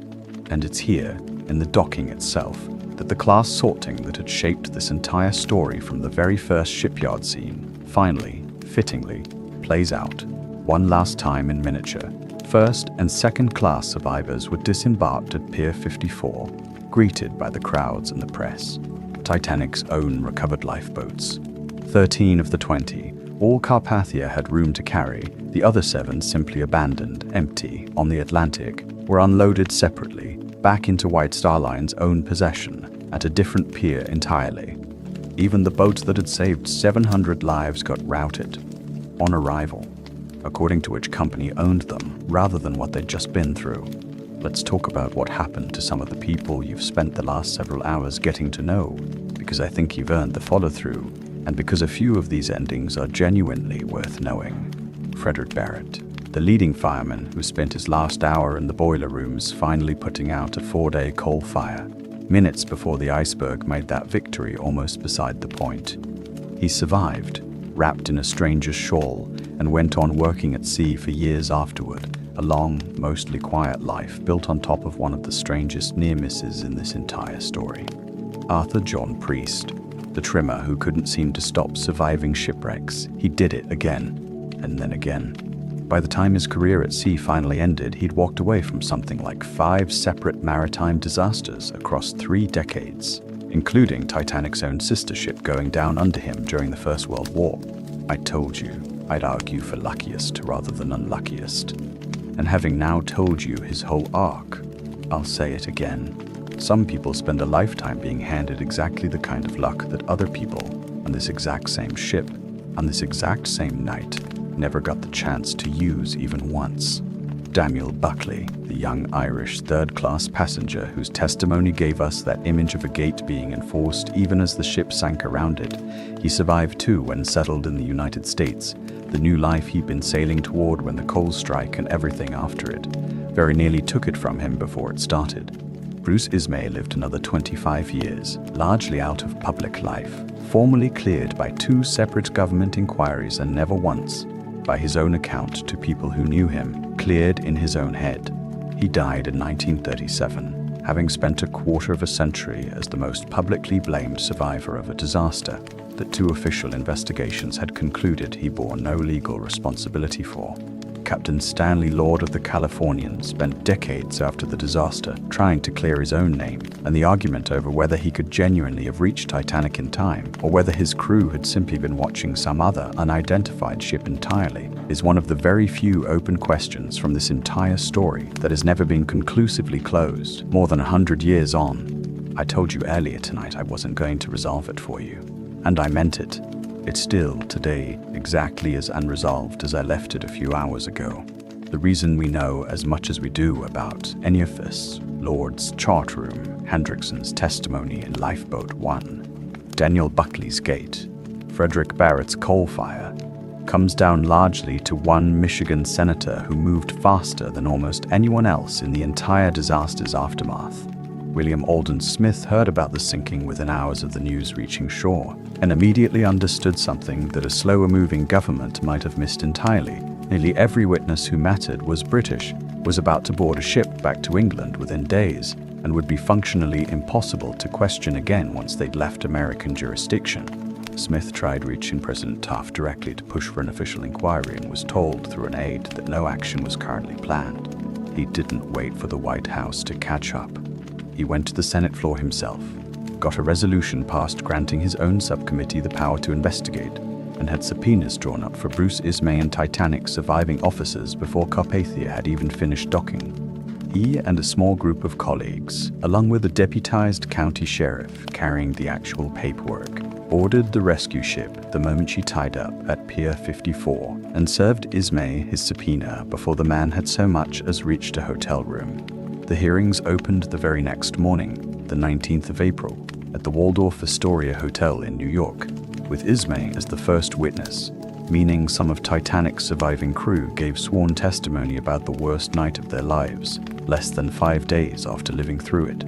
And it's here, in the docking itself, that the class sorting that had shaped this entire story from the very first shipyard scene finally, fittingly, plays out, one last time in miniature. First and second class survivors were disembarked at Pier 54, greeted by the crowds and the press. Titanic's own recovered lifeboats. 13 of the 20, all Carpathia had room to carry, the other 7 simply abandoned, empty, on the Atlantic, were unloaded separately, back into White Star Line's own possession, at a different pier entirely. Even the boats that had saved 700 lives got routed on arrival, according to which company owned them, rather than what they'd just been through. Let's talk about what happened to some of the people you've spent the last several hours getting to know, because I think you've earned the follow-through, and because a few of these endings are genuinely worth knowing. Frederick Barrett, the leading fireman who spent his last hour in the boiler rooms finally putting out a 4-day coal fire, minutes before the iceberg made that victory almost beside the point. He survived, wrapped in a stranger's shawl, and went on working at sea for years afterward, a long, mostly quiet life built on top of one of the strangest near-misses in this entire story. Arthur John Priest, the trimmer who couldn't seem to stop surviving shipwrecks, he did it again, and then again. By the time his career at sea finally ended, he'd walked away from something like 5 separate maritime disasters across 3 decades, including Titanic's own sister ship going down under him during the First World War. I told you, I'd argue for luckiest rather than unluckiest. And having now told you his whole arc, I'll say it again. Some people spend a lifetime being handed exactly the kind of luck that other people, on this exact same ship, on this exact same night, never got the chance to use even once. Daniel Buckley, the young Irish third-class passenger whose testimony gave us that image of a gate being enforced even as the ship sank around it, he survived too when settled in the United States, the new life he'd been sailing toward when the coal strike and everything after it very nearly took it from him before it started. Bruce Ismay lived another 25 years, largely out of public life, formally cleared by 2 separate government inquiries and never once, by his own account to people who knew him, cleared in his own head. He died in 1937, having spent a quarter of a century as the most publicly blamed survivor of a disaster that 2 official investigations had concluded he bore no legal responsibility for. Captain Stanley Lord of the Californian spent decades after the disaster trying to clear his own name, and the argument over whether he could genuinely have reached Titanic in time, or whether his crew had simply been watching some other unidentified ship entirely, is one of the very few open questions from this entire story that has never been conclusively closed, more than 100 years on. I told you earlier tonight I wasn't going to resolve it for you, and I meant it. It's still, today, exactly as unresolved as I left it a few hours ago. The reason we know as much as we do about any of this, Lord's chart room, Hendrickson's testimony in Lifeboat 1, Daniel Buckley's gate, Frederick Barrett's coal fire, comes down largely to one Michigan senator who moved faster than almost anyone else in the entire disaster's aftermath. William Alden Smith heard about the sinking within hours of the news reaching shore, and immediately understood something that a slower-moving government might have missed entirely. Nearly every witness who mattered was British, was about to board a ship back to England within days, and would be functionally impossible to question again once they'd left American jurisdiction. Smith tried reaching President Taft directly to push for an official inquiry and was told through an aide that no action was currently planned. He didn't wait for the White House to catch up. He went to the Senate floor himself, got a resolution passed granting his own subcommittee the power to investigate, and had subpoenas drawn up for Bruce Ismay and Titanic's surviving officers before Carpathia had even finished docking. He and a small group of colleagues, along with a deputized county sheriff carrying the actual paperwork, boarded the rescue ship the moment she tied up at Pier 54 and served Ismay his subpoena before the man had so much as reached a hotel room. The hearings opened the very next morning, the 19th of April, at the Waldorf Astoria Hotel in New York, with Ismay as the first witness, meaning some of Titanic's surviving crew gave sworn testimony about the worst night of their lives, less than 5 days after living through it,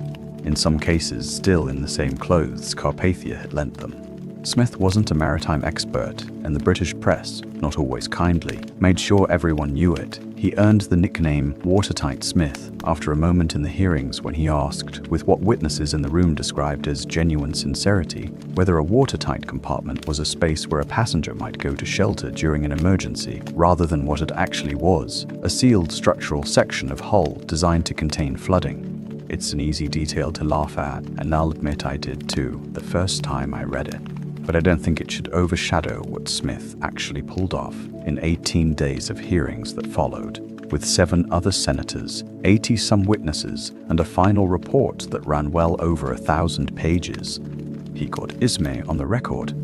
in some cases still in the same clothes Carpathia had lent them. Smith wasn't a maritime expert, and the British press, not always kindly, made sure everyone knew it. He earned the nickname Watertight Smith after a moment in the hearings when he asked, with what witnesses in the room described as genuine sincerity, whether a watertight compartment was a space where a passenger might go to shelter during an emergency, rather than what it actually was, a sealed structural section of hull designed to contain flooding. It's an easy detail to laugh at, and I'll admit I did too, the first time I read it. But I don't think it should overshadow what Smith actually pulled off in 18 days of hearings that followed, with 7 other senators, 80-some witnesses, and a final report that ran well over 1,000 pages. He got Ismay on the record.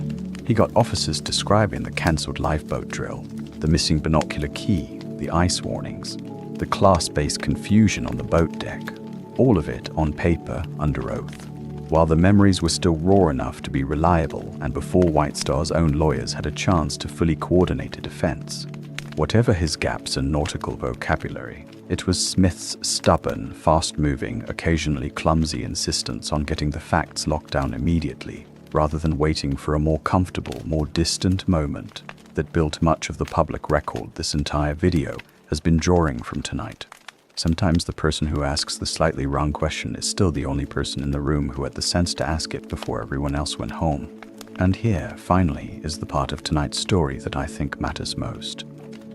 He got officers describing the cancelled lifeboat drill, the missing binocular key, the ice warnings, the class-based confusion on the boat deck, all of it on paper under oath. While the memories were still raw enough to be reliable and before White Star's own lawyers had a chance to fully coordinate a defense. Whatever his gaps in nautical vocabulary, it was Smith's stubborn, fast-moving, occasionally clumsy insistence on getting the facts locked down immediately, rather than waiting for a more comfortable, more distant moment that built much of the public record this entire video has been drawing from tonight. Sometimes the person who asks the slightly wrong question is still the only person in the room who had the sense to ask it before everyone else went home. And here, finally, is the part of tonight's story that I think matters most.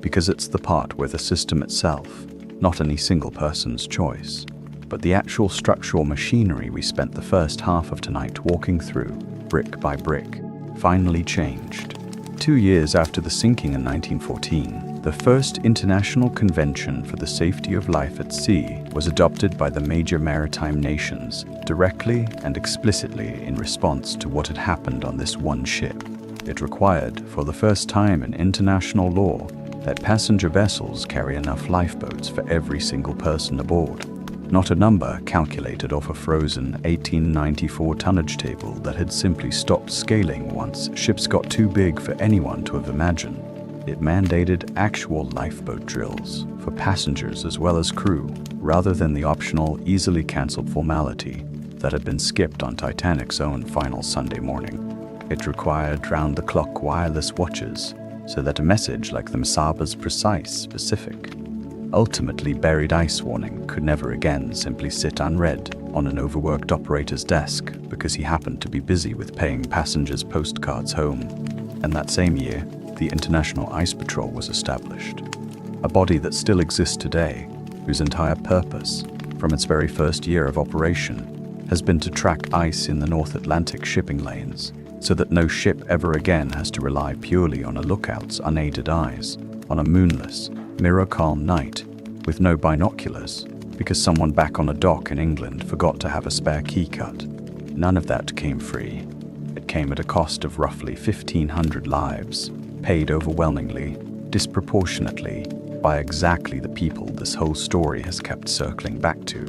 Because it's the part where the system itself, not any single person's choice, but the actual structural machinery we spent the first half of tonight walking through, brick by brick, finally changed. 2 years after the sinking in 1914, the first International Convention for the Safety of Life at Sea was adopted by the major maritime nations, directly and explicitly in response to what had happened on this one ship. It required, for the first time in international law, that passenger vessels carry enough lifeboats for every single person aboard, not a number calculated off a frozen 1894 tonnage table that had simply stopped scaling once ships got too big for anyone to have imagined. It mandated actual lifeboat drills for passengers as well as crew, rather than the optional, easily cancelled formality that had been skipped on Titanic's own final Sunday morning. It required round-the-clock wireless watches, so that a message like the Masaba's precise, specific, ultimately buried ice warning could never again simply sit unread on an overworked operator's desk because he happened to be busy with paying passengers' postcards home. And that same year, the International Ice Patrol was established, a body that still exists today, whose entire purpose, from its very first year of operation, has been to track ice in the North Atlantic shipping lanes, so that no ship ever again has to rely purely on a lookout's unaided eyes on a moonless, mirror-calm night with no binoculars because someone back on a dock in England forgot to have a spare key cut. None of that came free. It came at a cost of roughly 1,500 lives, paid overwhelmingly, disproportionately, by exactly the people this whole story has kept circling back to.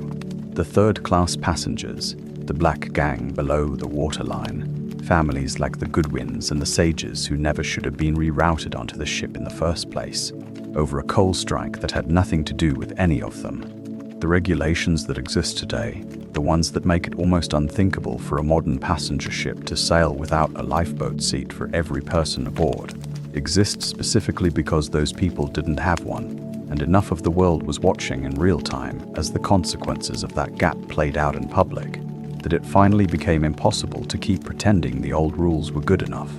The third-class passengers, the black gang below the waterline, families like the Goodwins and the Sages who never should have been rerouted onto the ship in the first place, over a coal strike that had nothing to do with any of them. The regulations that exist today, the ones that make it almost unthinkable for a modern passenger ship to sail without a lifeboat seat for every person aboard, exist specifically because those people didn't have one, and enough of the world was watching in real time as the consequences of that gap played out in public, that it finally became impossible to keep pretending the old rules were good enough.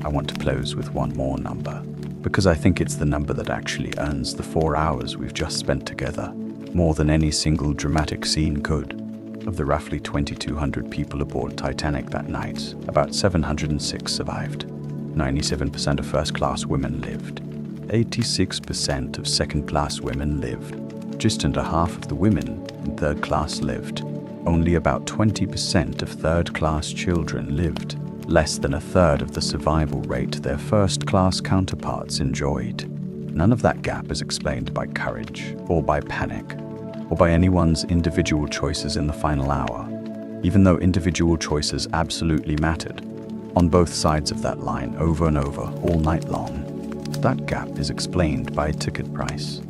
I want to close with one more number, because I think it's the number that actually earns the 4 hours we've just spent together, more than any single dramatic scene could. Of the roughly 2,200 people aboard Titanic that night, about 706 survived. 97% of first-class women lived. 86% of second-class women lived. Just under half of the women in third class lived. Only about 20% of third-class children lived. Less than a third of the survival rate their first-class counterparts enjoyed. None of that gap is explained by courage, or by panic, or by anyone's individual choices in the final hour, even though individual choices absolutely mattered, on both sides of that line over and over all night long. That gap is explained by a ticket price,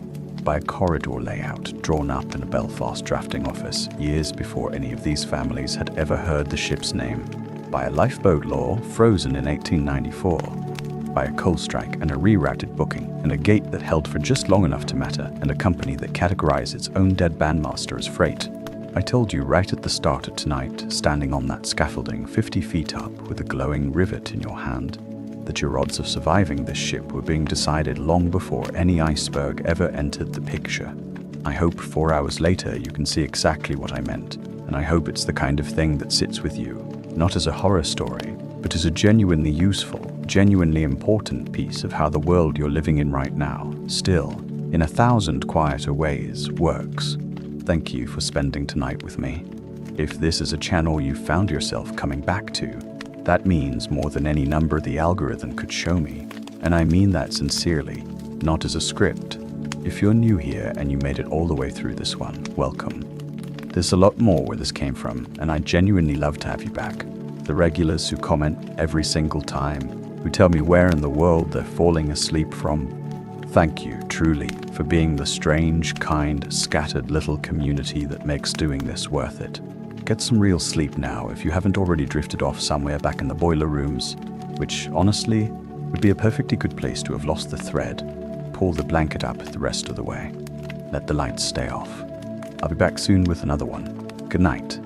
by a corridor layout drawn up in a Belfast drafting office years before any of these families had ever heard the ship's name, by a lifeboat law frozen in 1894, by a coal strike and a rerouted booking, and a gate that held for just long enough to matter, and a company that categorized its own dead bandmaster as freight. I told you right at the start of tonight, standing on that scaffolding 50 feet up with a glowing rivet in your hand, that your odds of surviving this ship were being decided long before any iceberg ever entered the picture. I hope 4 hours later you can see exactly what I meant, and I hope it's the kind of thing that sits with you, not as a horror story, but as a genuinely useful, genuinely important piece of how the world you're living in right now, still, in 1,000 quieter ways, works. Thank you for spending tonight with me. If this is a channel you've found yourself coming back to, that means more than any number the algorithm could show me, and I mean that sincerely, not as a script. If you're new here and you made it all the way through this one, welcome. There's a lot more where this came from, and I genuinely love to have you back. The regulars who comment every single time, who tell me where in the world they're falling asleep from. Thank you, truly, for being the strange, kind, scattered little community that makes doing this worth it. Get some real sleep now if you haven't already drifted off somewhere back in the boiler rooms, which, honestly, would be a perfectly good place to have lost the thread. Pull the blanket up the rest of the way. Let the lights stay off. I'll be back soon with another one. Good night.